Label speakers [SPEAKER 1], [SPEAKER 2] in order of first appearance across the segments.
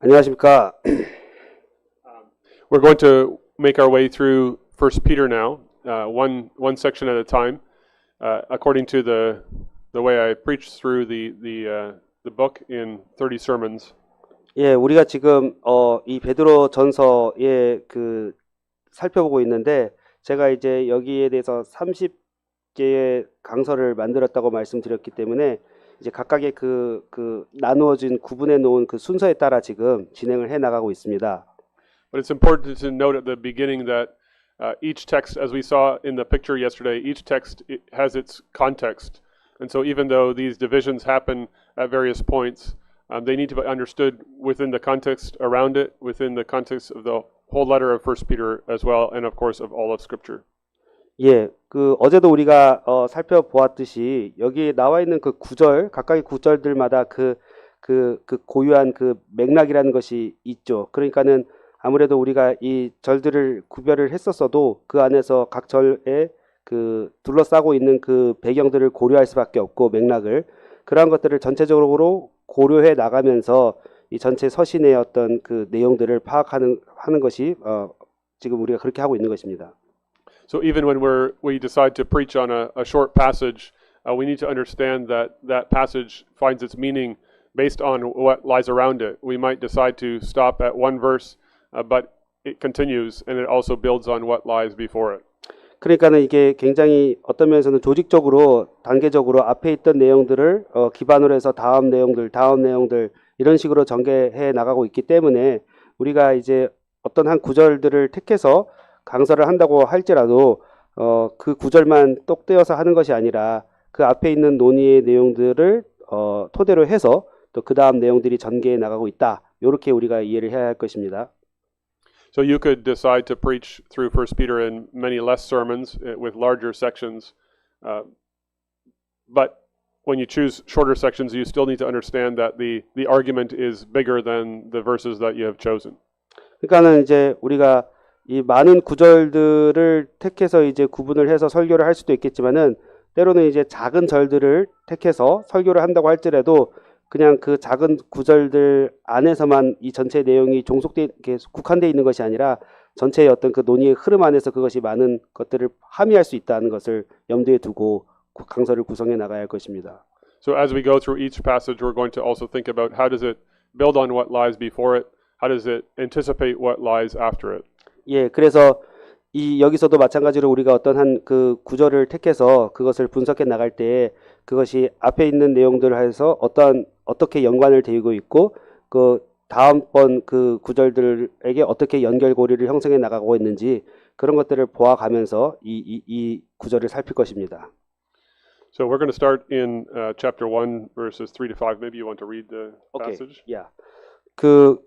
[SPEAKER 1] 안녕하십니까.
[SPEAKER 2] We're going to make our way through 1 Peter now, one section at a time, according to the way I preached through the book in 30 sermons.
[SPEAKER 1] 예, 우리가 지금 이 베드로 전서에 살펴보고 있는데 제가 이제 여기에 대해서 30개의 강서를 만들었다고 말씀드렸기 때문에 이제 각각의 나누어진 구분해 놓은 그 순서에 따라 지금 진행을 해 나가고 있습니다.
[SPEAKER 2] But it's important to note at the beginning that each text, as we saw in the picture yesterday, each text has its context. And so even though these divisions happen at various points, they need to be understood within the context around it, within the context of the whole letter of 1 Peter as well, and of course of all of Scripture.
[SPEAKER 1] 예, 어제도 우리가 살펴보았듯이 여기 나와 있는 그 구절, 각각의 구절들마다 고유한 맥락이라는 것이 있죠. 그러니까는 아무래도 우리가 이 절들을 구별을 했었어도 그 안에서 각 절에 둘러싸고 있는 그 배경들을 고려할 수밖에 없고 맥락을 그러한 것들을 전체적으로 고려해 나가면서 이 전체 서신의 어떤 그 내용들을 파악하는 것이 지금 우리가 그렇게 하고 있는 것입니다.
[SPEAKER 2] So even when we decide to preach on a short passage, we need to understand that passage finds its meaning based on what lies around it. We might decide to stop at one verse, but it continues and it also builds on what lies before it.
[SPEAKER 1] 그러니까는 이게 굉장히 어떤 면에서는 조직적으로 단계적으로 앞에 있던 내용들을 기반으로 해서 다음 내용들 이런 식으로 전개해 나가고 있기 때문에 우리가 이제 어떤 한 구절들을 택해서 강서를 한다고 할지라도 그 구절만 똑 떼어서 하는 것이 아니라 그 앞에 있는 논의의 내용들을 토대로 해서 또 그 다음 내용들이 전개해 나가고 있다. 이렇게 우리가 이해를 해야 할 것입니다.
[SPEAKER 2] So you could decide to preach through 1 Peter in many less sermons with larger sections, but when you choose shorter sections, you still need to understand that the argument is bigger than the verses that you have chosen.
[SPEAKER 1] 그러니까는 이제 우리가 이 많은 구절들을 택해서 이제 구분을 해서 설교를 할 수도 있겠지만은 때로는 이제 작은 절들을 택해서 설교를 한다고 할지라도 그냥 그 작은 구절들 안에서만 이 전체 내용이 국한되어 있는 것이 아니라 전체의 어떤 그 논의의 흐름 안에서 그것이 많은 것들을 함의할 수 있다는 것을 염두에 두고 강서를 구성해 나가야 할 것입니다.
[SPEAKER 2] So as we go through each passage, we're going to also think about how does it build on what lies before it? How does it anticipate what lies after it?
[SPEAKER 1] 예, 그래서 여기서도 마찬가지로 우리가 어떤 한 그 구절을 택해서 그것을 분석해 나갈 때 그것이 앞에 있는 내용들을 해서 어떻게 연관을 되고 있고 그 다음번 그 구절들에게 어떻게 연결고리를 형성해 나가고 있는지 그런 것들을 보아가면서 이 구절을 살필 것입니다.
[SPEAKER 2] So we're going to start in chapter 1 verses 3 to 5. Maybe you want to read the passage?
[SPEAKER 1] Yeah.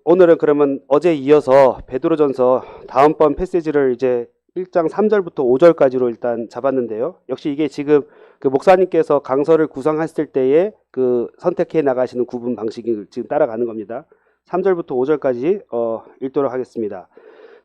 [SPEAKER 1] 오늘은 그러면 어제 이어서 베드로전서 다음번 패시지를 이제 1장 3절부터 5절까지로 일단 잡았는데요. 역시 이게 지금 그 목사님께서 강서를 구성했을 때에 그 선택해 나가시는 구분 방식을 지금 따라가는 겁니다. 3절부터 5절까지 읽도록 하겠습니다.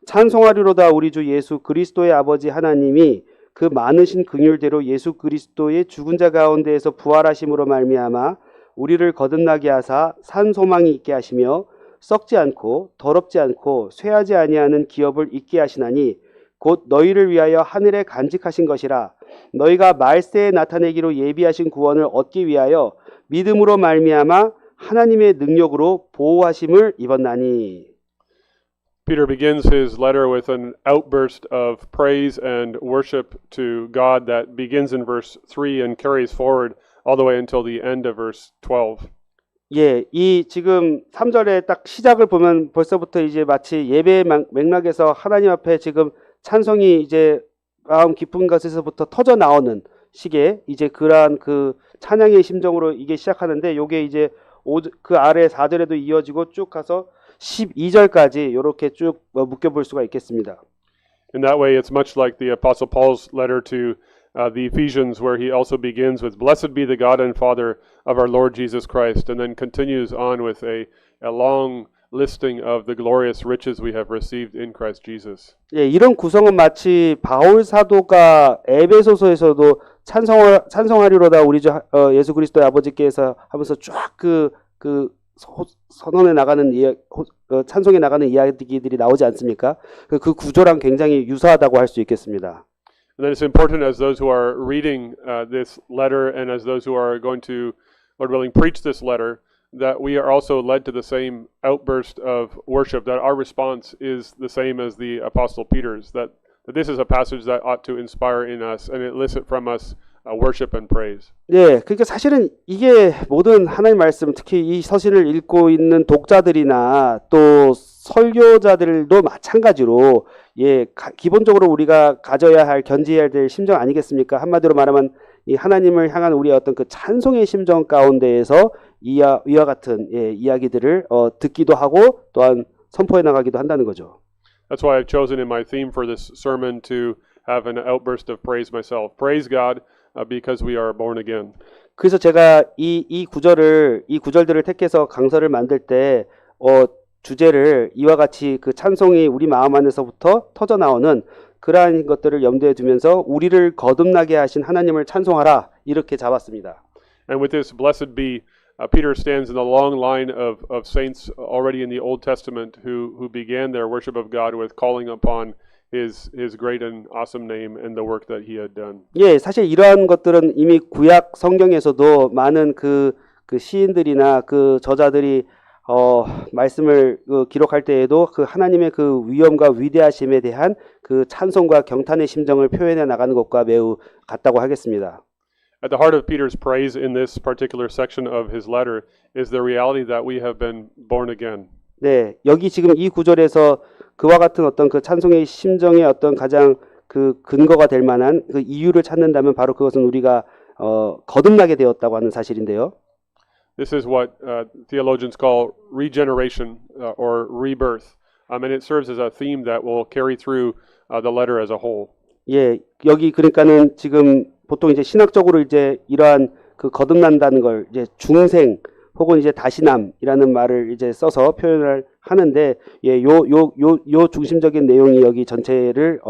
[SPEAKER 1] 찬송하리로다 우리 주 예수 그리스도의 아버지 하나님이 그 많으신 긍휼대로 예수 그리스도의 죽은 자 가운데에서 부활하심으로 말미암아 우리를 거듭나게 하사 산 소망이 있게 하시며 썩지 않고 더럽지 않고 쇠하지 아니하는 기업을 있게 하시나니 곧 너희를 위하여 하늘에 간직하신 것이라 너희가 말세에 나타내기로 예비하신 구원을 얻기 위하여 믿음으로 말미암아 하나님의 능력으로 보호하심을 입었나니.
[SPEAKER 2] Peter begins his letter with an outburst of praise and worship to God that begins in verse 3 and carries forward all the way until the end of verse 12.
[SPEAKER 1] 예, 이 지금 3절에 딱 시작을 보면 벌써부터 이제 마치 예배의 맥락에서 하나님 앞에 지금 찬송이 이제 마음 깊은 곳에서부터 터져 나오는 식의 이제 그러한 그 찬양의 심정으로 이게 시작하는데 요게 이제 그 아래 4절에도 이어지고 쭉 가서 12절까지 이렇게 쭉 묶여볼 수가 있겠습니다.
[SPEAKER 2] In that way, it's much like the Apostle Paul's letter to the Ephesians, where he also begins with "Blessed be the God and Father of our Lord Jesus Christ," and then continues on with a long listing of the glorious riches we have received in Christ Jesus.
[SPEAKER 1] 예, 이런 구성은 마치 바울 사도가 에베소서에서도 찬송하리로다 우리 주 예수 그리스도의 아버지께서 하면서 쫙 그 선언해 나가는 찬송해 나가는 이야기들이 나오지 않습니까? 그 구조랑 굉장히 유사하다고 할 수 있겠습니다.
[SPEAKER 2] And then it's important as those who are reading this letter and as those who are going to, Lord willing, preach this letter, that we are also led to the same outburst of worship, that our response is the same as the Apostle Peter's, that this is a passage that ought to inspire in us and elicit from us worship and praise.
[SPEAKER 1] 네, 그러니까 사실은 이게 모든 하나님 말씀, 특히 이 서신을 읽고 있는 독자들이나 또 설교자들도 마찬가지로 기본적으로 우리가 가져야 할 견지해야 될 심정 아니겠습니까? 한마디로 말하면 이 하나님을 향한 우리의 어떤 그 찬송의 심정 가운데에서 이와 같은 이야기들을 듣기도 하고 또한 선포해 나가기도 한다는 거죠.
[SPEAKER 2] That's why I've chosen in my theme for this sermon to have an outburst of praise myself. Praise God because we are born again.
[SPEAKER 1] 그래서 제가 이 구절들을 택해서 강서를 만들 때 주제를 이와 같이 그 찬송이 우리 마음 안에서부터 터져 나오는 그러한 것들을 염두에 두면서 우리를 거듭나게 하신 하나님을 찬송하라 이렇게 잡았습니다.
[SPEAKER 2] And with this, blessed be, Peter stands in the long line of saints already in the Old Testament who began their worship of God with calling upon His great and awesome name and the work that He had done.
[SPEAKER 1] 예, 사실 이러한 것들은 이미 구약 성경에서도 많은 그 시인들이나 그 저자들이 말씀을 기록할 때에도 그 하나님의 그 위엄과 위대하심에 대한 그 찬송과 경탄의 심정을 표현해 나가는 것과 매우 같다고 하겠습니다.
[SPEAKER 2] At the heart of Peter's praise in this particular section of his letter is the reality that we have been born again.
[SPEAKER 1] 네, 여기 지금 이 구절에서 그와 같은 어떤 그 찬송의 심정의 어떤 가장 그 근거가 될 만한 그 이유를 찾는다면 바로 그것은 우리가 거듭나게 되었다고 하는 사실인데요.
[SPEAKER 2] This is what theologians call regeneration or rebirth, and it serves as a theme that will carry through the letter as a whole.
[SPEAKER 1] 예, 여기 그러니까는 지금 보통 이제 신학적으로 이제 이러한 그 거듭난다는 걸 이제 중생 혹은 이제 다시남이라는 말을 이제 써서 표현을 하는데 요 중심적인 내용이 여기 전체를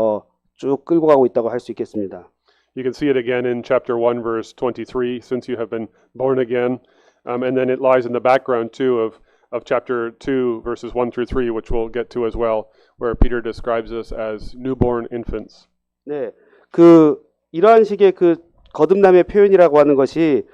[SPEAKER 1] 쭉 끌고 가고 있다고 할 수 있겠습니다.
[SPEAKER 2] You can see it again in chapter 1 verse 23, since you have been born again. And then it lies in the background too of chapter 2 verses 1 through 3, which we'll get to as well, where Peter describes us as newborn infants.
[SPEAKER 1] 네, 이러한 식의 그 거듭남의 표현이라고 하는 것이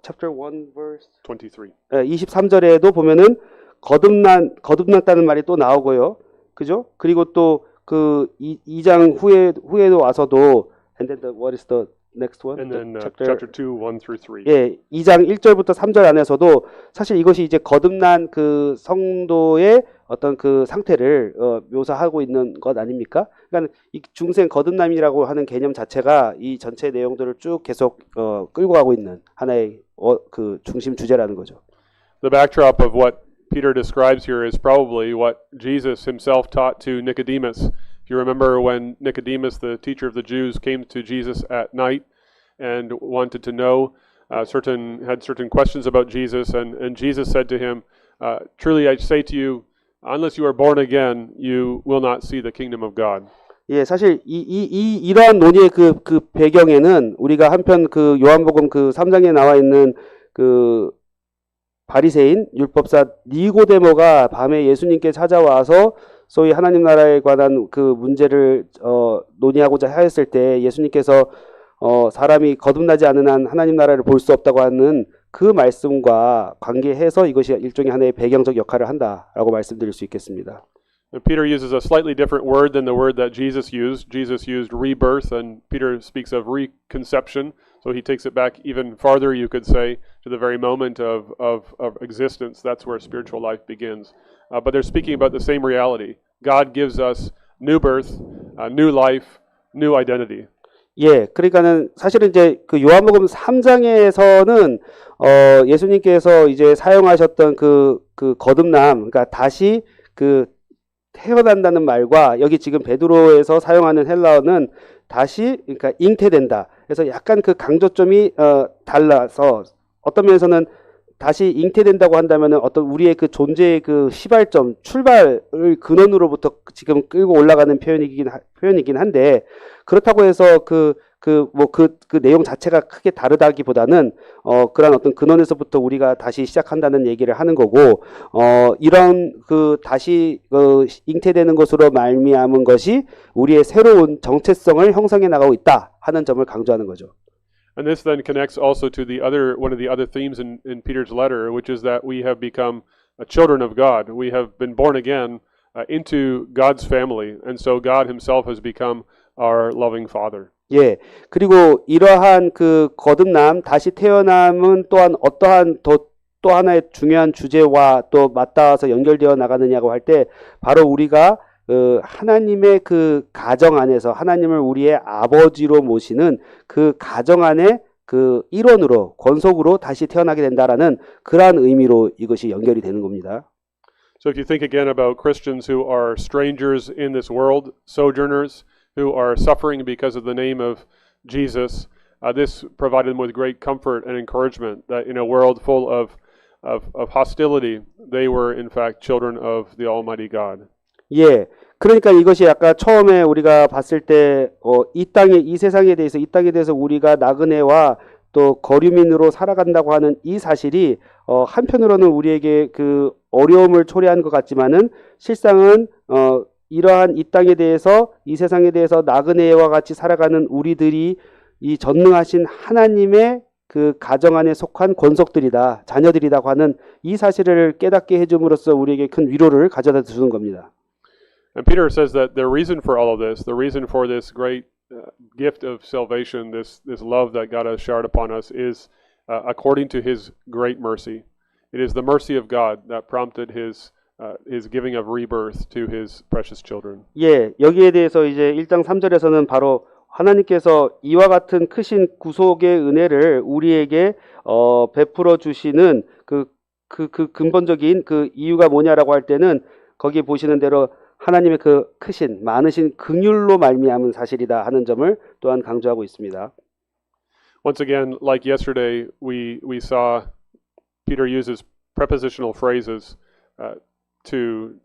[SPEAKER 1] chapter 1 verse
[SPEAKER 2] 23.
[SPEAKER 1] 23절에도 보면은 거듭났다는 말이 또 나오고요. 그죠? 그리고 또 그 2장 후에도 와서도 and then what is the next one?
[SPEAKER 2] And then chapter 2, 1 through 3.
[SPEAKER 1] 예, 2장 1절부터 3절 안에서도 사실 이것이 이제 거듭난 그 성도의 어떤 그 상태를 묘사하고 있는 것 아닙니까? 그러니까 이 중생 거듭남이라고 하는 개념 자체가 이 전체 내용들을 쭉 계속 끌고 가고 있는 하나의 그 중심 주제라는 거죠.
[SPEAKER 2] The backdrop of what Peter describes here is probably what Jesus himself taught to Nicodemus. If you remember when Nicodemus, the teacher of the Jews, came to Jesus at night and wanted to know had certain questions about Jesus, and Jesus said to him, "Truly I say to you, unless you are born again, you will not see the kingdom of God."
[SPEAKER 1] 예, 사실 이러한 논의의 그 배경에는 우리가 한편 그 요한복음 그 3장에 나와 있는 그 바리새인 율법사 니고데모가 밤에 예수님께 찾아와서 소위 하나님 나라에 관한 그 문제를 논의하고자 하였을 때 예수님께서 사람이 거듭나지 않은 한 하나님 나라를 볼 수 없다고 하는 그 말씀과 관계해서 이것이 일종의 하나의 배경적 역할을 한다라고 말씀드릴 수 있겠습니다.
[SPEAKER 2] Peter uses a slightly different word than the word that Jesus used. Jesus used rebirth, and Peter speaks of reconception. So he takes it back even farther, you could say, to the very moment of existence. That's where spiritual life begins. But they're speaking about the same reality. God gives us new birth, new life, new identity.
[SPEAKER 1] 예, 그러니까는 사실은 이제 그 요한복음 3장에서는 예수님께서 이제 사용하셨던 그 거듭남, 그러니까 다시 그 태어난다는 말과 여기 지금 베드로에서 사용하는 헬라어는 다시 그러니까 잉태된다. 그래서 약간 그 강조점이 달라서 어떤 면에서는 다시 잉태된다고 한다면은 어떤 우리의 그 존재의 그 시발점, 출발을 근원으로부터 지금 끌고 올라가는 표현이긴 한데, 그렇다고 해서 그 내용 자체가 크게 다르다기보다는, 그런 어떤 근원에서부터 우리가 다시 시작한다는 얘기를 하는 거고, 이런 다시, 잉태되는 것으로 말미암은 것이 우리의 새로운 정체성을 형성해 나가고 있다 하는 점을 강조하는 거죠.
[SPEAKER 2] And this then connects also to one of the other themes in Peter's letter, which is that we have become children of God. We have been born again into God's family, and so God Himself has become our loving Father.
[SPEAKER 1] 예. 그리고 이러한 그 거듭남, 다시 태어남은 또한 어떠한 또 하나의 중요한 주제와 또 맞닿아서 연결되어 나가느냐고 할 때, 바로 우리가 하나님의 그 가정 안에서 하나님을 우리의 아버지로 모시는 그 가정 안에 그 일원으로, 권속으로 다시 태어나게 된다라는 그러한 의미로 이것이 연결이 되는 겁니다.
[SPEAKER 2] So if you think again about Christians who are strangers in this world, sojourners, who are suffering because of the name of Jesus, this provided them with great comfort and encouragement that in a world full of hostility, they were in fact children of the Almighty God.
[SPEAKER 1] 예. 그러니까 이것이 아까 처음에 우리가 봤을 때, 이 세상에 대해서, 이 땅에 대해서 우리가 나그네와 또 거류민으로 살아간다고 하는 이 사실이, 한편으로는 우리에게 그 어려움을 초래한 것 같지만은, 실상은, 이러한 이 땅에 대해서, 이 세상에 대해서 나그네와 같이 살아가는 우리들이 이 전능하신 하나님의 그 가정 안에 속한 권속들이다, 자녀들이라고 하는 이 사실을 깨닫게 해줌으로써 우리에게 큰 위로를 가져다 주는 겁니다.
[SPEAKER 2] And Peter says that the reason for all of this, the reason for this great gift of salvation, this love that God has showered upon us, is according to His great mercy. It is the mercy of God that prompted His giving of rebirth to His precious children.
[SPEAKER 1] 예, 여기에 대해서 이제 1장 3절에서는 바로 하나님께서 이와 같은 크신 구속의 은혜를 우리에게 베풀어 주시는 그 근본적인 그 이유가 뭐냐라고 할 때는, 거기 보시는 대로 하나님의 그 크신 많으신 긍휼로 말미암은 사실이다 하는 점을 또한 강조하고 있습니다.
[SPEAKER 2] Once again, like yesterday, we saw Peter uses prepositional phrases to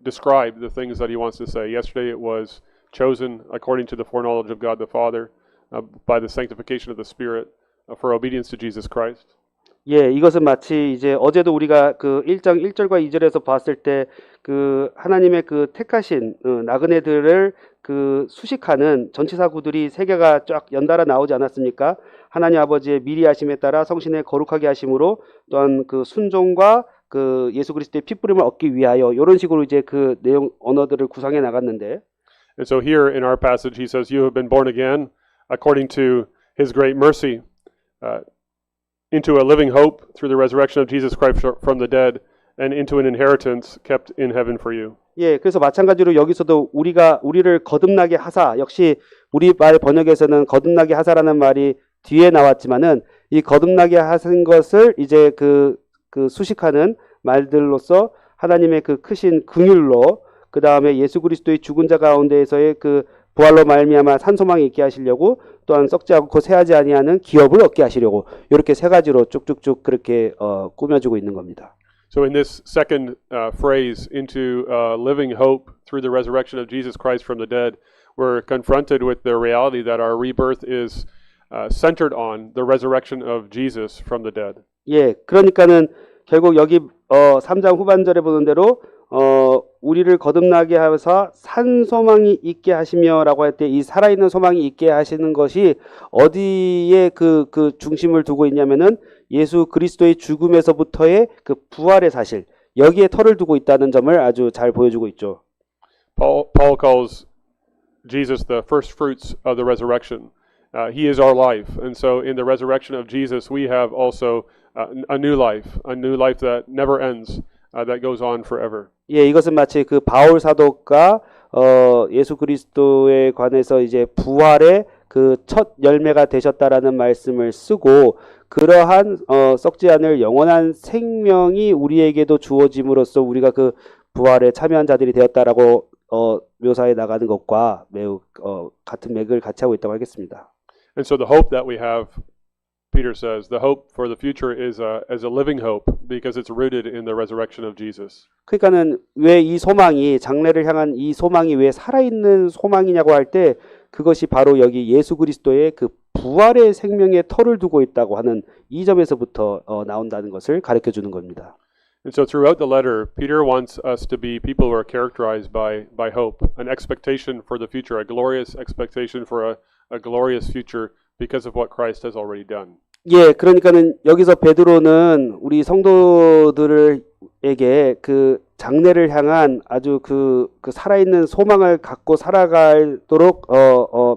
[SPEAKER 2] describe the things that he wants to say. Yesterday it was chosen according to the foreknowledge of God the Father by the sanctification of the Spirit for obedience to Jesus Christ.
[SPEAKER 1] 예, 이것은 마치 이제 어제도 우리가 그 1장 1절과 2절에서 봤을 때 그 하나님의 그 택하신 나그네들을 그 수식하는 전치사구들이 세 개가 쫙 연달아 나오지 않았습니까? 하나님 아버지의 미리 하심에 따라 성신의 거룩하게 하심으로, 또한 그 순종과 그 예수 그리스도의 핏부림을 얻기 위하여, 이런 식으로 이제 그 내용 언어들을 구성해 나갔는데,
[SPEAKER 2] And so here in our passage he says, you have been born again according to His great mercy into a living hope through the resurrection of Jesus Christ from the dead and into an inheritance kept in heaven for you.
[SPEAKER 1] 예, 그래서 마찬가지로 여기서도 우리를 거듭나게 하사, 역시 우리 말 번역에서는 거듭나게 하사라는 말이 뒤에 나왔지만은, 이 거듭나게 하신 것을 이제 그 수식하는 말들로서 하나님의 그 크신 긍휼로, 그 다음에 예수 그리스도의 죽은 자 가운데에서의 그 부활로 말미암아 산소망이 있게 하시려고, 또한 썩지 않고 새하지 아니하는 기업을 얻게 하시려고, 이렇게 세 가지로 쭉쭉쭉 그렇게 꾸며주고 있는 겁니다.
[SPEAKER 2] So in this second phrase, into living hope through the resurrection of Jesus Christ from the dead, we're confronted with the reality that our rebirth is centered on the resurrection of Jesus from the dead.
[SPEAKER 1] 예, 그러니까는 결국 여기 3장 후반절에 보는 대로 우리를 거듭나게 하셔서 산 소망이 있게 하시며라고 할 때, 이 살아있는 소망이 있게 하시는 것이 어디에 그 중심을 두고 있냐면은, 예수 그리스도의 죽음에서부터의 그 부활의 사실, 여기에 털을 두고 있다는 점을 아주 잘 보여주고 있죠.
[SPEAKER 2] Paul calls Jesus the first fruits of the resurrection. He is our life, and so in the resurrection of Jesus, we have also a new life that never ends, that goes on forever.
[SPEAKER 1] 예, 이것은 마치 그 바울 사도가 예수 그리스도에 관해서 이제 부활의 그 첫 열매가 되셨다라는 말씀을 쓰고, 그러한 썩지 않을 영원한 생명이 우리에게도 주어짐으로써 우리가 그 부활에 참여한 자들이 되었다라고 묘사해 나가는 것과 매우 같은 맥을 같이 하고 있다고 하겠습니다.
[SPEAKER 2] And so the hope that we have Peter says, the hope for the future is as a living hope because it's rooted in the resurrection of Jesus.
[SPEAKER 1] 그러니까는 왜 이 소망이 장래를 향한 이 소망이 왜 살아있는 소망이냐고 할 때 그것이 바로 여기 예수 그리스도의 그 부활의 생명의 터를 두고 있다고 하는 이 점에서부터 나온다는 것을 가르쳐 주는 겁니다.
[SPEAKER 2] And so throughout the letter, Peter wants us to be people who are characterized by hope, an expectation for the future, a glorious expectation for a glorious future because of what Christ has already done.
[SPEAKER 1] 예, 그러니까는 여기서 베드로는 우리 성도들에게 그 장래를 향한 아주 그 살아있는 소망을 갖고 살아가도록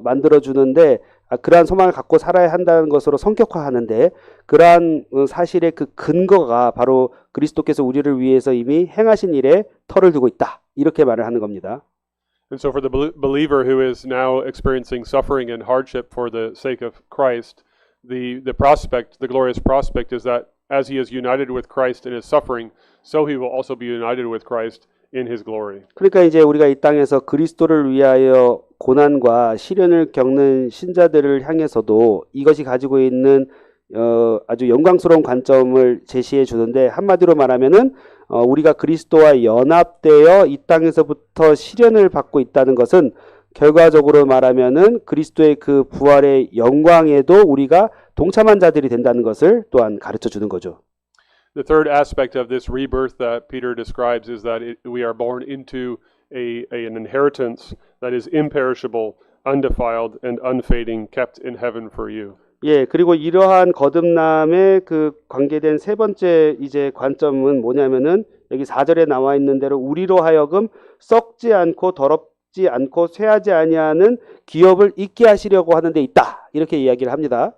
[SPEAKER 1] 만들어 주는데 그러한 소망을 갖고 살아야 한다는 것으로 성격화하는데 그러한 사실의 그 근거가 바로 그리스도께서 우리를 위해서 이미 행하신 일에 터를 두고 있다. 이렇게 말을 하는 겁니다.
[SPEAKER 2] And so for the believer who is now experiencing suffering and hardship for the sake of Christ, the prospect, the glorious prospect is that as he is united with Christ in his suffering, so he will also be united with Christ in his glory.
[SPEAKER 1] 그러니까 이제 우리가 이 땅에서 그리스도를 위하여 고난과 시련을 겪는 신자들을 향해서도 이것이 가지고 있는 아주 영광스러운 관점을 제시해 주는데 한마디로 말하면은 우리가 그리스도와 연합되어 이 땅에서부터 시련을 받고 있다는 것은 결과적으로 말하면은 그리스도의 그 부활의 영광에도 우리가 동참한 자들이 된다는 것을 또한 가르쳐 주는 거죠.
[SPEAKER 2] The third aspect of this rebirth that Peter describes is that we are born into an inheritance that is imperishable, undefiled, and unfading, kept in heaven for you.
[SPEAKER 1] 예, 그리고 이러한 거듭남에 그 관계된 세 번째 이제 관점은 뭐냐면은 여기 4절에 나와 있는 대로 우리로 하여금 썩지 않고 더럽지 않고 쇠하지 아니하는 기업을 잊게 하시려고 하는 데 있다. 이렇게 이야기를 합니다.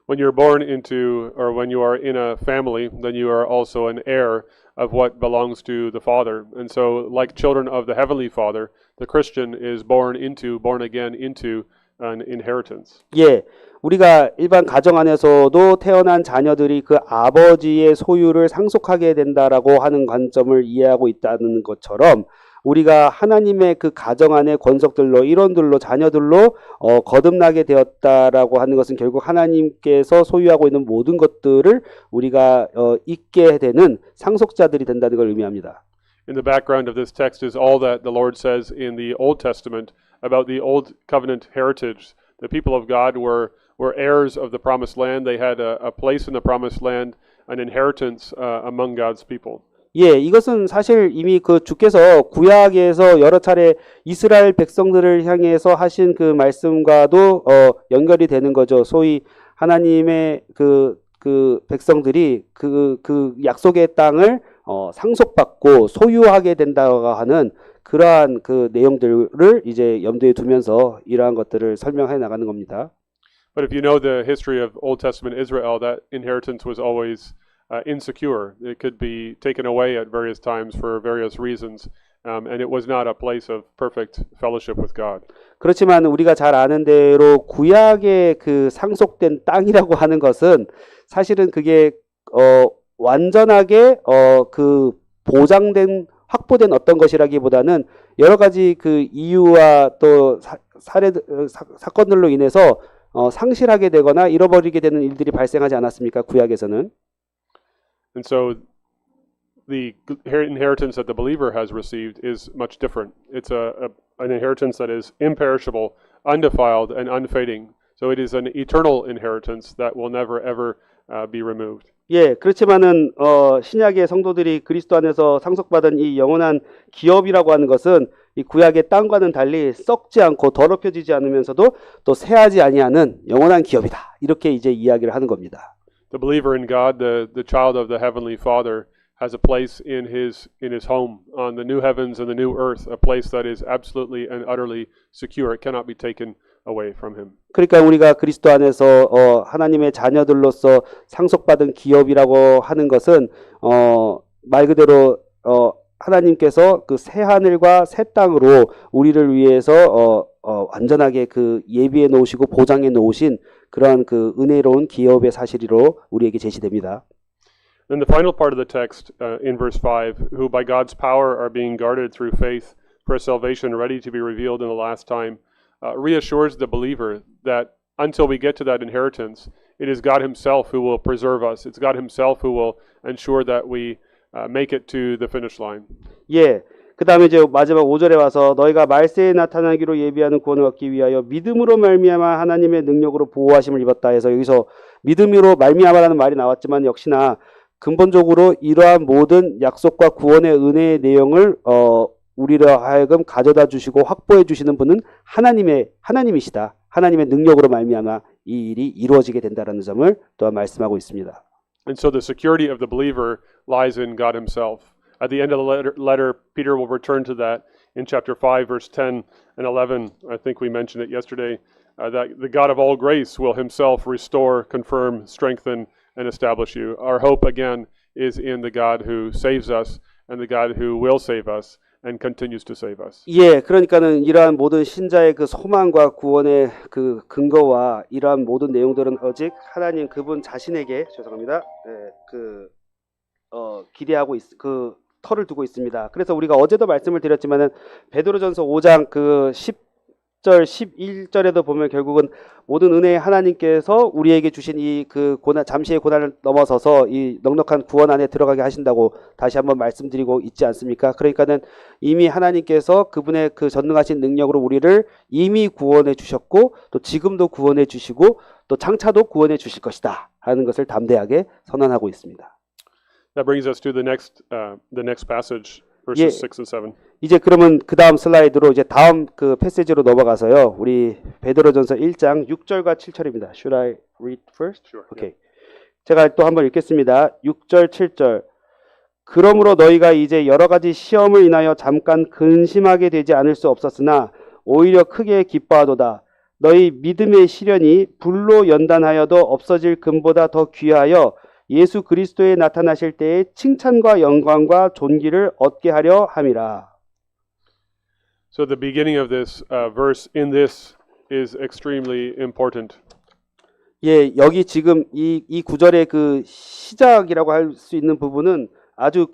[SPEAKER 2] When you're born into, or when you are in a family, then you are also an heir of what belongs to the Father. And so, like children of the Heavenly Father, the Christian is born again into an inheritance.
[SPEAKER 1] 예, 우리가 일반 가정 안에서도 태어난 자녀들이 그 아버지의 소유를 상속하게 된다라고 하는 관점을 이해하고 있다는 것처럼 우리가 하나님의 그 가정 안의 권속들로 일원들로 자녀들로 거듭나게 되었다라고 하는 것은 결국 하나님께서 소유하고 있는 모든 것들을 우리가 잊게 되는 상속자들이 된다는 걸 의미합니다.
[SPEAKER 2] In the background of this text is all that the Lord says in the Old Testament about the Old Covenant heritage. The people of God were heirs of the Promised Land. They had a place in the Promised Land, an inheritance among God's people.
[SPEAKER 1] 예, 이것은 사실 이미 그 주께서 구약에서 여러 차례 이스라엘 백성들을 향해서 하신 그 말씀과도 연결이 되는 거죠. 소위 하나님의 그 백성들이 그 약속의 땅을 상속받고 소유하게 된다고 하는 그러한 그 내용들을 이제 염두에 두면서 이러한 것들을 설명해 나가는 겁니다.
[SPEAKER 2] But if you know the history of Old Testament Israel, that inheritance was always insecure. It could be taken away at various times for various reasons, and it was not a place of perfect fellowship with God.
[SPEAKER 1] 그렇지만 우리가 잘 아는 대로 구약의 그 상속된 땅이라고 하는 것은 사실은 그게 완전하게 그 보장된 확보된 어떤 것이라기보다는 여러 가지 그 이유와 또 사건들로 인해서 상실하게 되거나 잃어버리게 되는 일들이 발생하지 않았습니까? 구약에서는.
[SPEAKER 2] And so the inheritance that the believer has received is much different. It's an inheritance that is imperishable, undefiled, and unfading. So it is an eternal inheritance that will never ever be removed.
[SPEAKER 1] 예, 그렇지만은 신약의 성도들이 그리스도 안에서 상속받은 이 영원한 기업이라고 하는 것은 이 구약의 땅과는 달리 썩지 않고 더럽혀지지 않으면서도 또 쇠하지 아니하는 영원한 기업이다. 이렇게 이제 이야기를 하는 겁니다.
[SPEAKER 2] The believer in God, the child of the Heavenly Father, has a place in his home on the new heavens and the new earth, a place that is absolutely and utterly secure. It cannot be taken away from him.
[SPEAKER 1] 그러니까 우리가 그리스도 안에서 하나님의 자녀들로서 상속받은 기업이라고 하는 것은 말 그대로 하나님께서 그 새 하늘과 새 땅으로 우리를 위해서 완전하게 그 예비해 놓으시고 보장해 놓으신 그러한 그 은혜로운 기업의 사실로 우리에게 제시됩니다.
[SPEAKER 2] And the final part of the text in verse 5, who by God's power are being guarded through faith for a salvation ready to be revealed in the last time, reassures the believer that until we get to that inheritance, it is God Himself who will preserve us. It's God Himself who will ensure that we make it to the finish line.
[SPEAKER 1] 예. 그 다음에 이제 마지막 5절에 와서 너희가 말세에 나타나기로 예비하는 구원을 얻기 위하여 믿음으로 말미암아 하나님의 능력으로 보호하심을 입었다 해서 여기서 믿음으로 말미암아라는 말이 나왔지만 역시나 근본적으로 이러한 모든 약속과 구원의 은혜의 내용을 우리로 하여금 가져다 주시고 확보해 주시는 분은 하나님이시다. 하나님의 능력으로 말미암아 이 일이 이루어지게 된다라는 점을 또한 말씀하고 있습니다.
[SPEAKER 2] And so the security of the believer lies in God Himself. At the end of the letter, Peter will return to that in chapter 5, verse 10 and 11. I think we mentioned it yesterday, that the God of all grace will Himself restore, confirm, strengthen, and establish you. Our hope, again, is in the God who saves us and the God who will save us and continues to save us.
[SPEAKER 1] 예, 그러니까는 이러한 모든 신자의 그 소망과 구원의 그 근거와 이러한 모든 내용들은 오직 하나님 그분 자신에게 죄송합니다. 기대하고 그 터를 두고 있습니다. 그래서 우리가 어제도 말씀을 드렸지만은 베드로전서 5장 그 10절 11절에도 보면 결국은 모든 은혜의 하나님께서 우리에게 주신 이 그 고난 잠시의 고난을 넘어서서 이 넉넉한 구원 안에 들어가게 하신다고 다시 한번 말씀드리고 있지 않습니까? 그러니까는 이미 하나님께서 그분의 그 전능하신 능력으로 우리를 이미 구원해 주셨고 또 지금도 구원해 주시고 또 장차도 구원해 주실 것이다 하는 것을 담대하게 선언하고 있습니다.
[SPEAKER 2] That brings us to the next passage, verses 6 and 7.
[SPEAKER 1] 이제 그러면 그 다음 슬라이드로 이제 다음 그 패시지로 넘어가서요. 우리 베드로전서 1장 6절과 7절입니다. Should I read first?
[SPEAKER 2] Sure.
[SPEAKER 1] Okay. 제가 또 한번 읽겠습니다. 6절, 7절. 그러므로 너희가 이제 여러 가지 시험을 인하여 잠깐 근심하게 되지 않을 수 없었으나 오히려 크게 기뻐하도다. 너희 믿음의 시련이 불로 연단하여도 없어질 금보다 더 귀하여 예수 그리스도에 나타나실 때에 칭찬과 영광과 존귀를 얻게 하려 함이라.
[SPEAKER 2] So the beginning of this verse in this is extremely important.
[SPEAKER 1] 예, 여기 지금 이 구절의 그 시작이라고 할 수 있는 부분은 아주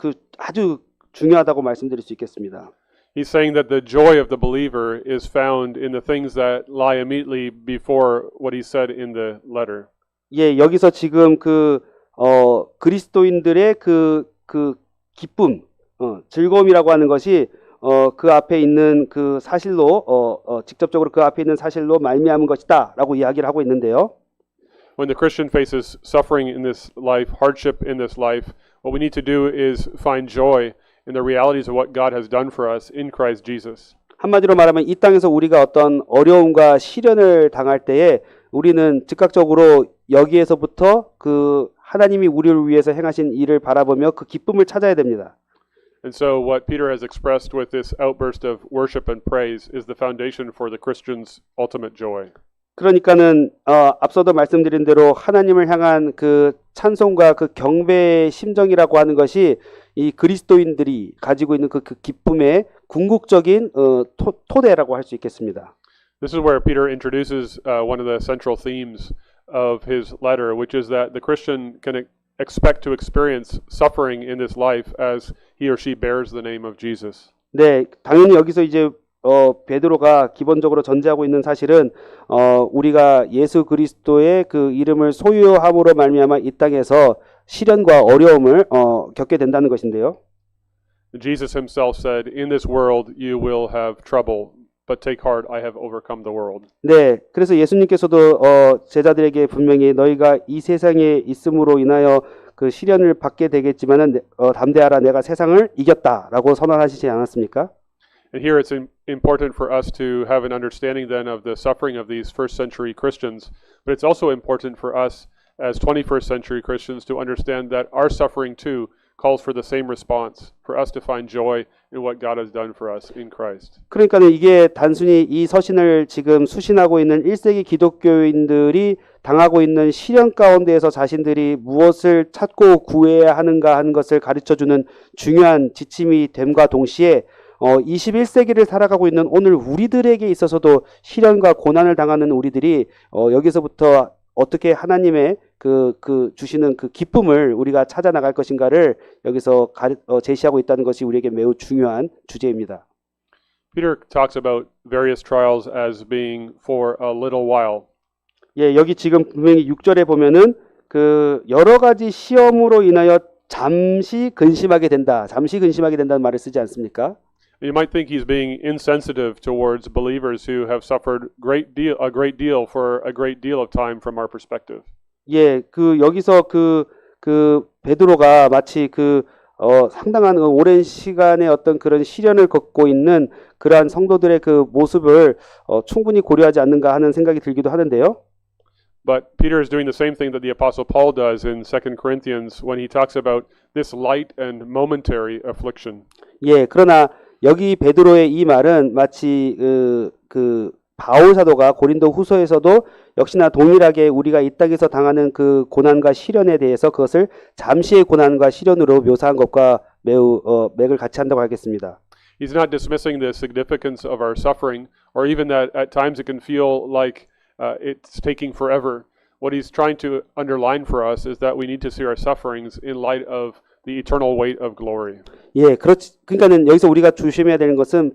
[SPEAKER 1] 중요하다고 말씀드릴 수 있겠습니다.
[SPEAKER 2] He's saying that the joy of the believer is found in the things that lie immediately before what he said in the letter.
[SPEAKER 1] 예, 여기서 지금 그리스도인들의 그 기쁨, 즐거움이라고 하는 것이 그 앞에 있는 그 사실로 직접적으로 그 앞에 있는 사실로 말미암은 것이다라고 이야기를 하고 있는데요.
[SPEAKER 2] When the Christian faces suffering in this life, hardship in this life, what we need to do is find joy in the realities of what God has done for us in Christ Jesus.
[SPEAKER 1] 한마디로 말하면 이 땅에서 우리가 어떤 어려움과 시련을 당할 때에 우리는 즉각적으로 여기에서부터 그 하나님이 우리를 위해서 행하신 일을 바라보며 그 기쁨을 찾아야 됩니다.
[SPEAKER 2] And so what Peter has expressed with this outburst of worship and praise is the foundation for the Christian's ultimate joy.
[SPEAKER 1] 그러니까는 앞서도 말씀드린 대로 하나님을 향한 그 찬송과 그 경배의 심정이라고 하는 것이 이 그리스도인들이 가지고 있는 그 기쁨의 궁극적인 토대라고 할 수 있겠습니다.
[SPEAKER 2] This is where Peter introduces one of the central themes of his letter, which is that the Christian can expect to experience suffering in this life as he or she bears the name of Jesus.
[SPEAKER 1] 네, 당연히 여기서 이제 베드로가 기본적으로 전제하고 있는 사실은 우리가 예수 그리스도의 그 이름을 소유함으로 말미암아 이 땅에서 시련과 어려움을 겪게 된다는 것인데요.
[SPEAKER 2] Jesus himself said, "In this world you will have trouble, but take heart, I have overcome the world."
[SPEAKER 1] 네, 그래서 예수님께서도 제자들에게 분명히 너희가 이 세상에 있음으로 인하여 그 시련을 받게 되겠지만은 담대하라, 내가 세상을 이겼다라고 선언하시지 않았습니까?
[SPEAKER 2] And here it's important for us to have an understanding then of the suffering of these first century Christians, but it's also important for us as 21st century Christians to understand that our suffering too calls for the same response, for us to find joy in what God has done for us in Christ.
[SPEAKER 1] 그러니까 이게 단순히 이 서신을 지금 수신하고 있는 1세기 기독교인들이 당하고 있는 시련 가운데에서 자신들이 무엇을 찾고 구해야 하는가 하는 것을 가르쳐주는 중요한 지침이 됨과 동시에 21세기를 살아가고 있는 오늘 우리들에게 있어서도 시련과 고난을 당하는 우리들이 여기서부터 어떻게 하나님의 그 주시는 그 기쁨을 우리가 찾아 나갈 것인가를 여기서 제시하고 있다는 것이 우리에게 매우 중요한 주제입니다.
[SPEAKER 2] Peter talks about various trials as being for a little while.
[SPEAKER 1] 예, 여기 지금 분명히 6절에 보면은 그 여러 가지 시험으로 인하여 잠시 근심하게 된다. 잠시 근심하게 된다는 말을 쓰지 않습니까?
[SPEAKER 2] You might think he's being insensitive towards believers who have suffered a great deal for a great deal of time from our perspective.
[SPEAKER 1] 예, 그 여기서 그 베드로가 마치 상당한 오랜 시간의 어떤 그런 시련을 겪고 있는 그러한 성도들의 그 모습을 충분히 고려하지 않는가 하는 생각이 들기도 하는데요.
[SPEAKER 2] But Peter is doing the same thing that the Apostle Paul does in 2 Corinthians when he talks about this light and momentary affliction.
[SPEAKER 1] 예, 그러나 여기 베드로의 이 말은 마치 그 바울 사도가 고린도 후서에서도 역시나 동일하게 우리가 이 땅에서 당하는 그 고난과 시련에 대해서 그것을 잠시의 고난과 시련으로 묘사한 것과 매우 맥을 같이 한다고 하겠습니다.
[SPEAKER 2] He's not dismissing the significance of our suffering, or even that at times it can feel like it's taking forever. What he's trying to underline for us is that we need to see our sufferings in light of the eternal weight of glory.
[SPEAKER 1] 예, 그러니까는 여기서 우리가 조심해야 되는 것은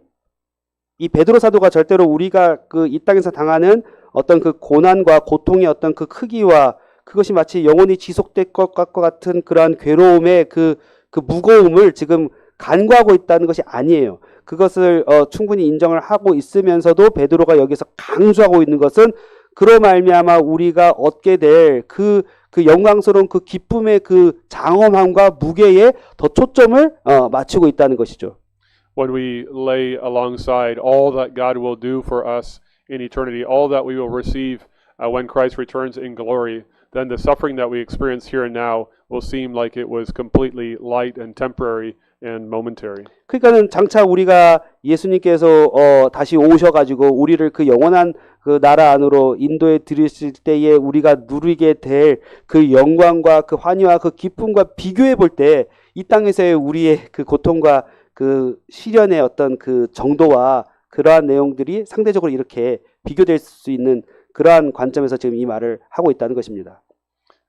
[SPEAKER 1] 이 베드로 사도가 절대로 우리가 그 이 땅에서 당하는 어떤 그 고난과 고통의 어떤 그 크기와 그것이 마치 영원히 지속될 것 같은 그러한 괴로움의 그 무거움을 지금 간과하고 있다는 것이 아니에요. 그것을 충분히 인정을 하고 있으면서도 베드로가 여기서 강조하고 있는 것은 그로 말미암아 우리가 얻게 될 그 영광스러운 그 기쁨의 그 장엄함과 무게에 더 초점을 맞추고 있다는 것이죠.
[SPEAKER 2] When we lay alongside all that God will do for us in eternity, all that we will receive when Christ returns in glory, then the suffering that we experience here and now will seem like it was completely light and temporary and momentary.
[SPEAKER 1] 그러니까는 장차 우리가 예수님께서 다시 오셔가지고 우리를 그 영원한 그 나라 안으로 인도해 들이실 때에 우리가 누리게 될 그 영광과 그 환희와 그 기쁨과 비교해 볼 때 이 땅에서의 우리의 그 고통과 그 시련의 어떤 그 정도와 그러한 내용들이 상대적으로 이렇게 비교될 수 있는 그러한 관점에서 지금 이 말을 하고 있다는 것입니다.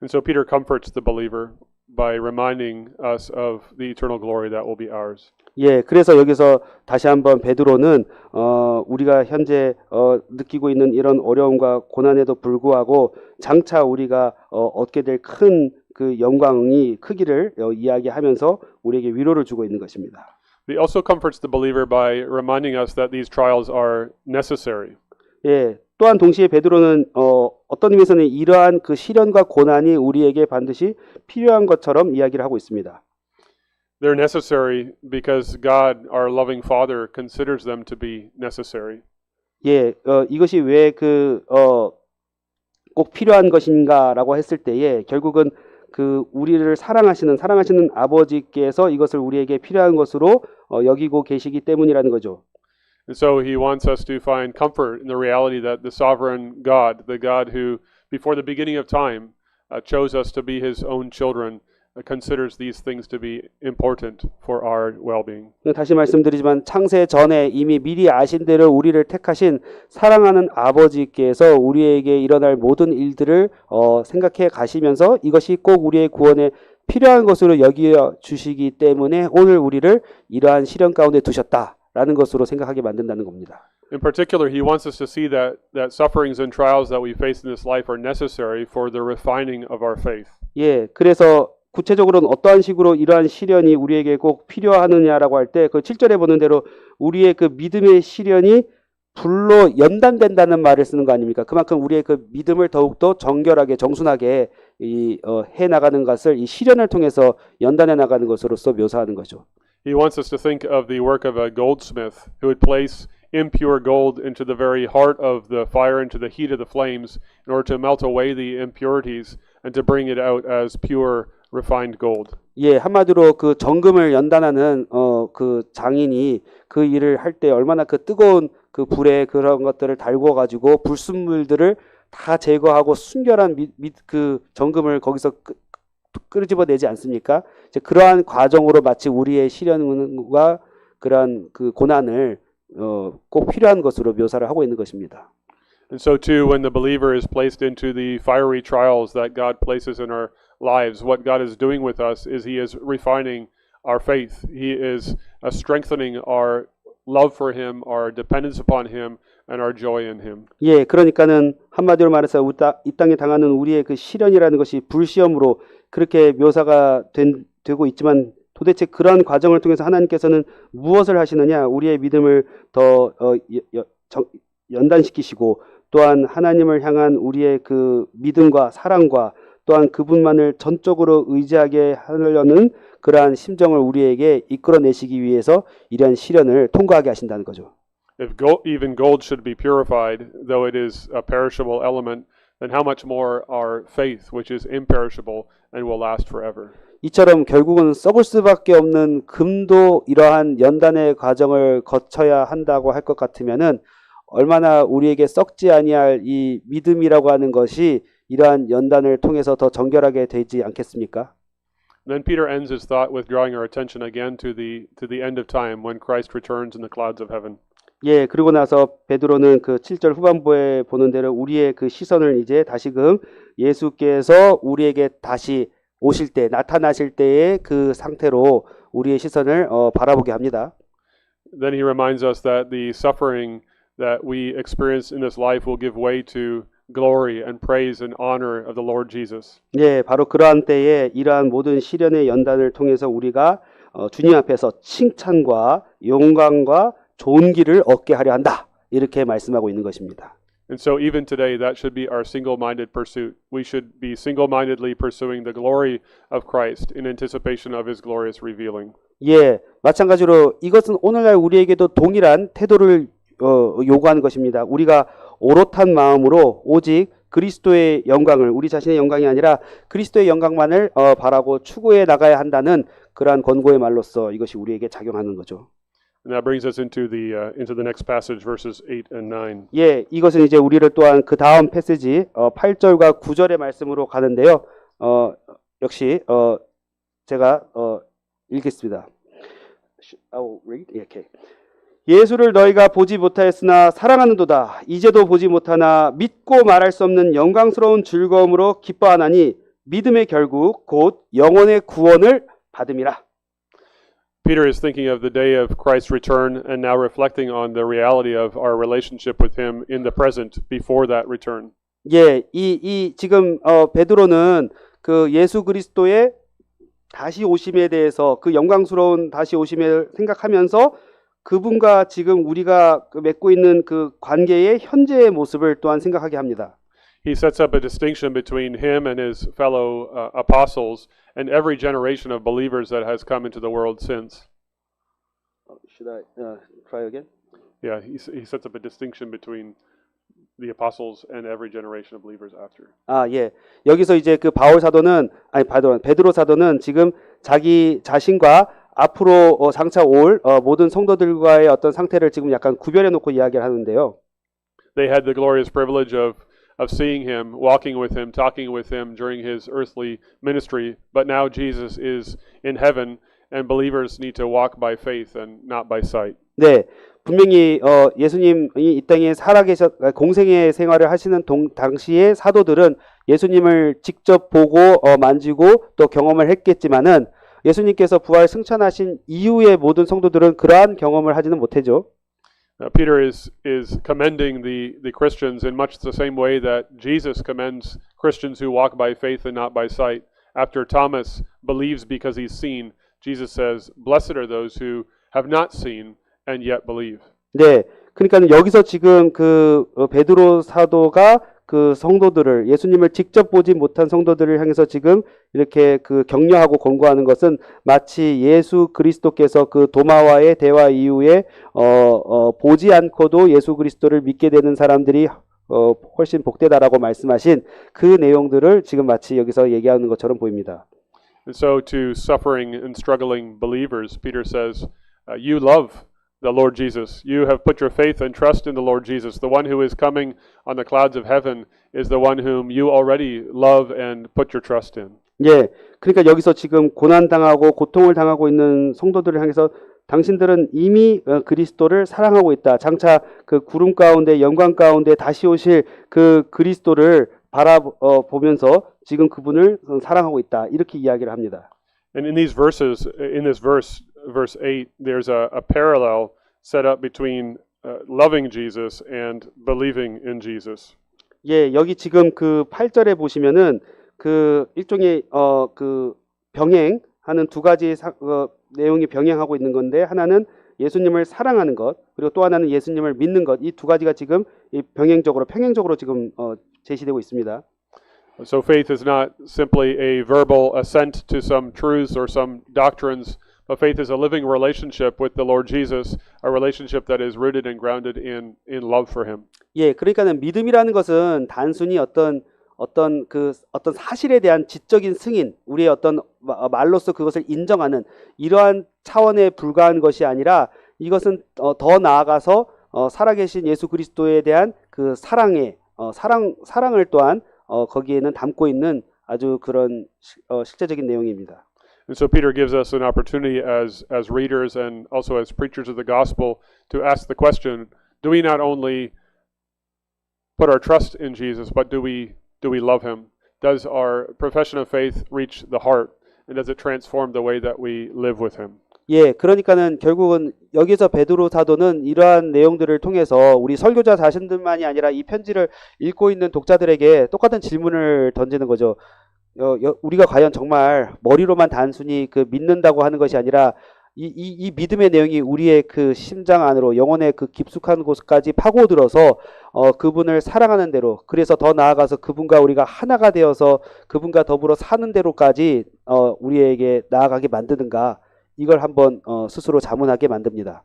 [SPEAKER 2] And so Peter comforts the believer by reminding us of the eternal glory that will be ours.
[SPEAKER 1] 예, 그래서 여기서 다시 한번 베드로는 우리가 현재 느끼고 있는 이런 어려움과 고난에도 불구하고 장차 우리가 얻게 될 큰 그 영광이 크기를 이야기하면서 우리에게 위로를 주고 있는 것입니다.
[SPEAKER 2] He also comforts the believer by reminding us that these trials are necessary.
[SPEAKER 1] 예, 또한 동시에 베드로는 어떤 의미에서는 이러한 그 시련과 고난이 우리에게 반드시 필요한 것처럼 이야기를 하고 있습니다.
[SPEAKER 2] They're necessary because God, our loving Father, considers them to be necessary.
[SPEAKER 1] 예, 이것이 왜 꼭 필요한 것인가라고 했을 때에 결국은 그 우리를 사랑하시는 아버지께서 이것을 우리에게 필요한 것으로 여기고 계시기 때문이라는 거죠.
[SPEAKER 2] And so he wants us to find comfort in the reality that the sovereign God, the God who, before the beginning of time, chose us to be his own children, considers these things to be important for our well-being.
[SPEAKER 1] 다시 말씀드리지만 창세 전에 이미 미리 아신 대로 우리를 택하신 사랑하는 아버지께서 우리에게 일어날 모든 일들을 생각해 가시면서 이것이 꼭 우리의 구원에 필요한 것으로 여겨 주시기 때문에 오늘 우리를 이러한 시련 가운데 두셨다라는 것으로 생각하게 만든다는 겁니다.
[SPEAKER 2] In particular, he wants us to see that sufferings and trials that we face in this life are necessary for the refining of our faith.
[SPEAKER 1] 예, 그래서 구체적으로는 어떠한 식으로 이러한 시련이 우리에게 꼭 필요하느냐라고 할 때 그 7절에 보는 대로 우리의 그 믿음의 시련이 불로 연단된다는 말을 쓰는 거 아닙니까? 그만큼 우리의 그 믿음을 더욱더 정결하게 정순하게 해 나가는 것을 이 시련을 통해서 연단해 나가는 것으로서 묘사하는 거죠.
[SPEAKER 2] He wants us to think of the work of a goldsmith who would place impure gold into the very heart of the fire, into the heat of the flames, in order to melt away the impurities and to bring it out as pure, refined gold.
[SPEAKER 1] 예, 한마디로 그 정금을 연단하는 그 장인이 그 일을 할 때 얼마나 그 뜨거운 그 불에 그런 것들을 달궈 가지고 불순물들을 다 제거하고 순결한 그 정금을 거기서 끄집어내지 않습니까? 이제 그러한 과정으로 마치 우리의 시련과 그러한 그 고난을 꼭 필요한 것으로 묘사를 하고 있는 것입니다.
[SPEAKER 2] And so too, when the believer is placed into the fiery trials that God places in our lives, what God is doing with us is He is refining our faith. He is strengthening our love for Him, our dependence upon Him, and our joy in him.
[SPEAKER 1] 예, 그러니까는 한마디로 말해서 이 땅에 당하는 우리의 그 시련이라는 것이 불시험으로 그렇게 묘사가 되고 있지만 도대체 그러한 과정을 통해서 하나님께서는 무엇을 하시느냐? 우리의 믿음을 더 연단시키시고 또한 하나님을 향한 우리의 그 믿음과 사랑과 또한 그분만을 전적으로 의지하게 하려는 그러한 심정을 우리에게 이끌어내시기 위해서 이러한 시련을 통과하게 하신다는 거죠.
[SPEAKER 2] If even gold should be purified, though it is a perishable element, then how much more our faith, which is imperishable and will last forever.
[SPEAKER 1] 이처럼 결국은 썩을 수밖에 없는 금도 이러한 연단의 과정을 거쳐야 한다고 할 것 같으면은 얼마나 우리에게 썩지 아니할 이 믿음이라고 하는 것이 이러한 연단을 통해서 더 정결하게 되지 않겠습니까?
[SPEAKER 2] Then Peter ends his thought with drawing our attention again to the end of time when Christ returns in the clouds of heaven.
[SPEAKER 1] 예, 그리고 나서 베드로는 그 7절 후반부에 보는 대로 우리의 그 시선을 이제 다시금 예수께서 우리에게 다시 오실 때, 나타나실 때의 그 상태로 우리의 시선을 바라보게 합니다.
[SPEAKER 2] Then he reminds us that the suffering that we experience in this life will give way to glory and praise and honor of the Lord Jesus.
[SPEAKER 1] 예, 바로 그러한 때에 이러한 모든 시련의 연단을 통해서 우리가 주님 앞에서 칭찬과 영광과 좋은 길을 얻게 하려 한다. 이렇게 말씀하고 있는 것입니다.
[SPEAKER 2] And so even today, that should be our single-minded pursuit. We should be single-mindedly pursuing the glory of Christ in anticipation of his glorious revealing.
[SPEAKER 1] 예, 마찬가지로 이것은 오늘날 우리에게도 동일한 태도를 요구하는 것입니다. 우리가 오롯한 마음으로 오직 그리스도의 영광을 우리 자신의 영광이 아니라 그리스도의 영광만을 바라고 추구해 나가야 한다는 그러한 권고의 말로써 이것이 우리에게 작용하는 거죠.
[SPEAKER 2] And that brings us into the next passage, verses 8 and 9.
[SPEAKER 1] 예, 이것은 이제 우리를 또한 그 다음 패시지 8절과 9절의 말씀으로 가는데요. 역시 제가 읽겠습니다. I will read. Okay. 예수를 너희가 보지 못하였으나 사랑하는도다. 이제도 보지 못하나 믿고 말할 수 없는 영광스러운 즐거움으로 기뻐하나니 믿음의 결국 곧 영혼의 구원을 받음이라.
[SPEAKER 2] Peter is thinking of the day of Christ's return and now reflecting on the reality of our relationship with him in the present before that return.
[SPEAKER 1] 예, 지금 베드로는 그 예수 그리스도의 다시 오심에 대해서 그 영광스러운 다시 오심을 생각하면서 그분과 지금 우리가 맺고 있는 그 관계의 현재의 모습을 또한 생각하게 합니다.
[SPEAKER 2] He sets up a distinction between him and his fellow apostles and every generation of believers that has come into the world since.
[SPEAKER 1] Should I try again?
[SPEAKER 2] Yeah, he sets up a distinction between the apostles and every generation of believers after.
[SPEAKER 1] 아, 예. 여기서 이제 그 베드로 사도는 지금 자기 자신과 앞으로 장차 올 모든 성도들과의 어떤 상태를 지금 약간 구별해 놓고 이야기를 하는데요.
[SPEAKER 2] They had the glorious privilege of seeing him, walking with him, talking with him during his earthly ministry, but now Jesus is in heaven and believers need to walk by faith and not by sight.
[SPEAKER 1] 네. 분명히 예수님이 이 땅에 공생의 생활을 하시는 당시의 사도들은 예수님을 직접 보고 만지고 또 경험을 했겠지만은 예수님께서 부활 승천하신 이후의 모든 성도들은 그러한 경험을 하지는 못했죠.
[SPEAKER 2] Peter is commending the Christians in much the same way that Jesus commends Christians who walk by faith and not by sight. After Thomas believes because he's seen, Jesus says, "Blessed are those who have not seen and yet believe."
[SPEAKER 1] 네, 그러니까 여기서 지금 그 베드로 사도가 그 성도들을 예수님을 직접 보지 못한 성도들을 향해서 지금 이렇게 그 격려하고 권고하는 것은 마치 예수 그리스도께서 그 도마와의 대화 이후에 보지 않고도 예수 그리스도를 믿게 되는 사람들이 훨씬 복되다라고 말씀하신 그 내용들을 지금 마치 여기서 얘기하는 것처럼 보입니다.
[SPEAKER 2] And so to suffering and struggling believers, Peter says, you love the Lord Jesus. You have put your faith and trust in the Lord Jesus. The one who is coming on the clouds of heaven is the one whom you already love and put your trust in.
[SPEAKER 1] 예, 그러니까 여기서 지금 고난당하고 고통을 당하고 있는 성도들을 향해서 당신들은 이미 그리스도를 사랑하고 있다. 장차 그 구름 가운데 영광 가운데 다시 오실 그 그리스도를 바라보면서 지금 그분을 사랑하고 있다. 이렇게 이야기를 합니다.
[SPEAKER 2] And in these verses, in this verse 8, there's a parallel set up between loving Jesus and believing in Jesus.
[SPEAKER 1] 예, 여기 지금 그 8절에 보시면은 그 일종의 그 병행하는 두 가지 내용이 병행하고 있는 건데 하나는 예수님을 사랑하는 것 그리고 또 하나는 예수님을 믿는 것 이 두 가지가 지금 이 평행적으로 지금 제시되고 있습니다.
[SPEAKER 2] So faith is not simply a verbal assent to some truths or some doctrines, but faith is a living relationship with the Lord Jesus, a relationship that is rooted and grounded in love for Him.
[SPEAKER 1] 예, 그러니까는 믿음이라는 것은 단순히 어떤 사실에 대한 지적인 승인, 우리의 어떤 말로서 그것을 인정하는 이러한 차원에 불과한 것이 아니라 이것은 더 나아가서 살아계신 예수 그리스도에 대한 그 사랑을 또한 거기에는 담고 있는 아주 그런 실제적인 내용입니다.
[SPEAKER 2] And so Peter gives us an opportunity as readers and also as preachers of the gospel to ask the question, do we not only put our trust in Jesus, but do we love him? Does our profession of faith reach the heart? And does it transform the way that we live with him?
[SPEAKER 1] 예, 그러니까는 결국은 여기서 베드로 사도는 이러한 내용들을 통해서 우리 설교자 자신들만이 아니라 이 편지를 읽고 있는 독자들에게 똑같은 질문을 던지는 거죠. 우리가 과연 정말 머리로만 단순히 그 믿는다고 하는 것이 아니라 이 믿음의 내용이 우리의 그 심장 안으로 영혼의 그 깊숙한 곳까지 파고들어서 그분을 사랑하는 대로 그래서 더 나아가서 그분과 우리가 하나가 되어서 그분과 더불어 사는 대로까지 우리에게 나아가게 만드는가 이걸 한번 스스로 자문하게 만듭니다.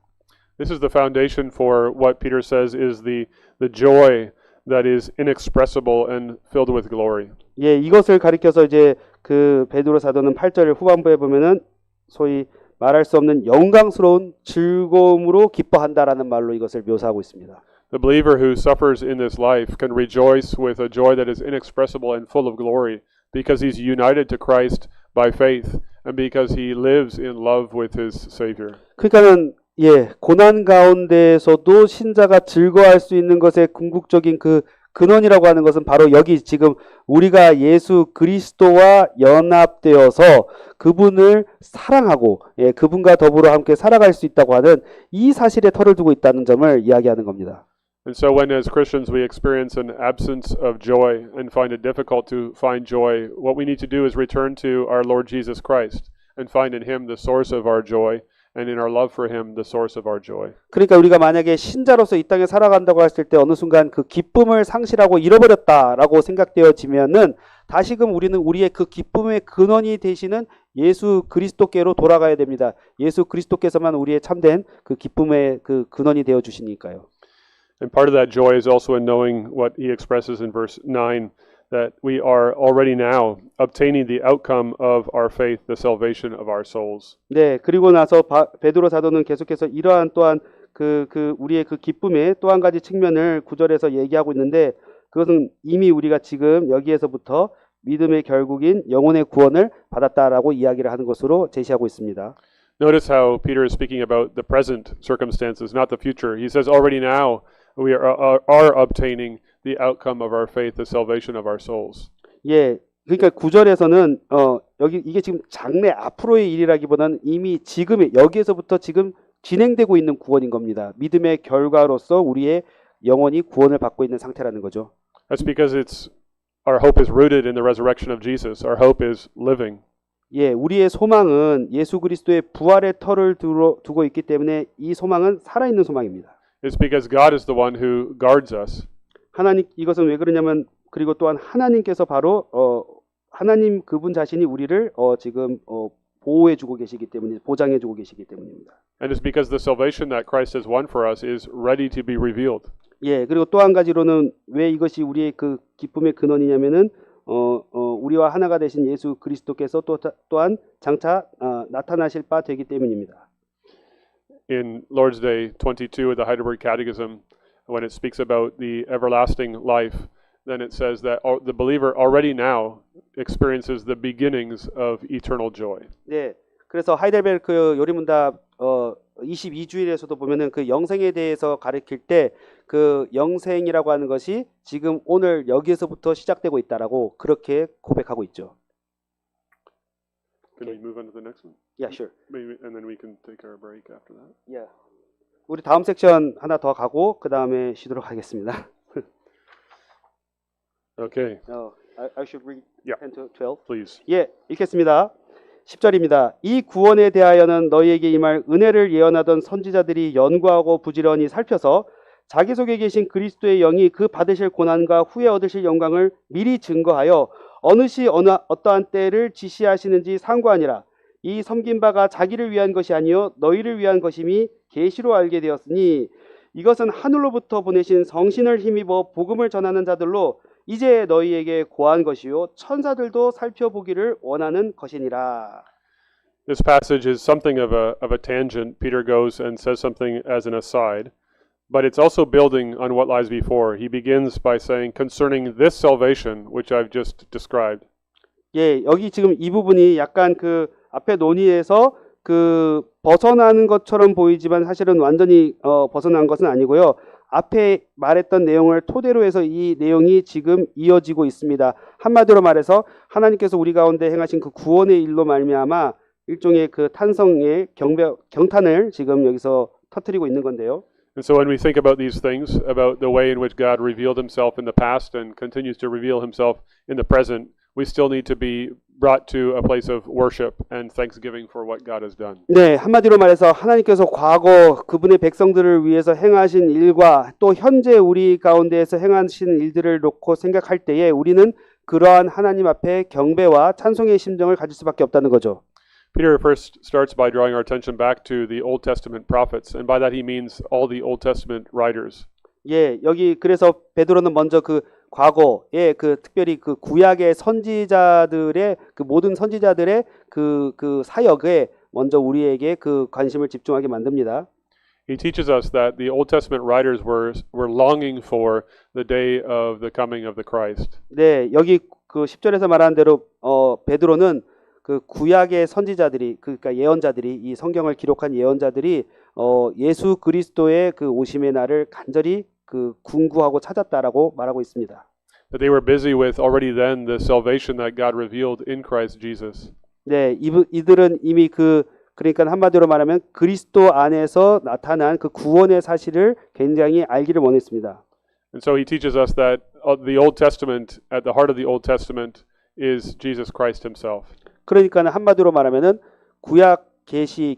[SPEAKER 2] This is the foundation for what Peter says is the joy that is inexpressible and filled with glory.
[SPEAKER 1] 예, 이것을 가리켜서 이제 그 베드로 사도는 8절 후반부에 보면은 소위 말할 수 없는 영광스러운 즐거움으로 기뻐한다라는 말로 이것을 묘사하고 있습니다.
[SPEAKER 2] The believer who suffers in this life can rejoice with a joy that is inexpressible and full of glory because he's united to Christ by faith and because he lives in love with his Savior.
[SPEAKER 1] 그러니까는 예, 고난 가운데에서도 신자가 즐거워할 수 있는 것의 궁극적인 그 근원이라고 하는 것은 바로 여기 지금 우리가 예수 그리스도와 연합되어서 그분을 사랑하고 예, 그분과 더불어 함께 살아갈 수 있다고 하는 이 사실에 터를 두고 있다는 점을 이야기하는 겁니다.
[SPEAKER 2] And so when as Christians we experience an absence of joy and find it difficult to find joy, what we need to do is return to our Lord Jesus Christ and find in him the source of our joy and in our love for him the source of our joy.
[SPEAKER 1] 그러니까 우리가 만약에 신자로서 이 땅에 살아간다고 했을 때 어느 순간 그 기쁨을 상실하고 잃어버렸다라고 생각되어지면은 다시금 우리는 우리의 그 기쁨의 근원이 되시는 예수 그리스도께로 돌아가야 됩니다. 예수 그리스도께서만 우리의 참된 그 기쁨의 그 근원이 되어 주시니까요.
[SPEAKER 2] And part of that joy is also in knowing what he expresses in verse 9, that we are already now obtaining the outcome of our faith, the salvation of our souls.
[SPEAKER 1] 네, 그리고 나서 베드로 사도는 계속해서 이러한 또한 그 우리의 그 기쁨의 또 한 가지 측면을 구절에서 얘기하고 있는데 그것은 이미 우리가 지금 여기에서부터 믿음의 결국인 영혼의 구원을 받았다라고 이야기를 하는 것으로 제시하고 있습니다.
[SPEAKER 2] Notice how Peter is speaking about the present circumstances, not the future. He says already now we are obtaining the outcome of our faith, the salvation of our souls.
[SPEAKER 1] 예, 그러니까 9절에서는 여기 이게 지금 장래 앞으로의 일이라기보다는 이미 지금의 여기에서부터 지금 진행되고 있는 구원인 겁니다. 믿음의 결과로서 우리의 영혼이 구원을 받고 있는 상태라는 거죠.
[SPEAKER 2] That's because our hope is rooted in the resurrection of Jesus. Our hope is living.
[SPEAKER 1] 예, 우리의 소망은 예수 그리스도의 부활의 터를 두고 있기 때문에 이 소망은 살아있는 소망입니다.
[SPEAKER 2] It's because God is the one who guards us.
[SPEAKER 1] 하나님 이것은 왜 그러냐면 그리고 또한 하나님께서 바로 하나님 그분 자신이 우리를 지금 보호해주고 계시기 때문에 보장해주고 계시기 때문입니다.
[SPEAKER 2] And it's because the salvation that Christ has won for us is ready to be revealed.
[SPEAKER 1] 예, 그리고 또 한 가지로는 왜 이것이 우리의 그 기쁨의 근원이냐면은 우리와 하나가 되신 예수 그리스도께서 또한 장차 나타나실 바 되기 때문입니다.
[SPEAKER 2] In Lord's Day 22 of the Heidelberg Catechism, when it speaks about the everlasting life, then it says that the believer already now experiences the beginnings of eternal joy.
[SPEAKER 1] 네, 그래서 하이델베르크 요리문답 22주일에서도 보면은 그 영생에 대해서 가르칠 때 그 영생이라고 하는 것이 지금 오늘 여기에서부터 시작되고 있다라고 그렇게 고백하고 있죠.
[SPEAKER 2] Can we move on to the next one?
[SPEAKER 1] Yeah, sure.
[SPEAKER 2] Maybe, and then we can take our break after that.
[SPEAKER 1] Yeah. 우리 다음 섹션 하나 더 가고 그 다음에 쉬도록 하겠습니다.
[SPEAKER 2] Okay,
[SPEAKER 1] I should read
[SPEAKER 2] Yeah.
[SPEAKER 1] 10 to 12.
[SPEAKER 2] please.
[SPEAKER 1] 예, 읽겠습니다. 10절입니다. 이 구원에 대하여는 너희에게 임할 은혜를 예언하던 선지자들이 연구하고 부지런히 살펴서 자기 속에 계신 그리스도의 영이 그 받으실 고난과 후에 얻으실 영광을 미리 증거하여 어느 시 어떠한 때를 지시하시는지 상고하니라. 이 섬긴 바가 자기를 위한 것이 아니요 너희를 위한 것임이 계시로 알게 되었으니 이것은 하늘로부터 보내신 성신을 힘입어 복음을 전하는 자들로 이제 너희에게 고한 것이요 천사들도 살펴보기를 원하는 것이니라.
[SPEAKER 2] This passage is something of a tangent. Peter goes and says something as an aside, but it's also building on what lies before. He begins by saying, concerning this salvation, which I've just described.
[SPEAKER 1] 예, 여기 지금 이 부분이 약간 그 앞에 논의에서 그 벗어나는 것처럼 보이지만 사실은 완전히 벗어난 것은 아니고요. 앞에 말했던 내용을 토대로 해서 이 내용이 지금 이어지고 있습니다. 한마디로 말해서 하나님께서 우리 가운데 행하신 그 구원의 일로 말미암아 일종의 그 탄성의 경탄을 지금 여기서 터뜨리고 있는 건데요.
[SPEAKER 2] And so when we think about these things, about the way in which God revealed himself in the past and continues to reveal himself in the present, we still need to be brought to a place of worship and thanksgiving for what God has done.
[SPEAKER 1] 네, 한마디로 말해서 하나님께서 과거 그분의 백성들을 위해서 행하신 일과 또 현재 우리 가운데에서 행하신 일들을 놓고 생각할 때에 우리는 그러한 하나님 앞에 경배와 찬송의 심정을 가질 수밖에 없다는 거죠.
[SPEAKER 2] Peter first starts by drawing our attention back to the Old Testament prophets, and by that he means all the Old Testament writers.
[SPEAKER 1] 예, 여기 그래서 베드로는 먼저 그 과거에 그 특별히 그 구약의 선지자들의 그 모든 선지자들의 그 사역에 먼저 우리에게 그 관심을 집중하게 만듭니다.
[SPEAKER 2] He teaches us that the Old Testament writers were longing for the day of the coming of the Christ.
[SPEAKER 1] 네, 여기 그 10절에서 말한 대로 베드로는 그 구약의 선지자들이 그러니까 예언자들이 이 성경을 기록한 예언자들이 예수 그리스도의 그 오심의 날을 간절히 그 궁구하고 찾았다라고 말하고 있습니다.
[SPEAKER 2] That they were busy with already then the salvation that God revealed in Christ Jesus.
[SPEAKER 1] 네, 이들은 이미 그러니까 한마디로 말하면 그리스도 안에서 나타난 그 구원의 사실을 굉장히 알기를 원했습니다.
[SPEAKER 2] And so he teaches us that the Old Testament, at the heart of the Old Testament, is Jesus Christ himself.
[SPEAKER 1] 그러니까 한마디로 말하면은 구약 계시의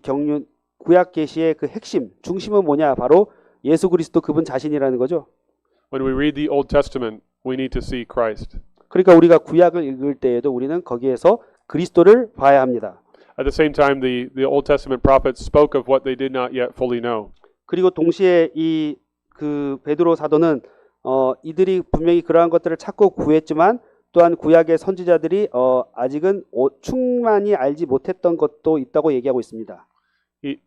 [SPEAKER 1] 그 핵심, 중심은 뭐냐? 바로 예수 그리스도 그분 자신이라는 거죠.
[SPEAKER 2] When we read the Old Testament, we need to see Christ.
[SPEAKER 1] 그러니까 우리가 구약을 읽을 때에도 우리는 거기에서 그리스도를 봐야 합니다.
[SPEAKER 2] At the same time, the Old Testament prophets spoke of what they did not yet fully know.
[SPEAKER 1] 그리고 동시에 이 그 베드로 사도는 이들이 분명히 그러한 것들을 찾고 구했지만 또한 구약의 선지자들이 아직은 충만히 알지 못했던 것도 있다고 얘기하고 있습니다.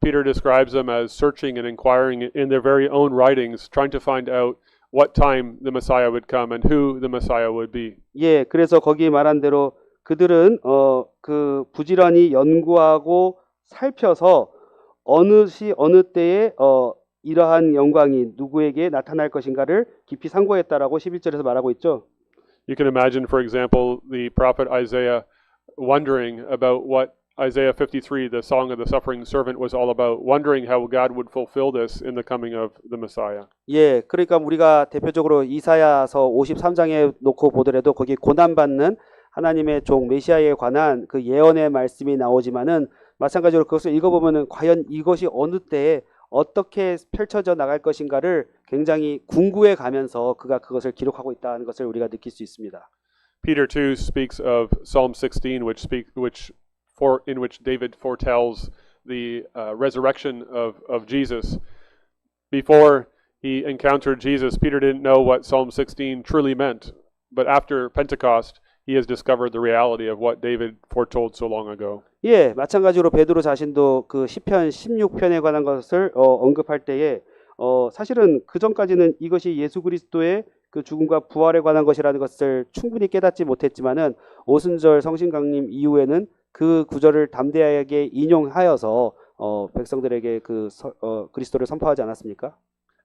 [SPEAKER 2] Peter describes them as searching and inquiring in their very own writings, trying to find out what time the Messiah would come and who the Messiah would be.
[SPEAKER 1] 예, 그래서 거기 말한 대로 그들은 그 부지런히 연구하고 살펴서 어느 시 어느 때에 이러한 영광이 누구에게 나타날 것인가를 깊이 상고했다라고 11절에서 말하고 있죠.
[SPEAKER 2] You can imagine, for example, the prophet Isaiah wondering about what Isaiah 53, the song of the suffering servant, was all about, wondering how God would fulfill this in the coming of the Messiah.
[SPEAKER 1] 예, 그러니까 우리가 대표적으로 이사야서 53장에 놓고 보더라도 거기 고난받는 하나님의 종 메시아에 관한 그 예언의 말씀이 나오지만은 마찬가지로 그것을 읽어보면은 과연 이것이 어느 때에 어떻게 펼쳐져 나갈 것인가를 굉장히 궁구해 가면서 그가 그것을 기록하고 있다는 것을 우리가 느낄 수 있습니다.
[SPEAKER 2] Peter too speaks of Psalm 16, in which David foretells the resurrection of Jesus. Before he encountered Jesus, Peter didn't know what Psalm 16 truly meant, but after Pentecost, he has discovered the reality of what David foretold so long ago.
[SPEAKER 1] 예, 마찬가지로 베드로 자신도 그 시편 16편에 관한 것을 언급할 때에 사실은 그 전까지는 이것이 예수 그리스도의 그 죽음과 부활에 관한 것이라는 것을 충분히 깨닫지 못했지만은 오순절 성신강림 이후에는 그 구절을 담대하게 인용하여서 백성들에게 그리스도를 선포하지 않았습니까?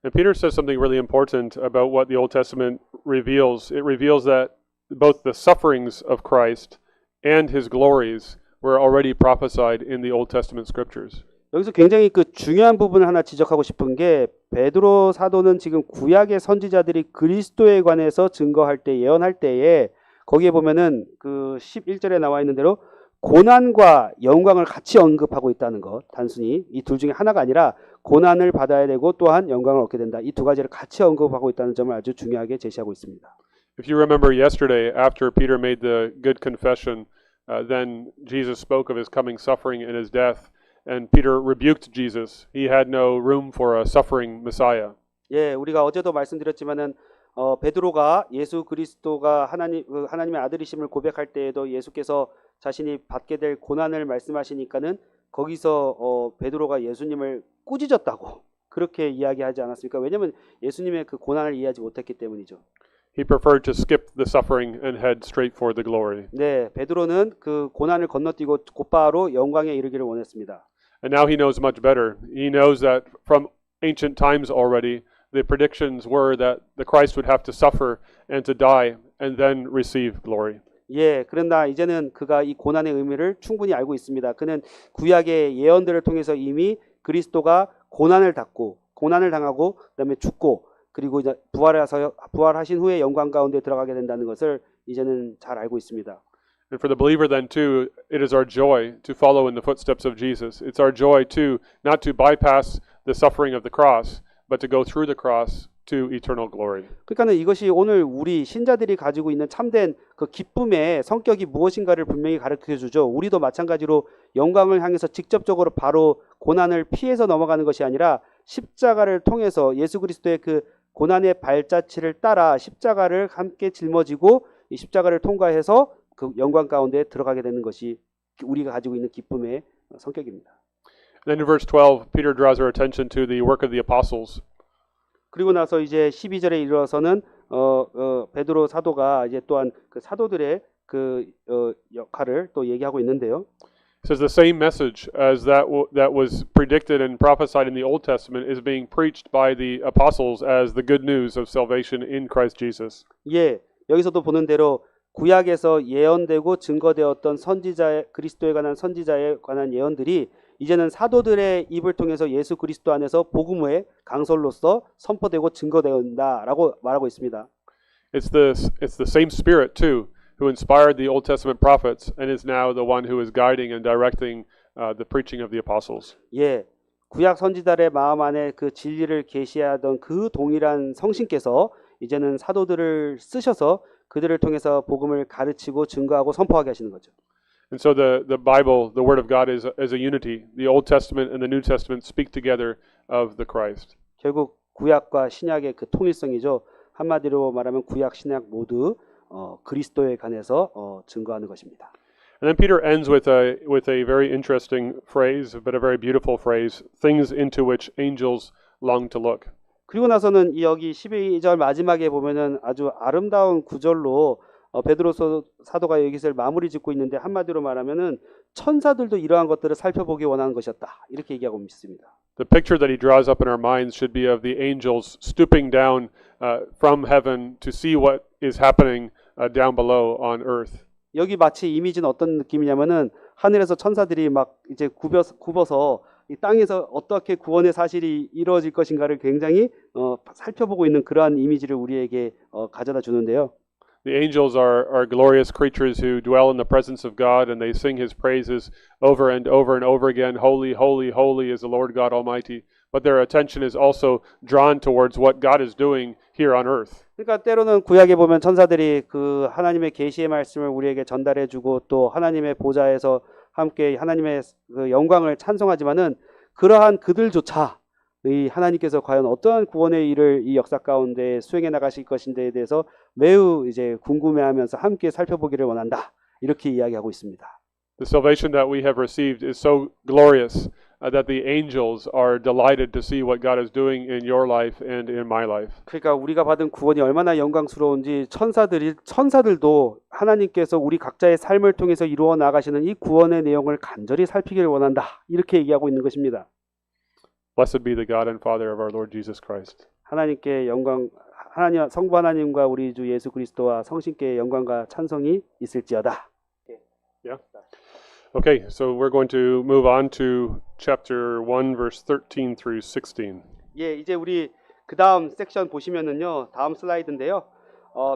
[SPEAKER 2] And Peter says something really important about what the Old Testament reveals. It reveals that both the sufferings of Christ and his glories were already prophesied in the Old Testament scriptures.
[SPEAKER 1] 여기서 굉장히 그 중요한 부분을 하나 지적하고 싶은 게 베드로 사도는 지금 구약의 선지자들이 그리스도에 관해서 증거할 때 예언할 때에 거기에 보면은 그 11절에 나와 있는 대로 고난과 영광을 같이 언급하고 있다는 것. 단순히 이 둘 중에 하나가 아니라 고난을 받아야 되고 또한 영광을 얻게 된다. 이 두 가지를 같이 언급하고 있다는 점을 아주 중요하게 제시하고 있습니다.
[SPEAKER 2] If you remember yesterday, after Peter made the good confession, then Jesus spoke of his coming suffering and his death, and Peter rebuked Jesus. He had no room for a suffering Messiah.
[SPEAKER 1] 예, 우리가 어제도 말씀드렸지만은 베드로가 예수 그리스도가 하나님의 아들이심을 고백할 때에도 예수께서 자신이 받게 될 고난을 말씀하시니까는 거기서 베드로가 예수님을 꾸짖었다고 그렇게 이야기하지 않았습니까? 왜냐하면 예수님의 그 고난을 이해하지 못했기 때문이죠.
[SPEAKER 2] He preferred to skip the suffering and head straight for the glory.
[SPEAKER 1] 네, 베드로는 그 고난을 건너뛰고 곧바로 영광에 이르기를 원했습니다.
[SPEAKER 2] And now he knows much better. He knows that from ancient times already, the predictions were that the Christ would have to suffer and to die and then receive glory.
[SPEAKER 1] 예, 그러나 이제는 그가 이 고난의 의미를 충분히 알고 있습니다. 그는 구약의 예언들을 통해서 이미 그리스도가 고난을 당하고 그다음에 죽고 그리고 이제 부활하신 후에 영광 가운데 들어가게 된다는 것을 이제는 잘 알고 있습니다.
[SPEAKER 2] And for the believer then too, it is our joy to follow in the footsteps of Jesus. It's our joy too, not to bypass the suffering of the cross, but to go through the cross to eternal glory.
[SPEAKER 1] 그러니까는 이것이 오늘 우리 신자들이 가지고 있는 참된 그 기쁨의 성격이 무엇인가를 분명히 가르쳐 주죠. 우리도 마찬가지로 영광을 향해서 직접적으로 바로 고난을 피해서 넘어가는 것이 아니라 십자가를 통해서 예수 그리스도의 그 고난의 발자취를 따라 십자가를 함께 짊어지고 이 십자가를 통과해서 그 영광 가운데 들어가게 되는 것이 우리가 가지고 있는 기쁨의 성격입니다.
[SPEAKER 2] Then in verse 12, Peter draws our attention to the work of the apostles.
[SPEAKER 1] 그리고 나서 이제 12절에 이르러서는 베드로 사도가 이제 또한 그 사도들의 그 역할을 또 얘기하고 있는데요.
[SPEAKER 2] It says the same message as that was predicted and prophesied in the Old Testament is being preached by the apostles as the good news of salvation in Christ Jesus.
[SPEAKER 1] 예, 여기서도 보는 대로 구약에서 예언되고 증거되었던 그리스도에 관한 선지자에 관한 예언들이 이제는 사도들의 입을 통해서 예수 그리스도 안에서 복음의 강설로서 선포되고 증거된다라고 말하고 있습니다.
[SPEAKER 2] It's the same Spirit too who inspired the Old Testament prophets and is now the one who is guiding and directing the preaching of the apostles.
[SPEAKER 1] 예, 구약 선지자의 마음 안에 그 진리를 계시하던 그 동일한 성신께서 이제는 사도들을 쓰셔서 그들을 통해서 복음을 가르치고 증거하고 선포하게 하시는 거죠.
[SPEAKER 2] And so the Bible, the Word of God, is a unity. The Old Testament and the New Testament speak together of the Christ.
[SPEAKER 1] 결국 구약과 신약의 그 통일성이죠. 한마디로 말하면 구약 신약 모두 그리스도에 관해서 증거하는 것입니다.
[SPEAKER 2] And then Peter ends with a very interesting phrase, but a very beautiful phrase, things into which angels long to look.
[SPEAKER 1] 그리고 나서는 여기 12절 마지막에 보면은 아주 아름다운 구절로 베드로 사도가 여기서 마무리 짓고 있는데 한마디로 말하면은 천사들도 이러한 것들을 살펴보기 원하는 것이었다. 이렇게 얘기하고 있습니다.
[SPEAKER 2] The picture that he draws up in our minds should be of the angels stooping down from heaven to see what is happening down below on earth.
[SPEAKER 1] 여기 마치 이미지는 어떤 느낌이냐면은 하늘에서 천사들이 막 이제 굽어서 이 땅에서 어떻게 구원의 사실이 이루어질 것인가를 굉장히 살펴보고 있는 그러한 이미지를 우리에게 가져다 주는데요.
[SPEAKER 2] The angels are glorious creatures who dwell in the presence of God, and they sing His praises over and over and over again. Holy, holy, holy is the Lord God Almighty. But their attention is also drawn towards what God is doing here on earth.
[SPEAKER 1] 그러니까 때로는 구약에 보면 천사들이 그 하나님의 계시의 말씀을 우리에게 전달해주고 또 하나님의 보좌에서 함께 하나님의 그 영광을 찬송하지만은 그러한 그들조차 이 하나님께서 과연 어떠한 구원의 일을 이 역사 가운데 수행해 나가실 것인데에 대해서 매우 이제 궁금해하면서 함께 살펴보기를 원한다. 이렇게 이야기하고 있습니다.
[SPEAKER 2] The salvation that we have received is so glorious that the angels are delighted to see what God is doing in your life and in my life.
[SPEAKER 1] 그러니까 우리가 받은 구원이 얼마나 영광스러운지 천사들도 하나님께서 우리 각자의 삶을 통해서 이루어 나가시는 이 구원의 내용을 간절히 살피기를 원한다. 이렇게 얘기하고 있는 것입니다.
[SPEAKER 2] Blessed be the God and Father of our Lord Jesus Christ.
[SPEAKER 1] 하나님께 영광, 성부 하나님과 우리 주 예수 그리스도와 성신께 영광과 찬송이 있을지어다.
[SPEAKER 2] Yeah. Okay, so we're going to move on to chapter 1, verse 13 through 16.
[SPEAKER 1] 예, 이제 우리 그 다음 섹션 보시면은요, 다음 슬라이드인데요.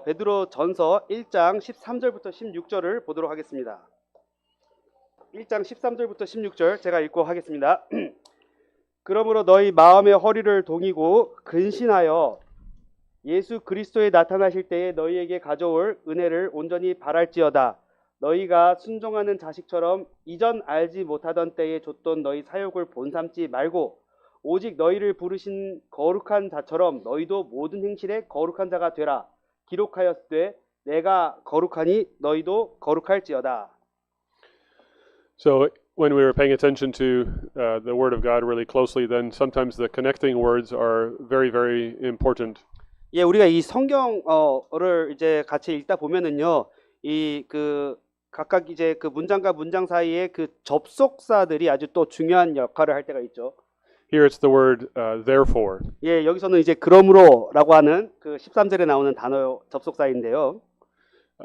[SPEAKER 1] 베드로 전서 1장 13절부터 16절을 보도록 하겠습니다. 1장 13절부터 16절 제가 읽고 하겠습니다. 그러므로 너희 마음의 허리를 동이고 근신하여 예수 그리스도에 나타나실 때에 너희에게 가져올 은혜를 온전히 바랄지어다. 너희가 순종하는 자식처럼 이전 알지 못하던 때에 줬던 너희 사욕을 본삼지 말고 오직 너희를 부르신 거룩한 자처럼 너희도 모든 행실에 거룩한 자가 되라. 기록하였으되 내가 거룩하니 너희도 거룩할지어다.
[SPEAKER 2] So when we were paying attention to the Word of God really closely, then sometimes the connecting words are very, very important.
[SPEAKER 1] 예, 우리가 이 성경어를 이제 같이 읽다 보면은요, 이 그 각각 이제 그 문장과 문장 사이에 그 접속사들이 아주 또 중요한 역할을 할 때가 있죠.
[SPEAKER 2] Here it's the word therefore.
[SPEAKER 1] 예, 여기서는 이제 그러므로라고 하는 그 13절에 나오는 단어 접속사인데요.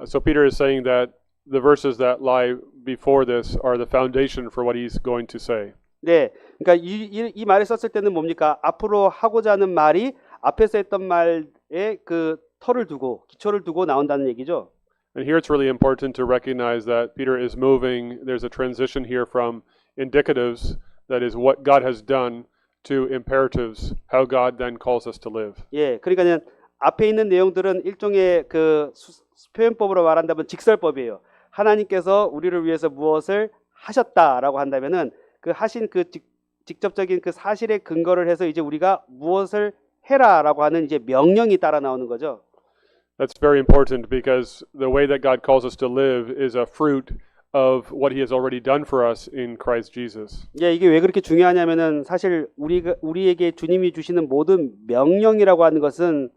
[SPEAKER 2] So Peter is saying that the verses that lie before this are the foundation for what he's going to say.
[SPEAKER 1] 네, 그러니까 이 말을 썼을 때는 뭡니까? 앞으로 하고자 하는 말이 앞에서 했던 말에 그 터를 두고 기초를 두고 나온다는 얘기죠.
[SPEAKER 2] And here it's really important to recognize that Peter is moving. There's a transition here from indicatives, that is what God has done, to imperatives, how God then calls us to live.
[SPEAKER 1] 예, 그러니까는 앞에 있는 내용들은 일종의 그 표현법으로 말한다면 직설법이에요. 하나님께서 우리를 위해서 무엇을 하셨다라고 한다면은 그 하신 그 직접적인 그 사실에 근거를 해서 이제 우리가 무엇을 해라라고 하는 이제 명령이 따라 나오는 거죠.
[SPEAKER 2] That's very important because the way that God calls us to live is a fruit of what He has already done for us in Christ Jesus.
[SPEAKER 1] 예, 이게 왜 그렇게 중요하냐면은 사실 우리에게 주님이 주시는 모든 명령이라고 하는 것은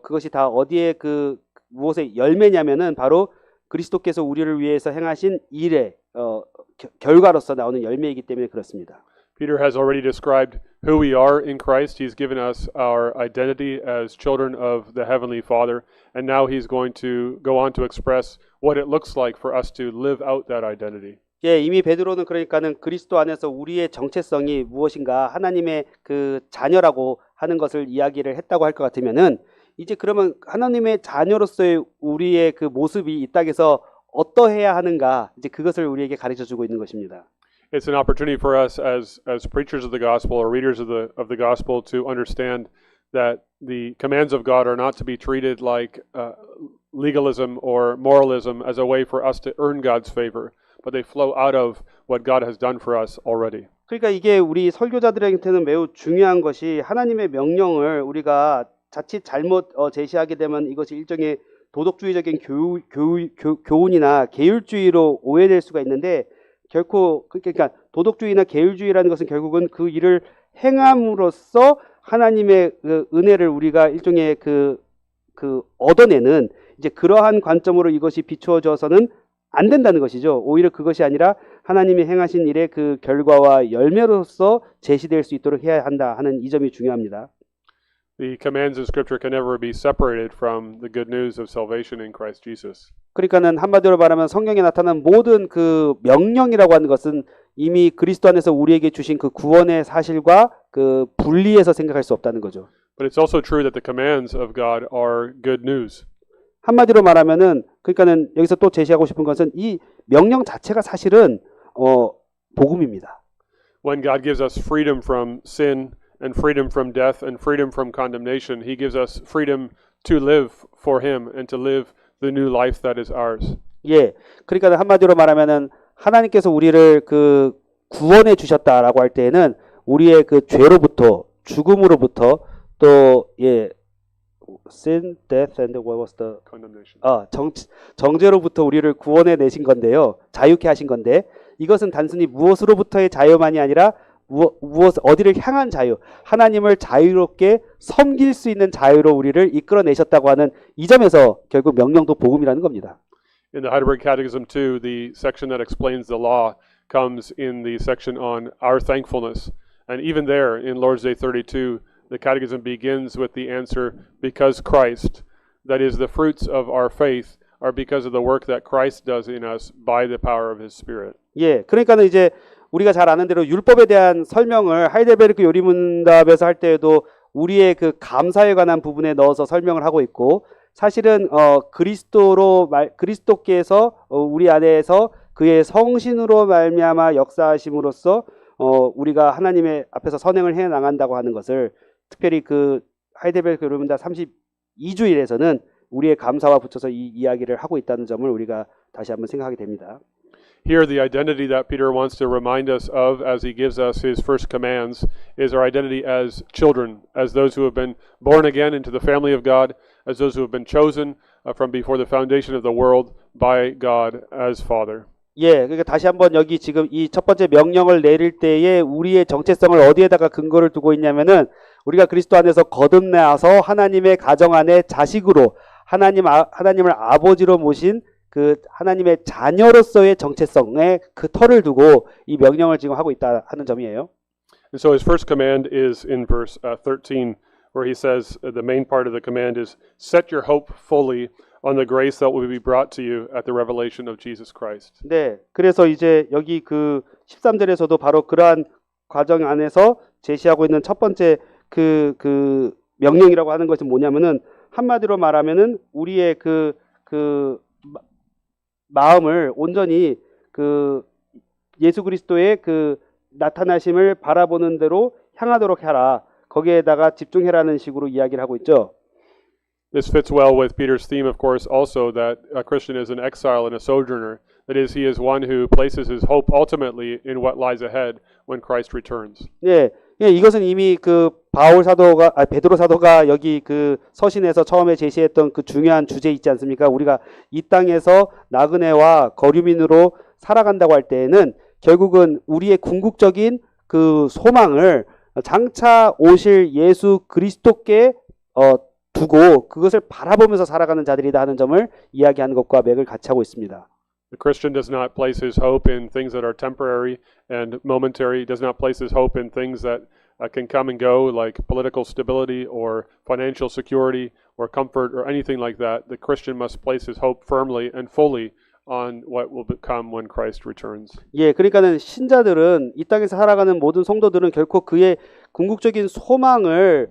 [SPEAKER 1] 그것이 다 어디에 그 무엇의 열매냐면은 바로 그리스도께서 우리를 위해서 행하신 일의 결과로서 나오는 열매이기 때문에 그렇습니다.
[SPEAKER 2] Peter has already described who we are in Christ. He's given us our identity as children of the Heavenly Father, and now he's going to go on to express what it looks like for us to live out that identity.
[SPEAKER 1] 예, 이미 베드로는 그러니까는 그리스도 안에서 우리의 정체성이 무엇인가 하나님의 그 자녀라고 하는 것을 이야기를 했다고 할 것 같으면은 이제 그러면 하나님의 자녀로서의 우리의 그 모습이 이 땅에서 어떠해야 하는가 이제 그것을 우리에게 가르쳐 주고 있는 것입니다.
[SPEAKER 2] It's an opportunity for us as preachers of the gospel or readers of the gospel to understand that the commands of God are not to be treated like legalism or moralism as a way for us to earn God's favor, but they flow out of what God has done for us already.
[SPEAKER 1] 그러니까 이게 우리 설교자들한테는 매우 중요한 것이 하나님의 명령을 우리가 자칫 잘못 제시하게 되면 이것이 일종의 도덕주의적인 교훈이나 계율주의로 오해될 수가 있는데 결코 그러니까 도덕주의나 계율주의라는 것은 결국은 그 일을 행함으로써 하나님의 그 은혜를 우리가 일종의 그 얻어내는 이제 그러한 관점으로 이것이 비추어져서는 안 된다는 것이죠. 오히려 그것이 아니라 하나님이 행하신 일의 그 결과와 열매로서 제시될 수 있도록 해야 한다 하는 이 점이 중요합니다.
[SPEAKER 2] The commands of Scripture can never be separated from the good news of salvation in Christ Jesus.
[SPEAKER 1] 그러니까는 한마디로 말하면 성경에 나타난 모든 그 명령이라고 하는 것은 이미 그리스도 안에서 우리에게 주신 그 구원의 사실과 그 분리해서 생각할 수 없다는 거죠.
[SPEAKER 2] But it's also true that the commands of God are good news.
[SPEAKER 1] 한마디로 말하면은 그러니까는 여기서 또 제시하고 싶은 것은 이 명령 자체가 사실은 복음입니다.
[SPEAKER 2] When God gives us freedom from sin and freedom from death and freedom from condemnation, He gives us freedom to live for Him and to live the new life that is ours.
[SPEAKER 1] 예, 그러니까 한마디로 말하면은 하나님께서 우리를 그 구원해 주셨다라고 할 때에는 우리의 그 죄로부터 죽음으로부터 또 sin, death, and what was the
[SPEAKER 2] Condemnation.
[SPEAKER 1] 정죄로부터 우리를 구원해 내신 건데요, 자유케 하신 건데 이것은 단순히 무엇으로부터의 자유만이 아니라 어디를 향한 자유, 하나님을 자유롭게 섬길 수 있는 자유로 우리를 이끌어내셨다고 하는 이 점에서 결국 명령도 복음이라는 겁니다.
[SPEAKER 2] In the Heidelberg Catechism too, the section that explains the law comes in the section on our thankfulness. And even there, in Lord's Day 32, the Catechism begins with the answer, because Christ, that is, the fruits of our faith are because of the work that Christ does in us by the power of His Spirit.
[SPEAKER 1] 예, 그러니까는 이제 우리가 잘 아는 대로 율법에 대한 설명을 하이델베르크 요리문답에서 할 때에도 우리의 그 감사에 관한 부분에 넣어서 설명을 하고 있고 사실은 그리스도께서 우리 안에서 그의 성신으로 말미암아 역사하심으로써 우리가 하나님의 앞에서 선행을 해 나간다고 하는 것을 특별히 그 하이델베르크 요리문답 32주일에서는 우리의 감사와 붙여서 이 이야기를 하고 있다는 점을 우리가 다시 한번 생각하게 됩니다.
[SPEAKER 2] Here, the identity that Peter wants to remind us of as he gives us his first commands is our identity as children, as those who have been born again into the family of God, as those who have been chosen from before the foundation of the world by God as Father.
[SPEAKER 1] 예, 그러니까 다시 한번 여기 지금 이 첫 번째 명령을 내릴 때에 우리의 정체성을 어디에다가 근거를 두고 있냐면은 우리가 그리스도 안에서 거듭나서 하나님의 가정 안에 자식으로 하나님을 아버지로 모신 그 하나님의 자녀로서의 정체성에 그 터를 두고 이 명령을 지금 하고 있다 하는 점이에요.
[SPEAKER 2] And so his first command is in verse 13, where he says the main part of the command is set your hope fully on the grace that will be brought to you at the revelation of Jesus Christ.
[SPEAKER 1] 네, 그래서 이제 여기 그 13절에서도 바로 그러한 과정 안에서 제시하고 있는 첫 번째 그 명령이라고 하는 것이 뭐냐면은 한마디로 말하면은 우리의 그 마음을 온전히 그 예수 그리스도의 그 나타나심을 바라보는 대로 향하도록 해라. 거기에다가 집중해라는 식으로 이야기를 하고 있죠.
[SPEAKER 2] This fits well with Peter's theme, of course, also that a Christian is an exile and a sojourner. That is, he is one who places his hope ultimately in what lies ahead when Christ returns.
[SPEAKER 1] 예, 이것은 이미 그 베드로 사도가 여기 그 서신에서 처음에 제시했던 그 중요한 주제 있지 않습니까? 우리가 이 땅에서 나그네와 거류민으로 살아간다고 할 때에는 결국은 우리의 궁극적인 그 소망을 장차 오실 예수 그리스도께 두고 그것을 바라보면서 살아가는 자들이다 하는 점을 이야기하는 것과 맥을 같이 하고 있습니다.
[SPEAKER 2] The Christian does not place his hope in things that are temporary and momentary. He does not place his hope in things that can come and go, like political stability or financial security or comfort or anything like that. The Christian must place his hope firmly and fully on what will come when Christ returns.
[SPEAKER 1] 예, 그러니까는 신자들은 이 땅에서 살아가는 모든 성도들은 결코 그의 궁극적인 소망을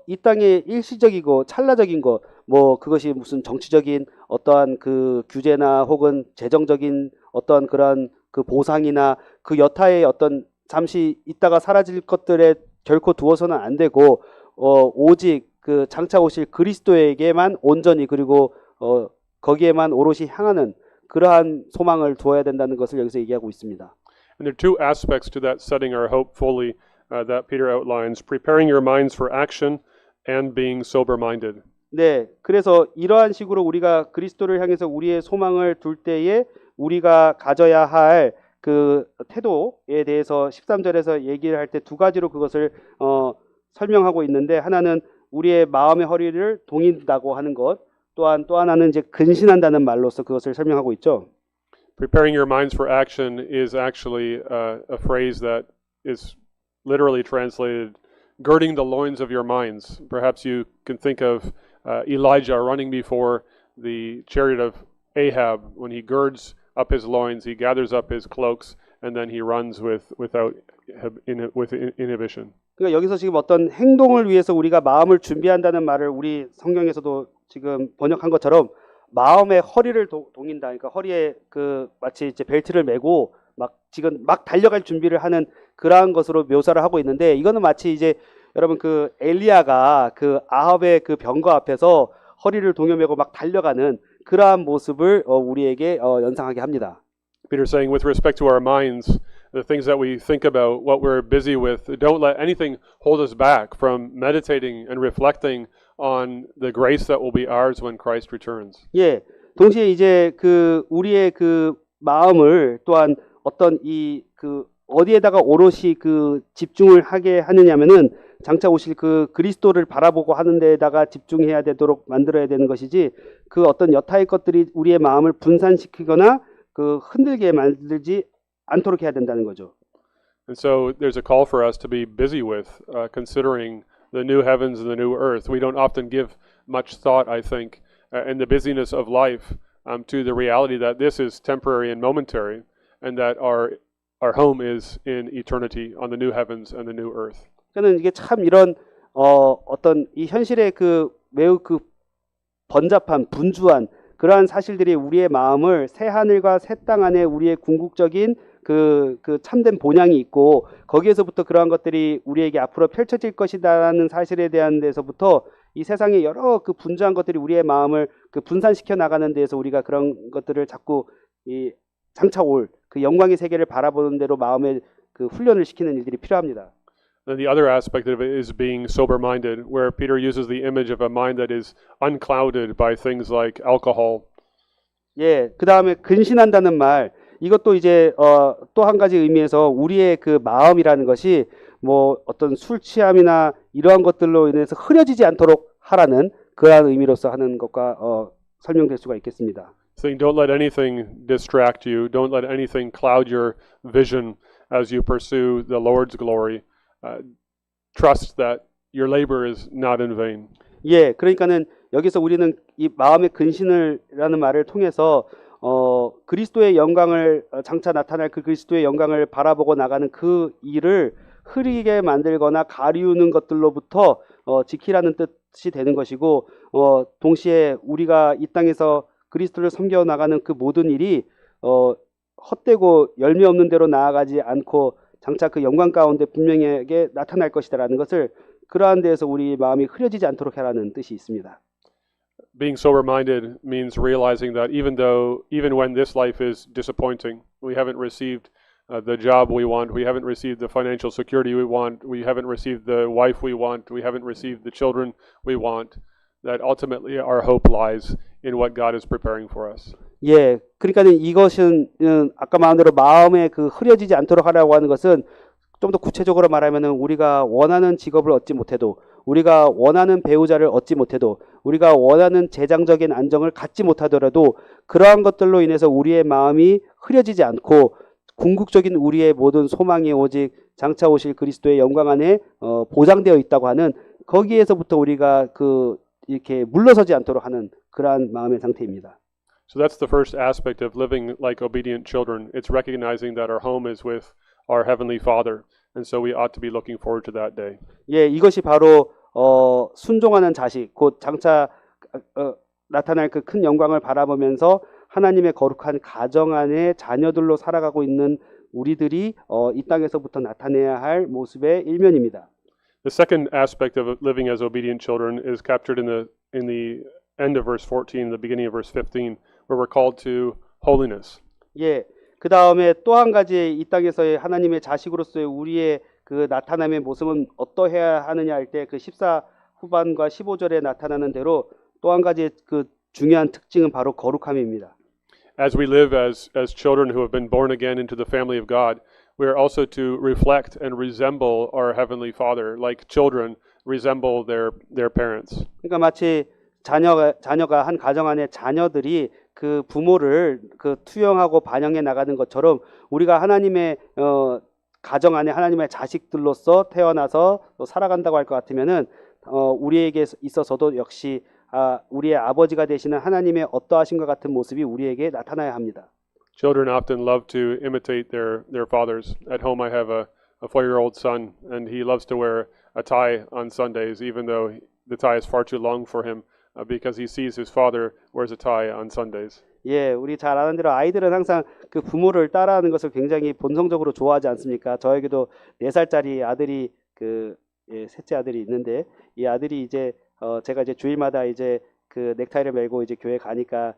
[SPEAKER 1] 이 땅의 일시적이고 찰나적인 것, 뭐 그것이 무슨 정치적인 어떠한 그 규제나 혹은 재정적인 어떠한 그런 그 보상이나 그 여타의 어떤 잠시 있다가 사라질 것들에 결코 두어서는 안 되고 오직 그 장차 오실 그리스도에게만 온전히 그리고 거기에만 오롯이 향하는 그러한 소망을 두어야 된다는 것을 여기서 얘기하고 있습니다.
[SPEAKER 2] And there are two aspects to that setting our hope fully that Peter outlines: preparing your minds for action and being sober-minded.
[SPEAKER 1] 네, 그래서 이러한 식으로 우리가 그리스도를 향해서 우리의 소망을 둘 때에 우리가 가져야 할 그 태도에 대해서 13절에서 얘기를 할 때 두 가지로 그것을 설명하고 있는데 하나는 우리의 마음의 허리를 동인다고 하는 것, 또한 또 하나는 이제 근신한다는 말로서 그것을 설명하고 있죠.
[SPEAKER 2] Preparing your minds for action is actually a phrase that is literally translated girding the loins of your minds. Perhaps you can think of Elijah running before the chariot of Ahab. When he girds up his loins, he gathers up his cloaks, and then he runs with inhibition.
[SPEAKER 1] 그러니까 여기서 지금 어떤 행동을 위해서 우리가 마음을 준비한다는 말을 우리 성경에서도 지금 번역한 것처럼 마음의 허리를 동인다. 그러니까 허리에 그 마치 이제 벨트를 메고 지금 막 달려갈 준비를 하는 그러한 것으로 묘사를 하고 있는데 이거는 마치 이제 여러분 그 엘리야가 그 아합의 그 병거 앞에서 허리를 동여매고 막 달려가는 그러한 모습을 우리에게 연상하게 합니다.
[SPEAKER 2] Peter's saying, with respect to our minds, the things that we think about, what we're busy with, don't let anything hold us back from meditating and reflecting on the grace that will be ours when Christ returns.
[SPEAKER 1] 예, 동시에 이제 그 우리의 그 마음을 또한 어떤 이 그 어디에다가 오롯이 그 집중을 하게 하느냐면은 장차 오실 그 그리스도를 바라보고 하는 데에다가 집중해야 되도록 만들어야 되는 것이지 그 어떤 여타의 것들이 우리의 마음을 분산시키거나 그 흔들게 만들지 않도록 해야 된다는 거죠.
[SPEAKER 2] And so there's a call for us to be busy with considering the new heavens and the new earth. We don't often give much thought, I think, in the busyness of life to the reality that this is temporary and momentary, and that our our home is in eternity on the new heavens and the new earth.
[SPEAKER 1] 저는 이게 참 이런 어떤 이 현실의 그 매우 그 번잡한 분주한 그러한 사실들이 우리의 마음을 새 하늘과 새 땅 안에 우리의 궁극적인 그 참된 본향이 있고 거기에서부터 그러한 것들이 우리에게 앞으로 펼쳐질 것이다라는 사실에 대한 데서부터 이 세상의 여러 그 분주한 것들이 우리의 마음을 그 분산시켜 나가는 데에서 우리가 그런 것들을 자꾸 이 장차 올 그 영광의 세계를 바라보는 대로 마음의 그 훈련을 시키는 일들이 필요합니다.
[SPEAKER 2] And the other aspect of it is being sober-minded, where Peter uses the image of a mind that is unclouded by things like alcohol.
[SPEAKER 1] 예, 그 다음에 근신한다는 말, 이것도 이제 또 한 가지 의미에서 우리의 그 마음이라는 것이 뭐 어떤 술 취함이나 이러한 것들로 인해서 흐려지지 않도록 하라는 그러한 의미로서 하는 것과 설명될 수가 있겠습니다.
[SPEAKER 2] Saying don't let anything distract you, don't let anything cloud your vision as you pursue the Lord's glory. Trust that your labor is not in vain.
[SPEAKER 1] 예, 그러니까는 여기서 우리는 이 마음의 근신을라는 말을 통해서 그리스도의 영광을 장차 나타날 그 그리스도의 영광을 바라보고 나가는 그 일을 흐리게 만들거나 가리우는 것들로부터 지키라는 뜻이 되는 것이고 동시에 우리가 이 땅에서 그리스도를 섬겨 나가는 그 모든 일이 헛되고 열매 없는 대로 나아가지 않고 장차 그 영광 가운데 분명하게 나타날 것이다라는 것을 그러한 데에서 우리 마음이 흐려지지 않도록 하라는 뜻이 있습니다.
[SPEAKER 2] Being sober-minded means realizing that even when this life is disappointing, we haven't received the job we want, we haven't received the financial security we want, we haven't received the wife we want, we haven't received the children we want, that ultimately our hope lies in what God is preparing for us.
[SPEAKER 1] 예, 그러니까는 이것은 아까 말한 대로 마음에 그 흐려지지 않도록 하라고 하는 것은 좀 더 구체적으로 말하면은 우리가 원하는 직업을 얻지 못해도 우리가 원하는 배우자를 얻지 못해도 우리가 원하는 재정적인 안정을 갖지 못하더라도 그러한 것들로 인해서 우리의 마음이 흐려지지 않고 궁극적인 우리의 모든 소망이 오직 장차 오실 그리스도의 영광 안에 보장되어 있다고 하는 거기에서부터 우리가 그 이렇게 물러서지 않도록 하는 그러한 마음의 상태입니다.
[SPEAKER 2] So that's the first aspect of living like obedient children. It's recognizing that our home is with our Heavenly Father. And so we ought to be looking forward to that day.
[SPEAKER 1] 예, 이것이 바로 순종하는 자식, 곧 장차 나타날 그 큰 영광을 바라보면서 하나님의 거룩한 가정 안에 자녀들로 살아가고 있는 우리들이 이 땅에서부터 나타내야 할 모습의 일면입니다.
[SPEAKER 2] The second aspect of living as obedient children is captured in the end of verse 14, the beginning of verse 15, where we're called to holiness.
[SPEAKER 1] 예, 그 다음에 또 한 가지 이 땅에서의 하나님의 자식으로서의 우리의 그 나타남의 모습은 어떠해야 하느냐 할 때 그 14 후반과 15절에 나타나는 대로 또 한 가지 그 중요한 특징은 바로 거룩함입니다.
[SPEAKER 2] As we live as children who have been born again into the family of God, we are also to reflect and resemble our Heavenly Father, like children resemble their parents.
[SPEAKER 1] 그러니까 마치 자녀가 한 가정 안에 자녀들이 그 부모를 그 투영하고 반영해 나가는 것처럼 우리가 하나님의 가정 안에 하나님의 자식들로서 태어나서 살아간다고 할 것 같으면은 우리에게 있어서도 역시 우리의 아버지가 되시는 하나님의 어떠하신과 같은 모습이 우리에게 나타나야 합니다.
[SPEAKER 2] Children often love to imitate their fathers. At home, I have a 4-year-old son, and he loves to wear a tie on Sundays, even though the tie is far too long for him, because he sees his father wears a tie on Sundays.
[SPEAKER 1] 예, 우리 잘 아는 대로 아이들은 항상 그 부모를 따라하는 것을 굉장히 본성적으로 좋아하지 않습니까? 저에게도 4살짜리 아들이 셋째 아들이 있는데 이 아들이 이제 제가 이제 주일마다 이제 그 넥타이를 메고 이제 교회 가니까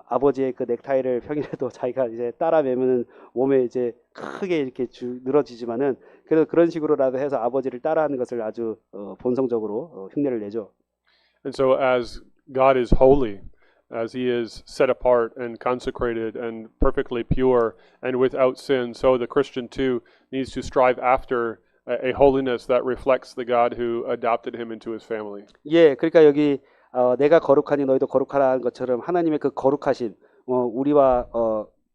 [SPEAKER 1] 아버지의 그 넥타이를 평일에도 자기가 이제 따라 매면은 몸에 이제 크게 이렇게 늘어지지만은 그래도 그런 식으로라도 해서 아버지를 따라하는 것을 아주 본성적으로 흉내를 내죠.
[SPEAKER 2] And so as God is holy, as he is set apart and consecrated and perfectly pure and without sin, so the Christian too needs to strive after a holiness that reflects the God who adopted him into his family.
[SPEAKER 1] 예, 그러니까 여기 내가 거룩하니 너희도 거룩하라는 것처럼 하나님의 그 거룩하신 우리와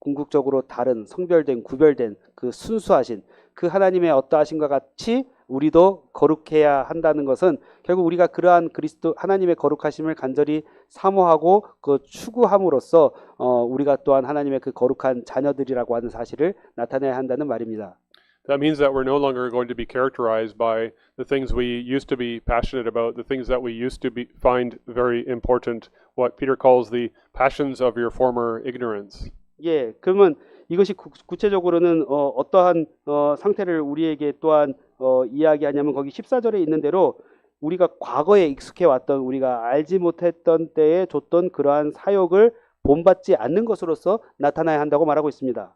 [SPEAKER 1] 궁극적으로 다른 성별된 구별된 그 순수하신 그 하나님의 어떠하신과 같이 우리도 거룩해야 한다는 것은 결국 우리가 그러한 그리스도 하나님의 거룩하심을 간절히 사모하고 그 추구함으로써 우리가 또한 하나님의 그 거룩한 자녀들이라고 하는 사실을 나타내야 한다는 말입니다.
[SPEAKER 2] That means that we're no longer going to be characterized by the things we used to be passionate about, the things that we used to find very important, what Peter calls the passions of your former ignorance.
[SPEAKER 1] 예, 그러면 이것이 구체적으로는 어떠한 상태를 우리에게 또한 이야기하냐면 거기 14절에 있는 대로 우리가 과거에 익숙해 왔던 우리가 알지 못했던 때에 줬던 그러한 사욕을 본받지 않는 것으로서 나타나야 한다고 말하고 있습니다.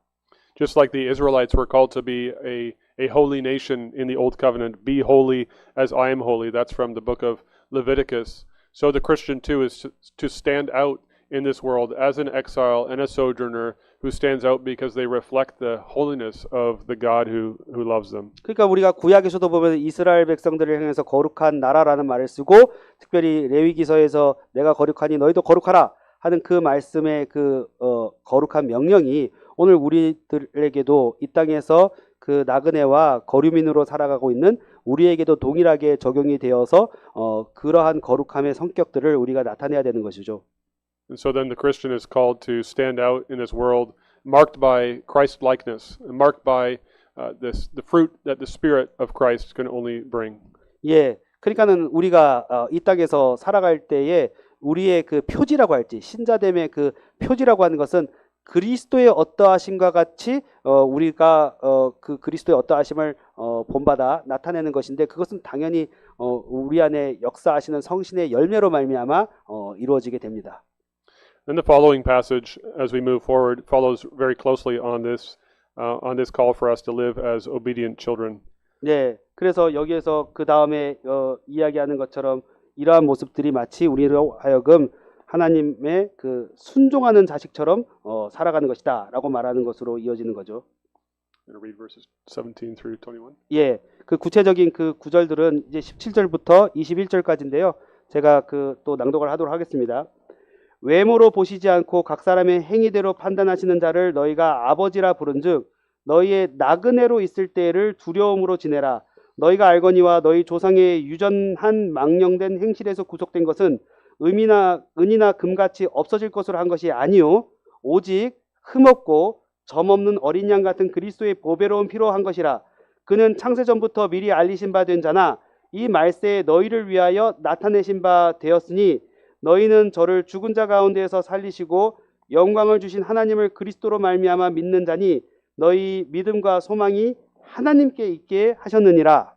[SPEAKER 2] Just like the Israelites were called to be a holy nation in the Old Covenant, be holy as I am holy. That's from the book of Leviticus. So the Christian too is to stand out in this world as an exile and a sojourner who stands out because they reflect the holiness of the God who loves them.
[SPEAKER 1] 그러니까 우리가 구약에서도 보면 이스라엘 백성들을 향해서 거룩한 나라라는 말을 쓰고 특별히 레위기서에서 내가 거룩하니 너희도 거룩하라 하는 그 말씀의 그 거룩한 명령이 오늘 우리들에게도 이 땅에서 그 나그네와 거류민으로 살아가고 있는 우리에게도 동일하게 적용이 되어서 그러한 거룩함의 성격들을 우리가 나타내야 되는 것이죠.
[SPEAKER 2] And so then the Christian is called to stand out in this world, marked by Christ likeness, marked by the fruit that the Spirit of Christ can only bring.
[SPEAKER 1] 예, 그러니까는 우리가 이 땅에서 살아갈 때에 우리의 그 표지라고 할지 신자됨의 그 표지라고 하는 것은 그리스도의 어떠하심과 같이 우리가 그 그리스도의 어떠하심을 본받아 나타내는 것인데 그것은 당연히 우리 안에 역사하시는 성신의 열매로 말미암아 이루어지게 됩니다.
[SPEAKER 2] And the following passage, as we move forward, follows very closely on this call for us to live as obedient children.
[SPEAKER 1] 네, 그래서 여기에서 그 다음에 이야기하는 것처럼 이러한 모습들이 마치 우리로 하여금 하나님의 그 순종하는 자식처럼 살아가는 것이다라고 말하는 것으로 이어지는 거죠.
[SPEAKER 2] Read verses 17 through 21.
[SPEAKER 1] 예, 그 구체적인 그 구절들은 이제 17절부터 21절까지인데요. 제가 그 또 낭독을 하도록 하겠습니다. 외모로 보시지 않고 각 사람의 행위대로 판단하시는 자를 너희가 아버지라 부른즉 너희의 나그네로 있을 때를 두려움으로 지내라. 너희가 알거니와 너희 조상의 유전한 망령된 행실에서 구속된 것은 은이나 금같이 없어질 것으로 한 것이 아니요 오직 흠없고 점없는 어린 양 같은 그리스도의 보배로운 피로 한 것이라. 그는 창세 전부터 미리 알리신 바 된 자나 이 말세에 너희를 위하여 나타내신 바 되었으니 너희는 저를 죽은 자 가운데에서 살리시고 영광을 주신 하나님을 그리스도로 말미암아 믿는 자니 너희 믿음과 소망이 하나님께 있게 하셨느니라.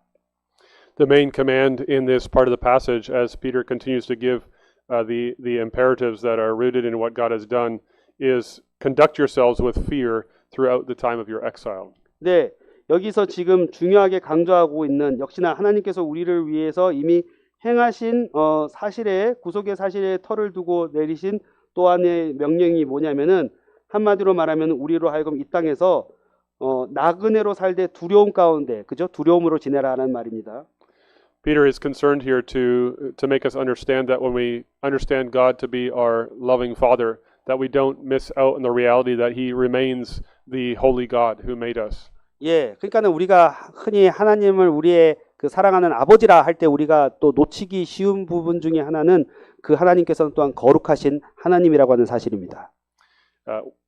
[SPEAKER 2] The main command in this part of the passage, as Peter continues to give the imperatives that are rooted in what God has done, is conduct yourselves with fear throughout the time of your exile.
[SPEAKER 1] 네, 여기서 지금 중요하게 강조하고 있는 역시나 하나님께서 우리를 위해서 이미 행하신 사실에 구속의 사실에 털을 두고 내리신 또 하나의 명령이 뭐냐면은 한마디로 말하면 우리로 하여금 이 땅에서 나그네로 살되 두려움 가운데 그죠? 두려움으로 지내라는 말입니다.
[SPEAKER 2] Peter is concerned here to make us understand that when we understand God to be our loving Father, that we don't miss out on the reality that He remains the holy God who made us.
[SPEAKER 1] 예, 그러니까는 우리가 흔히 하나님을 우리의 그 사랑하는 아버지라 할 때 우리가 또 놓치기 쉬운 부분 중에 하나는 그 하나님께서는 또한 거룩하신 하나님이라고 하는 사실입니다.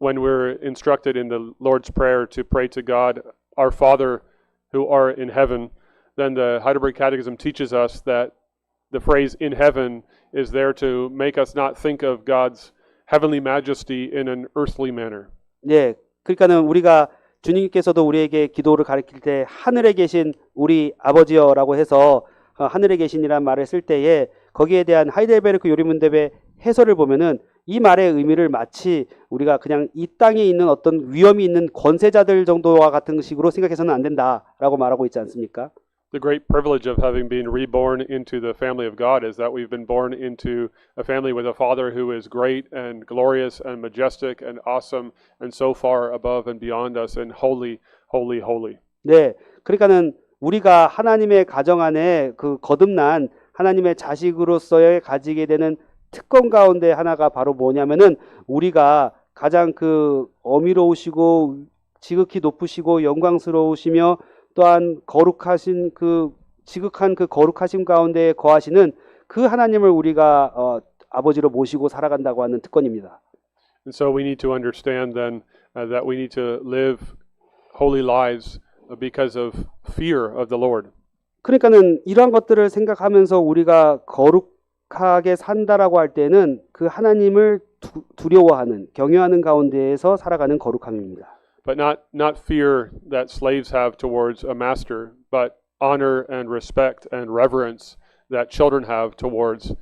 [SPEAKER 2] When we're instructed in the Lord's Prayer to pray to God, our Father who art in heaven, then the Heidelberg Catechism teaches us that the phrase in heaven is there to make us not think of God's heavenly majesty in an earthly manner.
[SPEAKER 1] 네, 그러니까는 우리가 주님께서도 우리에게 기도를 가르칠 때 하늘에 계신 우리 아버지여라고 해서 하늘에 계신이란 말을 쓸 때에 거기에 대한 하이델베르크 요리문답의 해설을 보면은 이 말의 의미를 마치 우리가 그냥 이 땅에 있는 어떤 위험이 있는 권세자들 정도와 같은 식으로 생각해서는 안 된다라고 말하고 있지 않습니까?
[SPEAKER 2] The great privilege of having been reborn into the family of God is that we've been born into a family with a Father who is great and glorious and majestic and awesome and so far above and beyond us and holy, holy, holy.
[SPEAKER 1] 네, 그러니까는 우리가 하나님의 가정 안에 그 거듭난 하나님의 자식으로서의 가지게 되는 특권 가운데 하나가 바로 뭐냐면은 우리가 가장 그 어미로우시고 지극히 높으시고 영광스러우시며 또한 거룩하신 그 지극한 그 거룩하심 가운데 거하시는 그 하나님을 우리가 아버지로 모시고 살아간다고 하는 특권입니다.
[SPEAKER 2] And so we need to understand then that we need to live holy lives because of fear of the Lord.
[SPEAKER 1] 그러니까는 이러한 것들을 생각하면서 우리가 거룩하게 산다라고 할 때는 그 하나님을 두려워하는 경외하는 가운데에서 살아가는 거룩함입니다.
[SPEAKER 2] But not fear that slaves have towards a master, but honor and respect and reverence that children have towards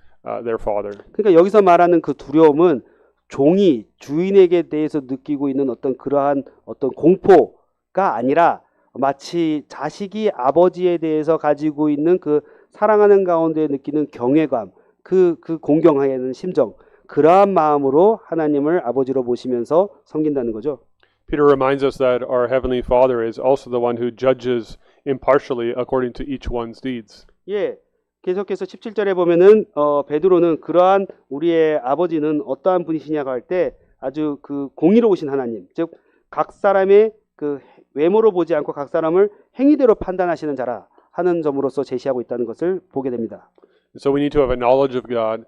[SPEAKER 2] their father.
[SPEAKER 1] 그러니까 여기서 말하는 그 두려움은 종이 주인에게 대해서 느끼고 있는 어떤 그러한 어떤 공포가 아니라 마치 자식이 아버지에 대해서 가지고 있는 그 사랑하는 가운데 느끼는 경외감, 그 공경하는 심정, 그러한 마음으로 하나님을 아버지로 모시면서 섬긴다는 거죠.
[SPEAKER 2] Peter reminds us that our Heavenly Father is also the one who judges impartially according to each one's deeds.
[SPEAKER 1] 예, 계속해서 17절에 보면은 베드로는 그러한 우리의 아버지는 어떠한 분이시냐고 할 때 아주 그 공의로우신 하나님, 즉 각 사람의 그 외모로 보지 않고 각 사람을 행위대로 판단하시는 자라 하는 점으로서 제시하고 있다는 것을 보게 됩니다.
[SPEAKER 2] So we need to have a knowledge of God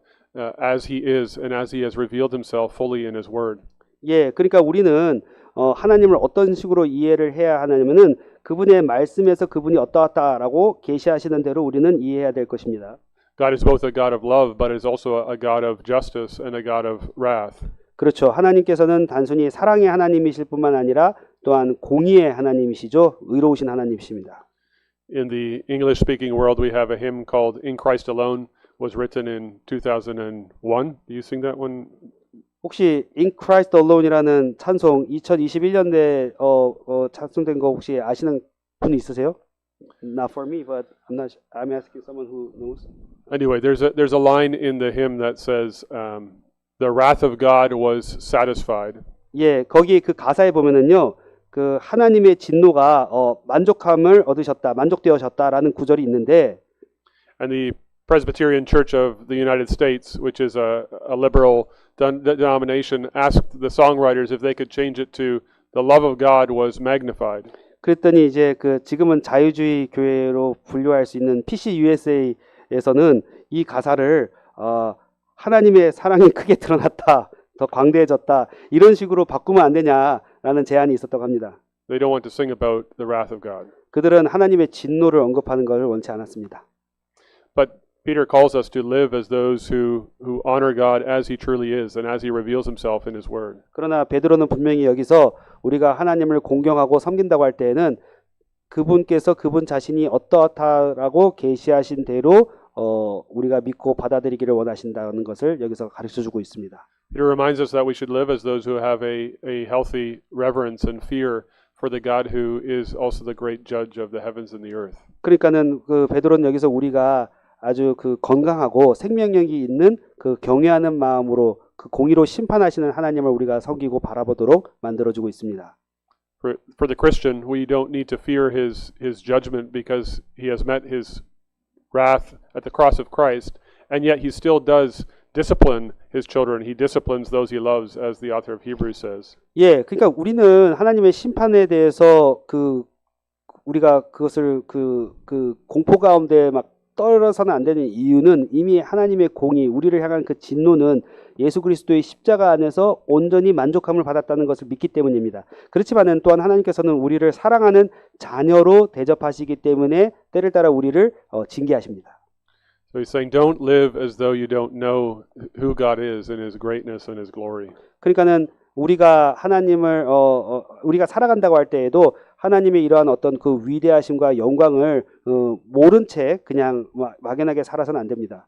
[SPEAKER 2] as He is and as He has revealed Himself fully in His Word.
[SPEAKER 1] 예, 그러니까 우리는 하나님을 어떤 식으로 이해를 해야 하냐면은 그분의 말씀에서 그분이 어떠하다라고 계시하시는 대로 우리는 이해해야 될 것입니다.
[SPEAKER 2] God is both a God of love, but is also a God of justice and a God of wrath.
[SPEAKER 1] 그렇죠. 하나님께서는 단순히 사랑의 하나님이실 뿐만 아니라 또한 공의의 하나님이시죠. 의로우신 하나님이십니다.
[SPEAKER 2] In the English-speaking world, we have a hymn called "In Christ Alone." Was written in 2001. Do you sing that one?
[SPEAKER 1] 혹시 In Christ Alone이라는 찬송 2021년에 찬송된 거 혹시 아시는 분 있으세요? Not for me, but I'm asking someone who knows.
[SPEAKER 2] Anyway, there's a line in the hymn that says, "The wrath of God was satisfied."
[SPEAKER 1] 예, 거기 그 가사에 보면은요, 그 하나님의 진노가 만족함을 얻으셨다, 만족되어졌다라는 구절이 있는데,
[SPEAKER 2] And the Presbyterian Church of the United States, which is a liberal denomination, asked the songwriters if they could change it to "The love of God was magnified."
[SPEAKER 1] 그랬더니 이제 그 지금은 자유주의 교회로 분류할 수 있는 PCUSA에서는 이 가사를 하나님의 사랑이 크게 드러났다, 더 광대해졌다 이런 식으로 바꾸면 안 되냐라는 제안이 있었다고 합니다.
[SPEAKER 2] They don't want to sing about the wrath of God.
[SPEAKER 1] 그들은 하나님의 진노를 언급하는 것을 원치 않았습니다.
[SPEAKER 2] But Peter calls us to live as those who honor God as He truly is and as He reveals Himself in His Word.
[SPEAKER 1] 그러나 베드로는 분명히 여기서 우리가 하나님을 공경하고 섬긴다고 할 때에는 그분께서 그분 자신이 어떠하다라고 계시하신 대로 우리가 믿고 받아들이기를 원하신다는 것을 여기서 가르쳐주고 있습니다.
[SPEAKER 2] Peter reminds us that we should live as those who have a healthy reverence and fear for the God who is also the great judge of the heavens and the earth.
[SPEAKER 1] 그러니까는 그 베드로는 여기서 우리가 아주 그 건강하고 생명력이 있는 그 경외하는 마음으로 그 공의로 심판하시는 하나님을 우리가 섬기고 바라보도록 만들어주고 있습니다.
[SPEAKER 2] For the Christian, we don't need to fear his judgment because he has met his wrath at the cross of Christ, and yet he still does discipline his children. He disciplines those he loves, as the author of Hebrews says.
[SPEAKER 1] 예, 그러니까 우리는 하나님의 심판에 대해서 우리가 그것을 그 공포 가운데 막 떨어서는 안 되는 이유는 이미 하나님의 공의, 우리를 향한 그 진노는 예수 그리스도의 십자가 안에서 온전히 만족함을 받았다는 것을 믿기 때문입니다. 그렇지만은 또한 하나님께서는 우리를 사랑하는 자녀로 대접하시기 때문에 때를 따라 우리를 징계하십니다.
[SPEAKER 2] So he's saying, don't live as though you don't know who God is and His greatness and His glory.
[SPEAKER 1] 그러니까는 우리가 하나님을 우리가 살아간다고 할 때에도 하나님의 이러한 어떤 그 위대하심과 영광을 모른 채 그냥 막연하게 살아서는 안 됩니다.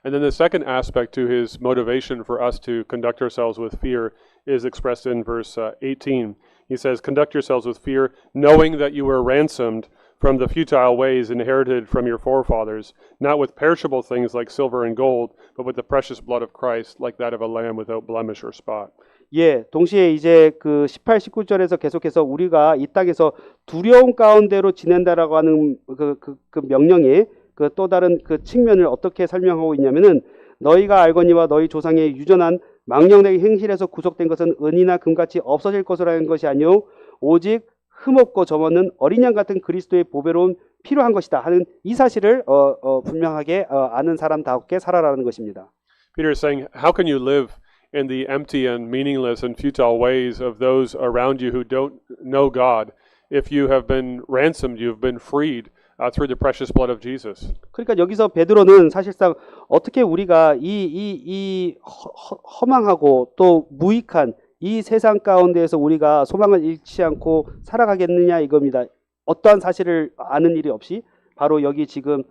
[SPEAKER 2] And then the second aspect to his motivation for us to conduct ourselves with fear is expressed in verse 18. He says, "Conduct yourselves with fear, knowing that you were ransomed from the futile ways inherited from your forefathers, not with perishable things like silver and gold, but with the precious blood of Christ, like that of a lamb without blemish or spot."
[SPEAKER 1] 예, 동시에 이제 그 18, 19절에서 계속해서 우리가 이 땅에서 두려움 가운데로 지낸다라고 하는 그 명령의 그 또 다른 그 측면을 어떻게 설명하고 있냐면은 너희가 알거니와 너희 조상의 유전한 망령되게 행실에서 구속된 것은 은이나 금같이 없어질 것이라는 것이 아니요 오직 흠없고 점없는 어린 양 같은 그리스도의 보배로운 필요한 것이다 하는 이 사실을 분명하게 아는 사람답게 살아라는 것입니다.
[SPEAKER 2] Peter is saying, how can you live in the empty and meaningless and futile ways of those around you who don't know God if you have been ransomed, you've been freed through the precious blood of Jesus?
[SPEAKER 1] 그러니까 여기서 베드로는 사실상 어떻게 우리가 허망하고 또 무익한 이 세상 가운데에서 우리가 소망을 잃지 않고 살아가겠느냐 이겁니다. 어떠한 사실을 아는 일이 없이 바로 여기 지금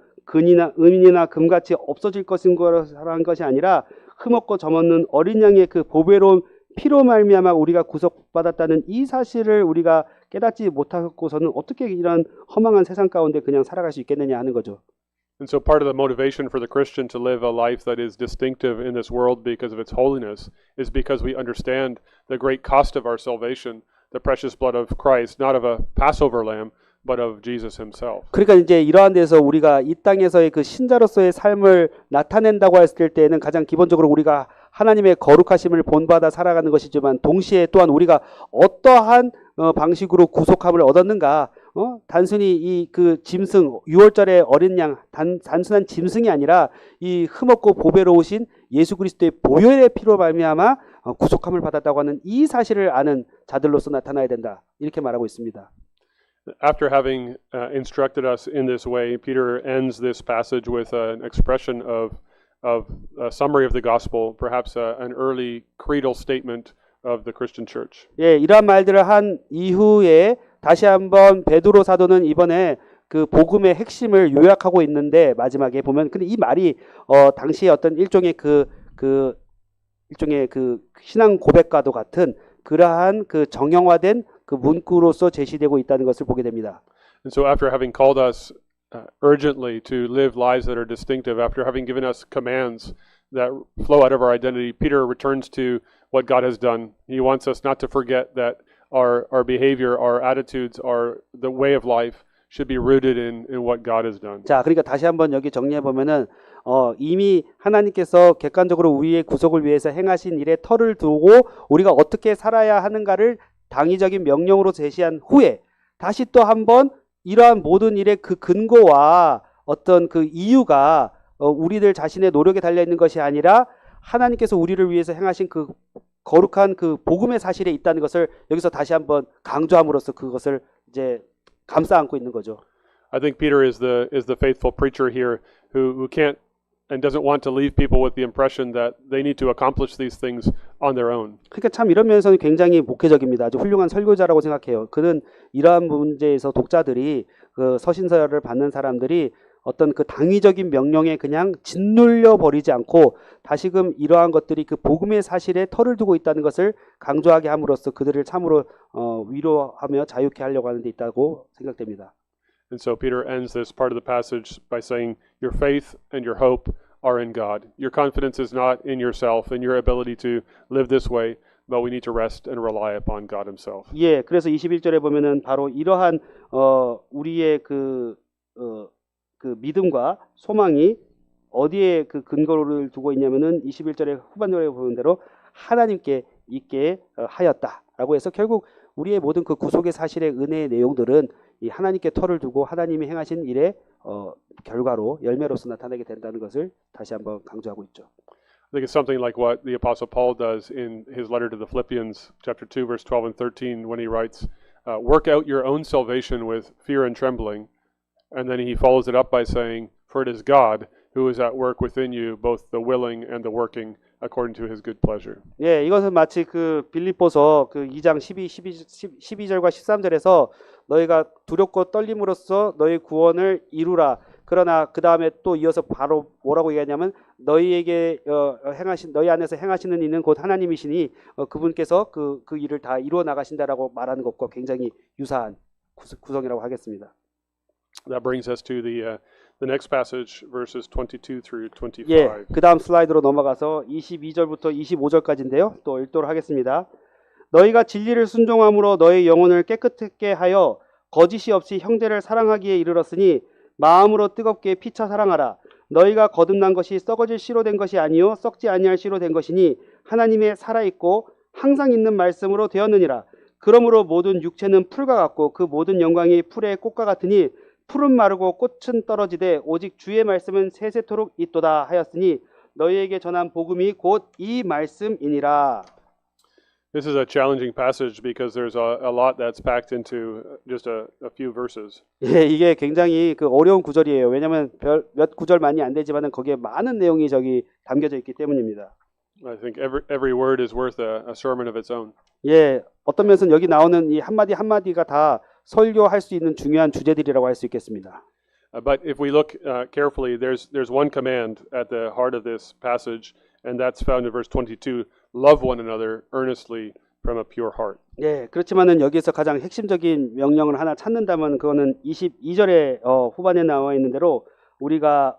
[SPEAKER 1] 은이나 금같이 없어질 것인 거라는 것이 아니라 흠없고 점없는 어린 양의 그 보배로운 피로 말미암아 우리가 구속받았다는 이 사실을 우리가 깨닫지 못하고서는 어떻게 이런 허망한 세상 가운데 그냥 살아갈 수 있겠느냐 하는 거죠.
[SPEAKER 2] And so part of the motivation for the Christian to live a life that is distinctive in this world because of its holiness is because we understand the great cost of our salvation, the precious blood of Christ, not of a Passover lamb, but of Jesus himself.
[SPEAKER 1] 그러니까 이제 이러한 데서 우리가 이 땅에서의 그 신자로서의 삶을 나타낸다고 했을 때는 가장 기본적으로 우리가 하나님의 거룩하심을 본받아 살아가는 것이지만 동시에 또한 우리가 어떠한 방식으로 구속함을 얻었는가? 단순히 이 그 짐승 6월절의 어린 양 단순한 짐승이 아니라 이 흠없고 보배로우신 예수 그리스도의 보혈의 피로 말미암아 구속함을 받았다고 하는 이 사실을 아는 자들로서 나타나야 된다. 이렇게 말하고 있습니다.
[SPEAKER 2] After having instructed us in this way, Peter ends this passage with an expression of a summary of the gospel, perhaps an early creedal statement of the Christian church.
[SPEAKER 1] 예, 이러한 말들을 한 이후에 다시 한번 베드로 사도는 이번에 그 복음의 핵심을 요약하고 있는데 마지막에 보면 근데 이 말이 당시에 어떤 일종의 일종의 그 신앙 고백과도 같은 그러한 그 정형화된 그 문구로서 제시되고 있다는 것을 보게 됩니다.
[SPEAKER 2] And so after having called us urgently to live lives that are distinctive, after having given us commands that flow out of our identity, Peter returns to what God has done. He wants us not to forget that our behavior, our attitudes, the way of life should be rooted in what God has done.
[SPEAKER 1] 자, 그러니까 다시 한번 여기 정리해 보면은 이미 하나님께서 객관적으로 우리의 구속을 위해서 행하신 일에 터를 두고 우리가 어떻게 살아야 하는가를 당위적인 명령으로 제시한 후에 다시 또 한번 이러한 모든 일의 그 근거와 어떤 그 이유가 우리들 자신의 노력에 달려 있는 것이 아니라 하나님께서 우리를 위해서 행하신 그 거룩한 그 복음의 사실에 있다는 것을 여기서 다시 한번 강조함으로써 그것을 이제 감싸 안고 있는 거죠.
[SPEAKER 2] I think Peter is the faithful preacher here who can't and doesn't want to leave people with the impression that they need to accomplish these things on their own.
[SPEAKER 1] 그러니까 참 이런 면에서는 굉장히 목회적입니다. 아주 훌륭한 설교자라고 생각해요. 그는 이러한 문제에서 독자들이 그 서신서를 받는 사람들이 어떤 그 당위적인 명령에 그냥 짓눌려 버리지 않고 다시금 이러한 것들이 그 복음의 사실에 털을 두고 있다는 것을 강조하게 함으로써 그들을 참으로 위로하며 자유케 하려고 하는 데 있다고 생각됩니다.
[SPEAKER 2] And so Peter ends this part of the passage by saying, your faith and your hope are in God. Your confidence is not in yourself and your ability to live this way, but we need to rest and rely upon God himself.
[SPEAKER 1] 예, 그래서 21절에 보면은 바로 이러한 우리의 그 믿음과 소망이 어디에 그 근거를 두고 있냐면은 21절의 후반절에 보는 대로 하나님께 있게 하였다라고 해서 결국 우리의 모든 그 구속의 사실의 은혜의 내용들은 이 하나님께 터를 두고 하나님이 행하신 일의 결과로 열매로서 나타나게 된다는 것을 다시 한번 강조하고 있죠.
[SPEAKER 2] I think it's something like what the Apostle Paul does in his letter to the Philippians, chapter 2, verse 12 and 13, when he writes, work out your own salvation with fear and trembling. And then he follows it up by saying, for it is God who is at work within you, both the willing and the working according to his good pleasure.
[SPEAKER 1] 예, 이것은 마치 그 빌립보서 그 2장 12절과 13절에서 너희가 두렵고 떨림으로써 너희 구원을 이루라. 그러나 그 다음에 또 이어서 바로 뭐라고 얘기하냐면 너희에게 너희 안에서 행하시는 이는 곧 하나님이시니 그분께서 그 일을 다 이루어 나가신다라고 말하는 것과 굉장히 유사한 구성이라고 하겠습니다.
[SPEAKER 2] That brings us to the next passage, verses 22 through 25.
[SPEAKER 1] 예, 그 다음 슬라이드로 넘어가서 22절부터 25절까지인데요. 또 읽도록 하겠습니다. 너희가 진리를 순종함으로 너희 영혼을 깨끗하게 하여 거짓이 없이 형제를 사랑하기에 이르렀으니 마음으로 뜨겁게 피차 사랑하라. 너희가 거듭난 것이 썩어질 씨로 된 것이 아니요 썩지 아니할 씨로 된 것이니 하나님의 살아있고 항상 있는 말씀으로 되었느니라. 그러므로 모든 육체는 풀과 같고 그 모든 영광이 풀의 꽃과 같으니 풀은 마르고 꽃은 떨어지되 오직 주의 말씀은 세세토록 있도다 하였으니 너희에게 전한 복음이 곧 이 말씀이니라.
[SPEAKER 2] This is a challenging passage because there's a lot that's packed into just a few verses.
[SPEAKER 1] 예, 이게 굉장히 그 어려운 구절이에요. 왜냐하면 몇 구절만이 안 되지만은 거기에 많은 내용이 저기 담겨져 있기 때문입니다.
[SPEAKER 2] I think every word is worth a sermon of its own.
[SPEAKER 1] 예, 어떤 면에서는 여기 나오는 이 한마디 한마디가 다 설교할 수 있는 중요한 주제들이라고 할 수 있겠습니다.
[SPEAKER 2] But if we look carefully, there's one command at the heart of this passage, and that's found in verse 22. Love one another earnestly from a pure heart.
[SPEAKER 1] 예, 그렇지만은 여기에서 가장 핵심적인 명령을 하나 찾는다면 그거는 22절에 후반에 나와 있는 대로 우리가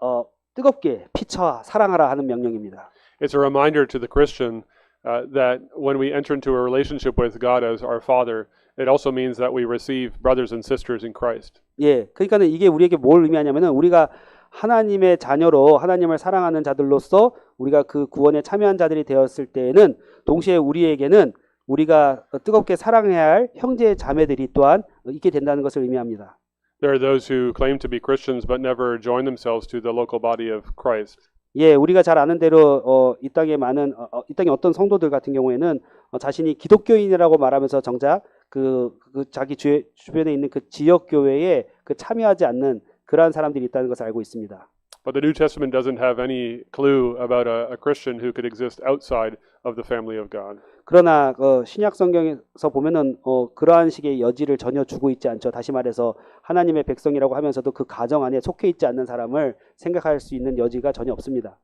[SPEAKER 1] 뜨겁게 피차 사랑하라 하는 명령입니다.
[SPEAKER 2] It's a reminder to the Christian that when we enter into a relationship with God as our Father, it also means that we receive brothers and sisters in Christ.
[SPEAKER 1] 예, 그러니까는 이게 우리에게 뭘 의미하냐면은 우리가 하나님의 자녀로 하나님을 사랑하는 자들로서 우리가 그 구원에 참여한 자들이 되었을 때에는 동시에 우리에게는 우리가 뜨겁게 사랑해야 할 형제 자매들이 또한 있게 된다는 것을 의미합니다.
[SPEAKER 2] There are those who claim to be Christians but never join themselves to the local body of Christ.
[SPEAKER 1] 예, 우리가 잘 아는 대로 이 땅에 많은 이 땅에 어떤 성도들 같은 경우에는 자신이 기독교인이라고 말하면서 정작 그 자기 주변에 있는 그 지역 교회에 그 참여하지 않는 그러한 사람들이 있다는 것을 알고 있습니다.
[SPEAKER 2] But the New Testament doesn't have any clue about a Christian who could exist outside of the family of God.
[SPEAKER 1] 그러나 신약 성경에서 보면은 그러한 식의 여지를 전혀 주고 있지 않죠. 다시 말해서 하나님의 백성이라고 하면서도 그 가정 안에 속해 있지 않는 사람을 생각할 수 있는 여지가 전혀 없습니다.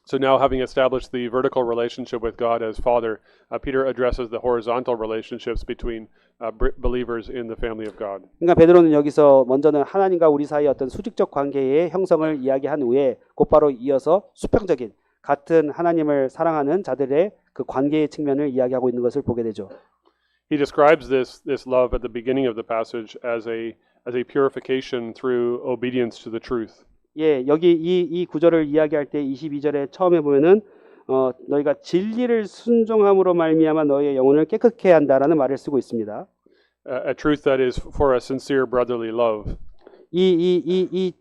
[SPEAKER 2] So now, having established the vertical relationship with God as Father, Peter addresses the horizontal relationships between believers in the family of God.
[SPEAKER 1] 그러니까 베드로는 여기서 먼저는 하나님과 우리 사이의 어떤 수직적 관계의 형성을 이야기한 후에 곧바로 이어서 수평적인 같은 하나님을 사랑하는 자들의 그 관계의 측면을 이야기하고 있는 것을 보게 되죠.
[SPEAKER 2] He describes this love at the beginning of the passage as a purification through obedience to the truth.
[SPEAKER 1] 예, 여기 이 구절을 이야기할 때 22절에 처음에 보면은 너희가 진리를 순종함으로 말미암아 너희의 영혼을 깨끗게 한다라는 말을 쓰고 있습니다.
[SPEAKER 2] A truth that is for a sincere brotherly love.
[SPEAKER 1] 이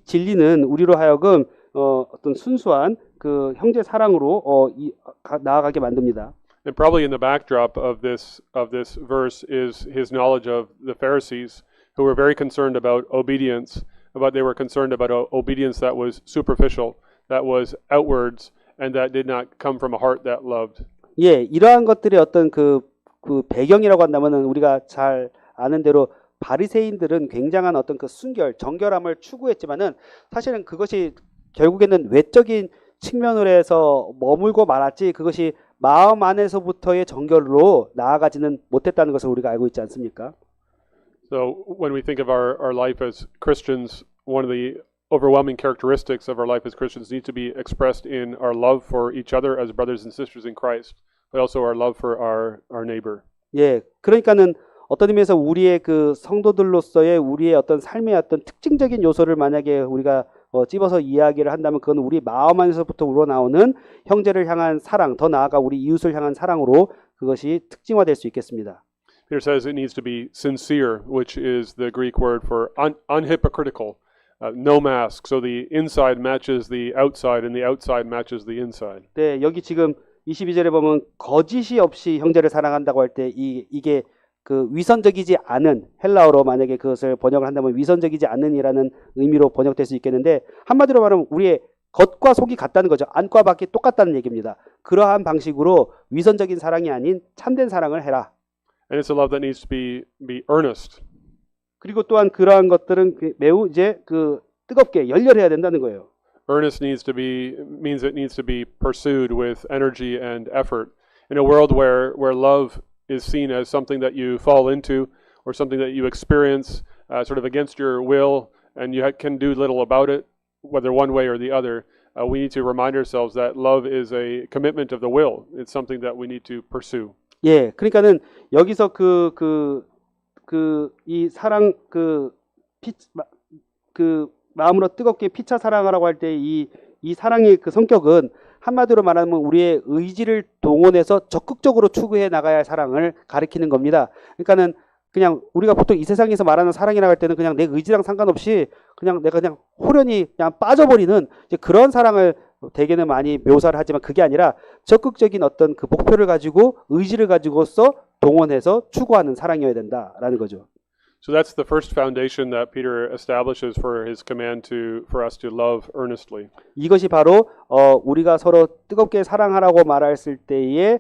[SPEAKER 1] 진리는 우리로 하여금 어떤 순수한 그 형제 사랑으로 나아가게 만듭니다.
[SPEAKER 2] And probably in the backdrop of this verse is his knowledge of the Pharisees, who were very concerned about obedience, but they were concerned about obedience that was superficial, that was outwards, and that did not come from a heart that loved.
[SPEAKER 1] 예, 이러한 것들의 어떤 그 배경이라고 한다면은 우리가 잘 아는 대로 바리새인들은 굉장한 어떤 그 순결, 정결함을 추구했지만은 사실은 그것이 결국에는 외적인 측면으로 해서 머물고 말았지 그것이 마음 안에서부터의 정결로 나아가지는 못했다는 것을 우리가 알고 있지 않습니까?
[SPEAKER 2] So when we think of our life as Christians, one of the overwhelming characteristics of our life as Christians needs to be expressed in our love for each other as brothers and sisters in Christ, but also our love for our neighbor.
[SPEAKER 1] 예, 그러니까는 어떤 의미에서 우리의 그 성도들로서의 우리의 어떤 삶의 어떤 특징적인 요소를 만약에 우리가 찝어서 이야기를 한다면 그건 우리 마음 안에서부터 우러나오는 형제를 향한 사랑, 더 나아가 우리 이웃을 향한 사랑으로 그것이 특징화될 수 있겠습니다.
[SPEAKER 2] Peter says it needs to be sincere, which is the Greek word for unhypocritical, no mask. So the inside matches the outside, and the outside matches the inside.
[SPEAKER 1] 네, 여기 지금 22절에 보면 거짓이 없이 형제를 사랑한다고 할 때 이게 그 위선적이지 않은 헬라어로 만약에 그것을 번역을 한다면 위선적이지 않은이라는 의미로 번역될 수 있겠는데 한마디로 말하면 우리의 겉과 속이 같다는 거죠. 안과 밖이 똑같다는 얘기입니다. 그러한 방식으로 위선적인 사랑이 아닌 참된 사랑을 해라.
[SPEAKER 2] And it's a love that needs to be earnest.
[SPEAKER 1] 그리고 또한 그러한 것들은 매우 이제 그 뜨겁게 열렬해야 된다는 거예요.
[SPEAKER 2] Earnest means it needs to be pursued with energy and effort. In a world where love is seen as something that you fall into or something that you experience sort of against your will and you can do little about it, whether one way or the other, we need to remind ourselves that love is a commitment of the will. It's something that we need to pursue.
[SPEAKER 1] 예, 그러니까는 여기서 이 사랑 마음으로 뜨겁게 피차 사랑하라고 할 때 이 사랑의 그 성격은 한마디로 말하면 우리의 의지를 동원해서 적극적으로 추구해 나가야 할 사랑을 가리키는 겁니다. 그러니까는 그냥 우리가 보통 이 세상에서 말하는 사랑이라고 할 때는 그냥 내 의지랑 상관없이 그냥 내가 그냥 호련히 그냥 빠져버리는 이제 그런 사랑을 대개는 많이 묘사를 하지만 그게 아니라 적극적인 어떤 그 목표를 가지고 의지를 가지고서 동원해서 추구하는 사랑이어야 된다라는 거죠.
[SPEAKER 2] So that's the first foundation that Peter establishes for his command for us to love earnestly.
[SPEAKER 1] 이것이 바로 우리가 서로 뜨겁게 사랑하라고 말했을 때에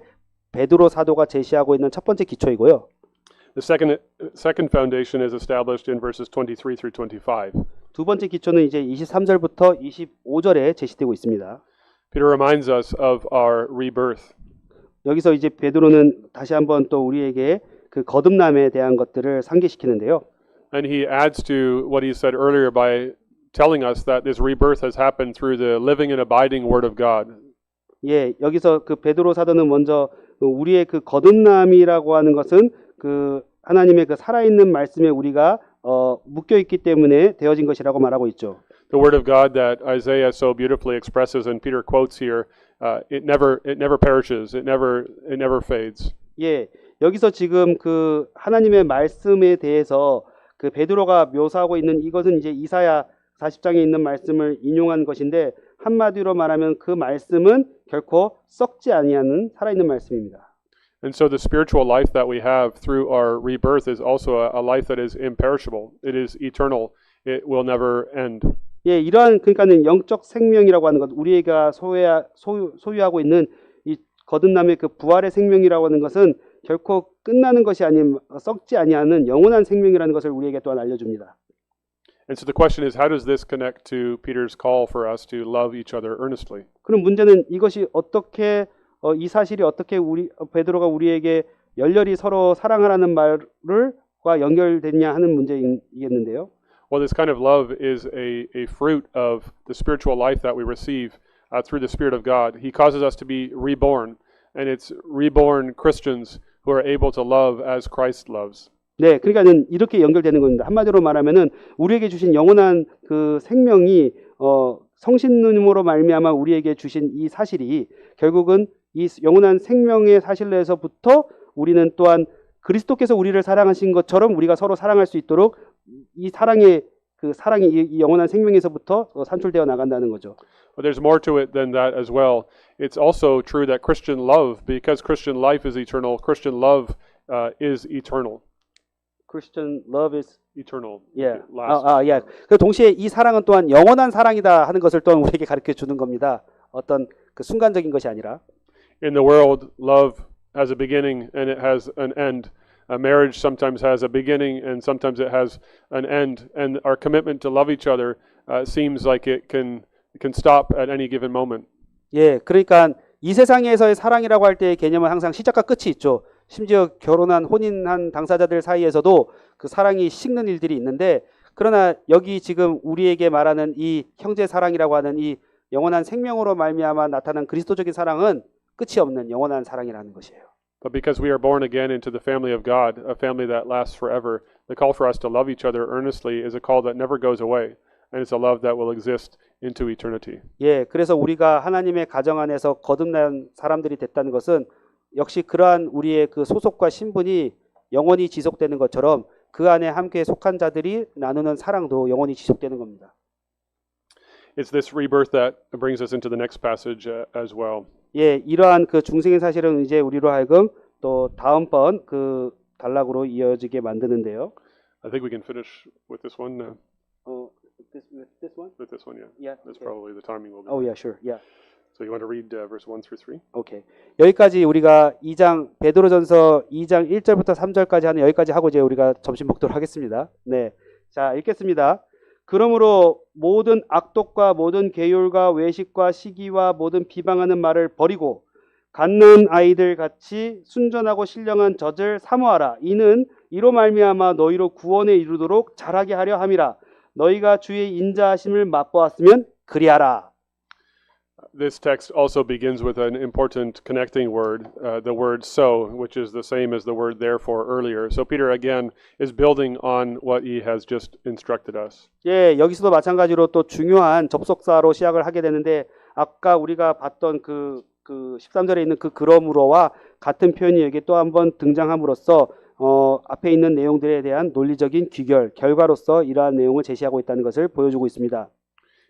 [SPEAKER 1] 베드로 사도가 제시하고 있는 첫 번째 기초이고요.
[SPEAKER 2] The second foundation is established in verses 23 through 25.
[SPEAKER 1] 두 번째 기초는 이제 23절부터 25절에 제시되고 있습니다.
[SPEAKER 2] Peter reminds us of our rebirth.
[SPEAKER 1] 여기서 이제 베드로는 다시 한번 또 우리에게 그 거듭남에 대한 것들을 상기시키는데요.
[SPEAKER 2] And he adds to what he said earlier by telling us that this rebirth has happened through the living and abiding Word of God.
[SPEAKER 1] 예, 여기서 그 베드로 사도는 먼저 우리의 그 거듭남이라고 하는 것은 그 하나님의 그 살아있는 말씀에 우리가 묶여 있기 때문에 되어진 것이라고 말하고 있죠.
[SPEAKER 2] The Word of God that Isaiah so beautifully expresses and Peter quotes here, it never perishes, it never fades.
[SPEAKER 1] 예, 여기서 지금 그 하나님의 말씀에 대해서 그 베드로가 묘사하고 있는 이것은 이제 이사야 40장에 있는 말씀을 인용한 것인데 한마디로 말하면 그 말씀은 결코 썩지 아니하는 살아있는 말씀입니다.
[SPEAKER 2] And so the spiritual life that we have through our rebirth is also a life that is imperishable. It is eternal. It will never end.
[SPEAKER 1] 예, 이러한 그러니까는 영적 생명이라고 하는 것, 우리가 소유하고 있는 이 거듭남의 그 부활의 생명이라고 하는 것은 결코 끝나는 것이 아닌 썩지 아니하는 영원한 생명이라는 것을 우리에게 또한 알려줍니다.
[SPEAKER 2] And so the question is, how does this connect to Peter's call for us to love each other earnestly?
[SPEAKER 1] 그럼 문제는 이것이 어떻게 이 사실이 어떻게 베드로가 우리에게 열렬히 서로 사랑하라는 말과 연결됐냐 하는 문제이겠는데요.
[SPEAKER 2] Well, this kind of love is a fruit of the spiritual life that we receive through the Spirit of God. He causes us to be reborn, and it's reborn Christians who are able to love as Christ loves.
[SPEAKER 1] 네, 그러니까는 이렇게 연결되는 겁니다. 한마디로 말하면은 우리에게 주신 영원한 그 생명이 성신님으로 말미암아 우리에게 주신 이 사실이 결국은 이 영원한 생명의 사실 내에서부터 우리는 또한 그리스도께서 우리를 사랑하신 것처럼 우리가 서로 사랑할 수 있도록 이 사랑이 이 영원한 생명에서부터 산출되어 나간다는 거죠.
[SPEAKER 2] But there's more to it than that as well. It's also true that Christian love, because Christian life is eternal, Christian love is eternal.
[SPEAKER 1] Christian love is
[SPEAKER 2] Eternal.
[SPEAKER 1] yeah.
[SPEAKER 2] Lasts.
[SPEAKER 1] 예. 그 동시에 이 사랑은 또한 영원한 사랑이다 하는 것을 또한 우리에게 가르쳐 주는 겁니다. 어떤 그 순간적인 것이 아니라.
[SPEAKER 2] In the world, love has a beginning and it has an end. A marriage sometimes has a beginning and sometimes it has an end. And our commitment to love each other seems like it can stop at any given moment.
[SPEAKER 1] 예, 그러니까 이 세상에서의 사랑이라고 할 때의 개념은 항상 시작과 끝이 있죠. 심지어 결혼한 혼인한 당사자들 사이에서도 그 사랑이 식는 일들이 있는데 그러나 여기 지금 우리에게 말하는 이 형제 사랑이라고 하는 이 영원한 생명으로 말미암아 나타난 그리스도적인 사랑은 끝이 없는 영원한 사랑이라는 것이에요.
[SPEAKER 2] But because we are born again into the family of God, a family that lasts forever, the call for us to love each other earnestly is a call that never goes away. And it's a love that will exist into eternity.
[SPEAKER 1] 예, 그래서 우리가 하나님의 가정 안에서 거듭난 사람들이 됐다는 것은 역시 그러한 우리의 그 소속과 신분이 영원히 지속되는 것처럼 그 안에 함께 속한 자들이 나누는 사랑도 영원히 지속되는 겁니다.
[SPEAKER 2] It's this rebirth that brings us into the next passage as well.
[SPEAKER 1] 예, 이러한 그 중생의 사실은 이제 우리로 하여금 또 다음번 그 단락으로 이어지게 만드는데요.
[SPEAKER 2] I think we can finish with this one.
[SPEAKER 1] This one?
[SPEAKER 2] With this one, yeah.
[SPEAKER 1] Yeah.
[SPEAKER 2] That's probably the timing will be.
[SPEAKER 1] Oh, yeah, sure. Yeah.
[SPEAKER 2] So you want to read verse 1 through 3?
[SPEAKER 1] 오케이. 여기까지 우리가 베드로전서 2장 1절부터 3절까지 하는 여기까지 하고 이제 우리가 점심 먹도록 하겠습니다. 네. 자, 읽겠습니다. 그러므로 모든 악독과 모든 계율과 외식과 시기와 모든 비방하는 말을 버리고 갓난 아이들 같이 순전하고 신령한 젖을 사모하라. 이는 이로 말미암아 너희로 구원에 이르도록 자라게 하려 함이라. 너희가 주의 인자하심을 맛보았으면 그리하라.
[SPEAKER 2] This text also begins with an important connecting word, the word so, which is the same as the word therefore earlier. So Peter again is building on what he has just instructed us.
[SPEAKER 1] 예, 여기서도 마찬가지로 또 중요한 접속사로 시작을 하게 되는데 아까 우리가 봤던 그 13절에 있는 그 그러므로와 같은 표현이 여기 또 한번 등장함으로써 앞에 있는 내용들에 대한 논리적인 귀결, 결과로서 이러한 내용을 제시하고 있다는 것을 보여주고 있습니다.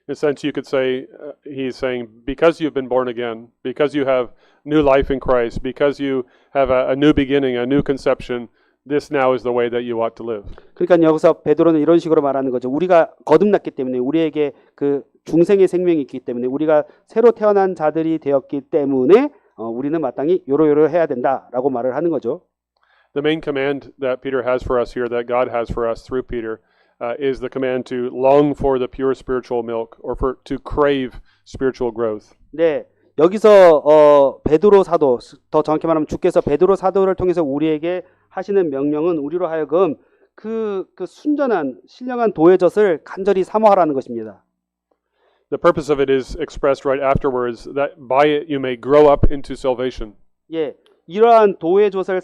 [SPEAKER 2] In a sense, you could say, he's saying, because you've been born again, because you have new life in Christ, because you have a new beginning, a new conception, this now is the way that you ought to live.
[SPEAKER 1] 그러니까 여기서 베드로는 이런 식으로 말하는 거죠. 우리가 거듭났기 때문에 우리에게 그 중생의 생명이 있기 때문에 우리가 새로 태어난 자들이 되었기 때문에 우리는 마땅히 요러요러 해야 된다라고 말을 하는 거죠.
[SPEAKER 2] The main command that Peter has for us here, that God has for us through Peter, is the command to long for the pure spiritual milk, or to crave spiritual growth.
[SPEAKER 1] 네, 여기서 베드로 사도, 더 정확히 말하면 주께서 베드로 사도를 통해서 우리에게 하시는 명령은 우리로 하여금 그 순전한 신령한 도회젖을 간절히 사모하라는 것입니다.
[SPEAKER 2] The purpose of it is expressed right afterwards, that by it you may grow up into salvation.
[SPEAKER 1] 예, 이러한 도회젖을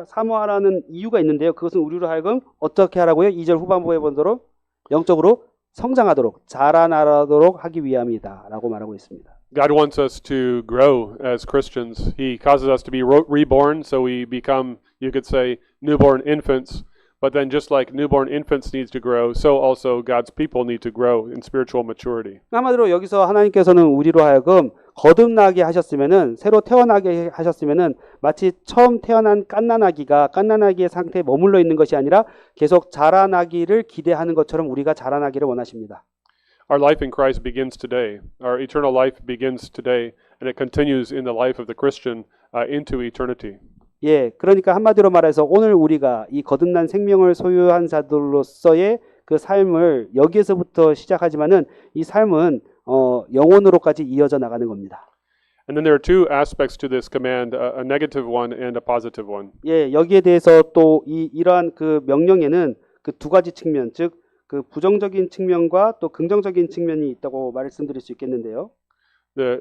[SPEAKER 1] 사모하라는 이유가 있는데요. 그것은 우리로 하여금 어떻게 하라고요? 2절 후반부에 보도록 영적으로 성장하도록 자라나도록 하기 위함이다라고 말하고 있습니다.
[SPEAKER 2] God wants us to grow as Christians. He causes us to be reborn, so we become, you could say, newborn infants. But then just like newborn infants needs to grow, so also God's people need to grow in spiritual maturity.
[SPEAKER 1] 한마디로 여기서 하나님께서는 우리로 하여금 거듭나게 하셨으면은 새로 태어나게 하셨으면은 마치 처음 태어난 갓난아기가 갓난아기의 상태에 머물러 있는 것이 아니라 계속 자라나기를 기대하는 것처럼 우리가 자라나기를 원하십니다.
[SPEAKER 2] Our life in Christ begins today. Our eternal life begins today, and it continues in the life of the Christian into eternity.
[SPEAKER 1] 예, 그러니까 한마디로 말해서 오늘 우리가 이 거듭난 생명을 소유한 자들로서의 그 삶을 여기에서부터 시작하지만은 이 삶은 영원으로까지 이어져 나가는 겁니다.
[SPEAKER 2] And then there are two aspects to this command, a negative one and a positive one.
[SPEAKER 1] 예, 여기에 대해서 또 이러한 그 명령에는 그 두 가지 측면, 즉 그 부정적인 측면과 또 긍정적인 측면이 있다고 말씀드릴 수 있겠는데요.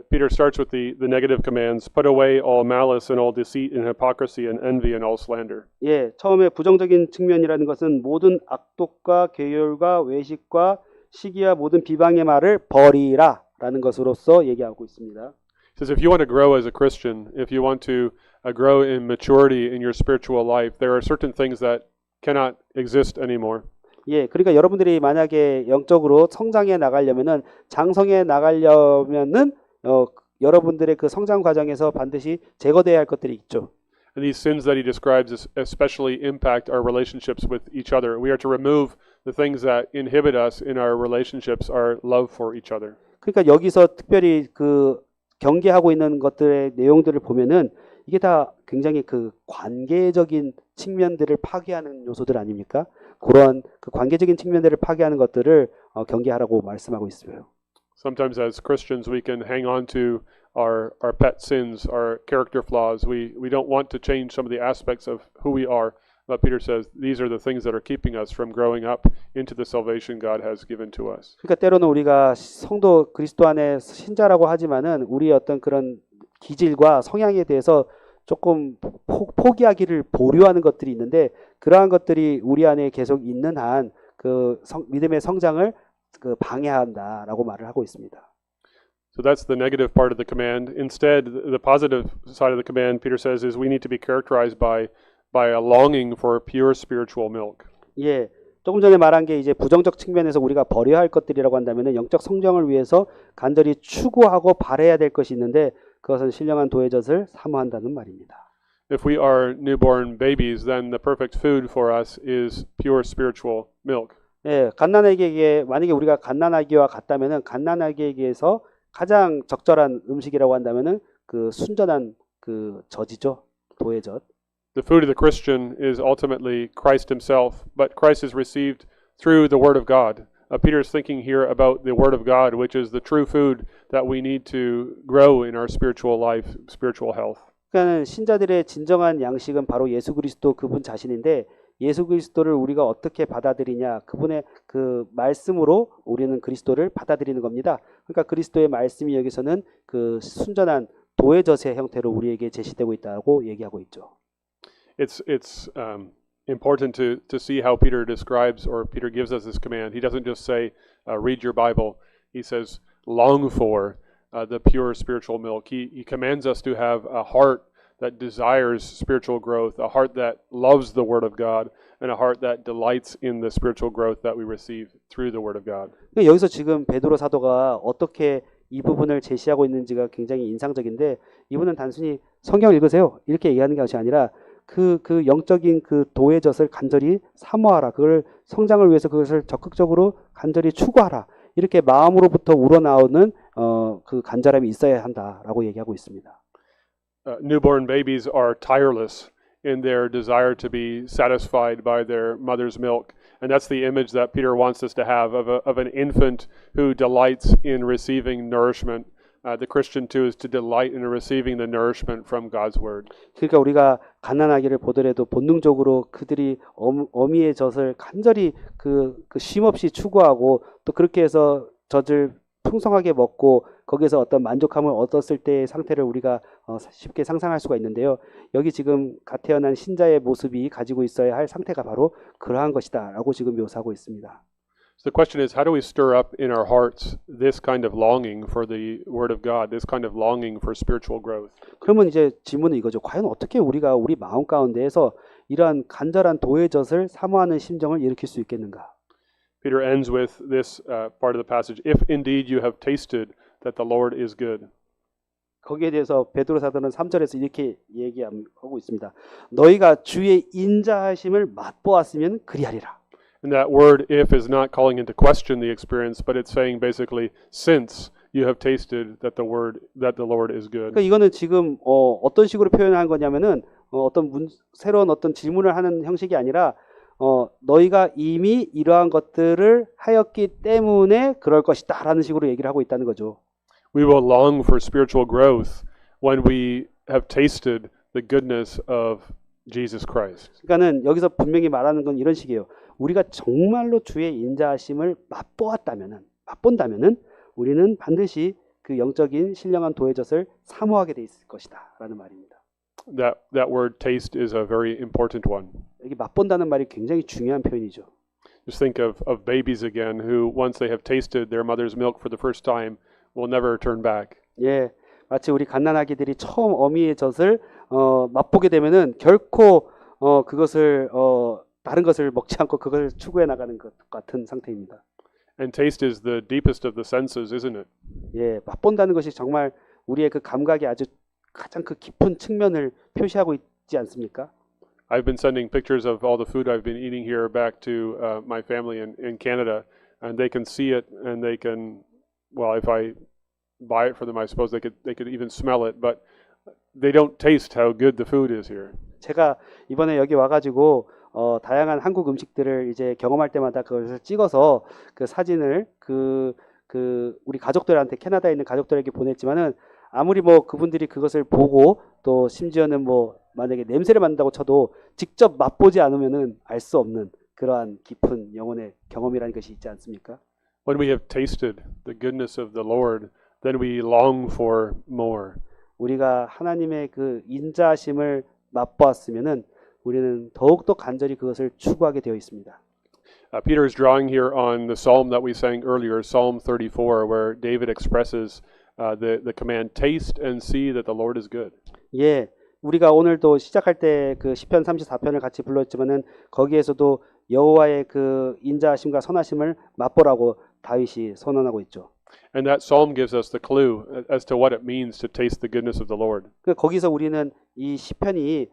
[SPEAKER 2] Peter starts with the negative commands, put away all malice and all deceit and hypocrisy and envy and all slander.
[SPEAKER 1] 예, 처음에 부정적인 측면이라는 것은 모든 악독과 괴열과 외식과 시기와 모든 비방의 말을 버리라라는 것으로서 얘기하고 있습니다.
[SPEAKER 2] He says if you want to grow as a Christian, if you want to grow in maturity in your spiritual life, there are certain things that cannot exist anymore.
[SPEAKER 1] 예, 그러니까 여러분들이 만약에 영적으로 성장해 나가려면은 장성해 나가려면은 여러분들의 그 성장 과정에서 반드시 제거돼야 할 것들이 있죠.
[SPEAKER 2] And these sins that he describes especially impact our relationships with each other. We are to remove the things that inhibit us in our relationships, our love for each other.
[SPEAKER 1] 그러니까 여기서 특별히 그 경계하고 있는 것들의 내용들을 보면은 이게 다 굉장히 그 관계적인 측면들을 파괴하는 요소들 아닙니까? 그러한 그 관계적인 측면들을 파괴하는 것들을 경계하라고 말씀하고 있어요.
[SPEAKER 2] Sometimes as Christians we can hang on to our pet sins, our character flaws. We don't want to change some of the aspects of who we are. But Peter says these are the things that are keeping us from growing up into the salvation God has given to us.
[SPEAKER 1] 그러니까 때로는 우리가 성도 그리스도 안에 신자라고 하지만은 우리의 어떤 그런 기질과 성향에 대해서 조금 포기하기를 보류하는 것들이 있는데 그러한 것들이 우리 안에 계속 있는 한 그 믿음의 성장을 그 방해한다라고 말을 하고 있습니다.
[SPEAKER 2] So that's the negative part of the command. Instead, the positive side of the command, Peter says, is we need to be characterized by a longing for pure spiritual milk.
[SPEAKER 1] 예, 조금 전에 말한 게 이제 부정적 측면에서 우리가 버려야 할 것들이라고 한다면은 영적 성장을 위해서 간절히 추구하고 바라야 될 것이 있는데 그것은 신령한 도회젖을 사모한다는 말입니다.
[SPEAKER 2] If we are newborn babies, then the perfect food for us is pure spiritual milk.
[SPEAKER 1] 예, 갓난아기에게 만약에 우리가 갓난아기와 같다면은 갓난아기에게서 가장 적절한 음식이라고 한다면은 그 순전한 그 젖이죠, 도회젖.
[SPEAKER 2] The food of the Christian is ultimately Christ himself, but Christ is received through the Word of God. Peter is thinking here about the Word of God, which is the true food that we need to grow in our spiritual life, spiritual health.
[SPEAKER 1] 그러니까 신자들의 진정한 양식은 바로 예수 그리스도 그분 자신인데 예수 그리스도를 우리가 어떻게 받아들이냐, 그분의 그 말씀으로 우리는 그리스도를 받아들이는 겁니다. 그러니까 그리스도의 말씀이 여기서는 그 순전한 도회젓의 형태로 우리에게 제시되고 있다고 얘기하고 있죠.
[SPEAKER 2] It's important to see how Peter describes or Peter gives us this command. He doesn't just say, read your Bible. He says, long for the pure spiritual milk. He commands us to have a heart that desires spiritual growth, a heart that loves the Word of God, and a heart that delights in the spiritual growth that we receive through the Word of God.
[SPEAKER 1] 여기서 지금 베드로 사도가 어떻게 이 부분을 제시하고 있는지가 굉장히 인상적인데, 이분은 단순히 성경 읽으세요 이렇게 얘기하는 것이 아니라 그 영적인 그 도회젓을 간절히 사모하라, 그걸 성장을 위해서 그것을 적극적으로 간절히 추구하라, 이렇게 마음으로부터 우러나오는 그 간절함이 있어야 한다라고 얘기하고 있습니다.
[SPEAKER 2] Newborn babies are tireless in their desire to be satisfied by their mother's milk. And that's the image that Peter wants us to have of an infant who delights in receiving nourishment. The Christian too is to delight in receiving the nourishment from God's word.
[SPEAKER 1] 그러니까 우리가 가난하기를 보더라도 본능적으로 그들이 어미의 젖을 간절히 그 쉼없이 추구하고 또 그렇게 해서 젖을 풍성하게 먹고 거기에서 어떤 만족함을 얻었을 때의 상태를 우리가 쉽게 상상할 수가 있는데요. 여기 지금 갓 태어난 신자의 모습이 가지고 있어야 할 상태가 바로 그러한 것이다 라고 지금 묘사하고 있습니다.
[SPEAKER 2] So the question is, how do we stir up in our hearts this kind of longing for the Word of God, this kind of longing for spiritual growth?
[SPEAKER 1] 그러면 이제 질문은 이거죠. 과연 어떻게 우리가 우리 마음 가운데에서 이러한 간절한 도회젓을 사모하는 심정을 일으킬 수 있겠는가?
[SPEAKER 2] Peter ends with this part of the passage, if indeed you have tasted that the Lord is good.
[SPEAKER 1] 거기에 대해서 베드로 사도는 3절에서 이렇게 얘기하고 있습니다. 너희가 주의 인자하심을 맛보았으면 그리하리라.
[SPEAKER 2] And that word if is not calling into question the experience, but it's saying basically since you have tasted that the Lord is good.
[SPEAKER 1] 그러니까 이거는 지금 어떤 식으로 표현한 거냐면은 새로운 어떤 질문을 하는 형식이 아니라 너희가 이미 이러한 것들을 하였기 때문에 그럴 것이다라는 식으로 얘기를 하고 있다는 거죠.
[SPEAKER 2] We will long for spiritual growth when we have tasted the goodness of Jesus Christ.
[SPEAKER 1] 그러니까는 여기서 분명히 말하는 건 이런 식이에요. 우리가 정말로 주의 인자하심을 맛본다면은 우리는 반드시 그 영적인 신령한 도회젓을 사모하게 돼 있을 것이다라는 말입니다.
[SPEAKER 2] That word taste is a very important one.
[SPEAKER 1] 여기 맛본다는 말이 굉장히 중요한 표현이죠.
[SPEAKER 2] Just think of babies again who once they have tasted their mother's milk for the first time will never turn back.
[SPEAKER 1] 예, 마치 우리 갓난아기들이 처음 어미의 젖을 맛보게 되면은 결코 그것을 다른 것을 먹지 않고 그걸 추구해 나가는 것 같은 상태입니다.
[SPEAKER 2] And taste is the deepest of the senses, isn't it?
[SPEAKER 1] 예, 맛본다는 것이 정말 우리의 그 감각이 아주 가장 그 깊은 측면을 표시하고 있지 않습니까?
[SPEAKER 2] I've been sending pictures of all the food I've been eating here back to my family in Canada, and they can see it, and they can, well, if I buy it for them, I suppose they could even smell it, but they don't taste how good the food is here.
[SPEAKER 1] 제가 이번에 여기 와가지고 다양한 한국 음식들을 이제 경험할 때마다 그것을 찍어서 그 사진을 우리 가족들한테 캐나다에 있는 가족들에게 보냈지만은 아무리 뭐 그분들이 그것을 보고 또 심지어는 뭐 만약에 냄새를 맡는다고 쳐도 직접 맛보지 않으면은 알 수 없는 그러한 깊은 영혼의 경험이라는 것이 있지 않습니까?
[SPEAKER 2] When we have tasted the goodness of the Lord, then we long for more.
[SPEAKER 1] 우리가 하나님의 그 인자하심을 맛보았으면은 우리는 더욱더 간절히 그것을 추구하게 되어 있습니다.
[SPEAKER 2] Peter is drawing here on the psalm that we sang earlier, Psalm 34, where David expresses the command, taste and see that the Lord is good.
[SPEAKER 1] 예, 우리가 오늘도 시작할 때 그 시편 34편을 같이 불렀지만은 거기에서도 여호와의 그 인자하심과 선하심을 맛보라고 다윗이 선언하고 있죠.
[SPEAKER 2] And that psalm gives us the clue as to what it means to taste the goodness of the Lord.
[SPEAKER 1] 거기서 우리는 이 시편이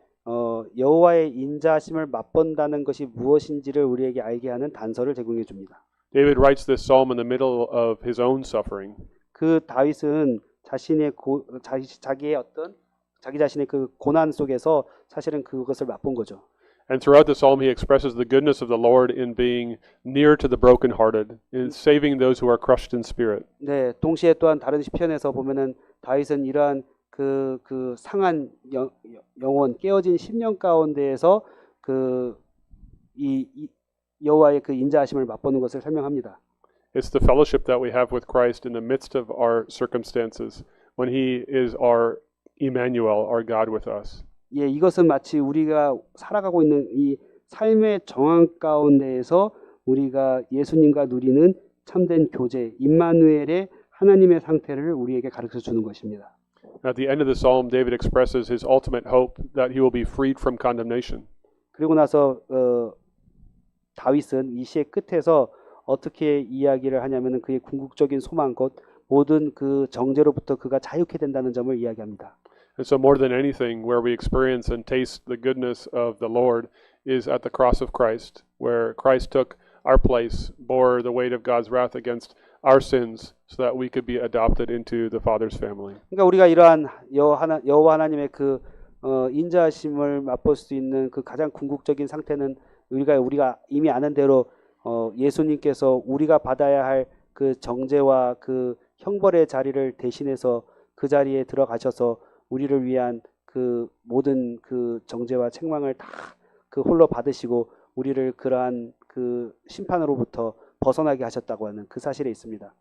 [SPEAKER 1] 여호와의 인자하심을 맛본다는 것이 무엇인지를 우리에게 알게 하는 단서를 제공해 줍니다.
[SPEAKER 2] David writes this psalm in the middle of his own suffering.
[SPEAKER 1] 그 다윗은 자기 자신의 그 고난 속에서 사실은 그것을 맛본 거죠.
[SPEAKER 2] And throughout the psalm, he expresses the goodness of the Lord in being near to the brokenhearted, in saving those who are crushed in spirit.
[SPEAKER 1] 네, 동시에 또한 다른 시편에서 보면은 다윗은 이러한 그 상한 영혼, 깨어진 심령 가운데에서 그 이 여호와의 그 인자하심을 맛보는 것을 설명합니다.
[SPEAKER 2] It's the fellowship that we have with Christ in the midst of our circumstances when He is our Emmanuel, our God with us.
[SPEAKER 1] 예, 이것은 마치 우리가 살아가고 있는 이 삶의 정황 가운데에서 우리가 예수님과 누리는 참된 교제, 임마누엘의 하나님의 상태를 우리에게 가르쳐 주는 것입니다.
[SPEAKER 2] At the end of the psalm, David expresses his ultimate hope that he will be freed from condemnation.
[SPEAKER 1] 그리고 나서 다윗은 이 시의 끝에서 어떻게 이야기를 하냐면은 그의 궁극적인 소망 곧 모든 그 정죄로부터 그가 자유케 된다는 점을 이야기합니다.
[SPEAKER 2] And so more than anything, where we experience and taste the goodness of the Lord is at the cross of Christ, where Christ took our place, bore the weight of God's wrath against our sins so that we could be adopted into the Father's family.
[SPEAKER 1] 그러니까 우리가 이러한 여호와 하나님의 그 인자하심을 맛볼 수 있는 그 가장 궁극적인 상태는 우리가 이미 아는 대로 예수님께서 우리가 받아야 할 그 정죄와 그 형벌의 자리를 대신해서 그 자리에 들어가셔서 우리를 위한 그 모든 그 정죄와 책망을 다 그 홀로 받으시고 우리를 그러한 그 심판으로부터 벗어나게 하셨다고 하는 그 사실에 있습니다.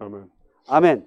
[SPEAKER 2] Amen.
[SPEAKER 1] 아멘.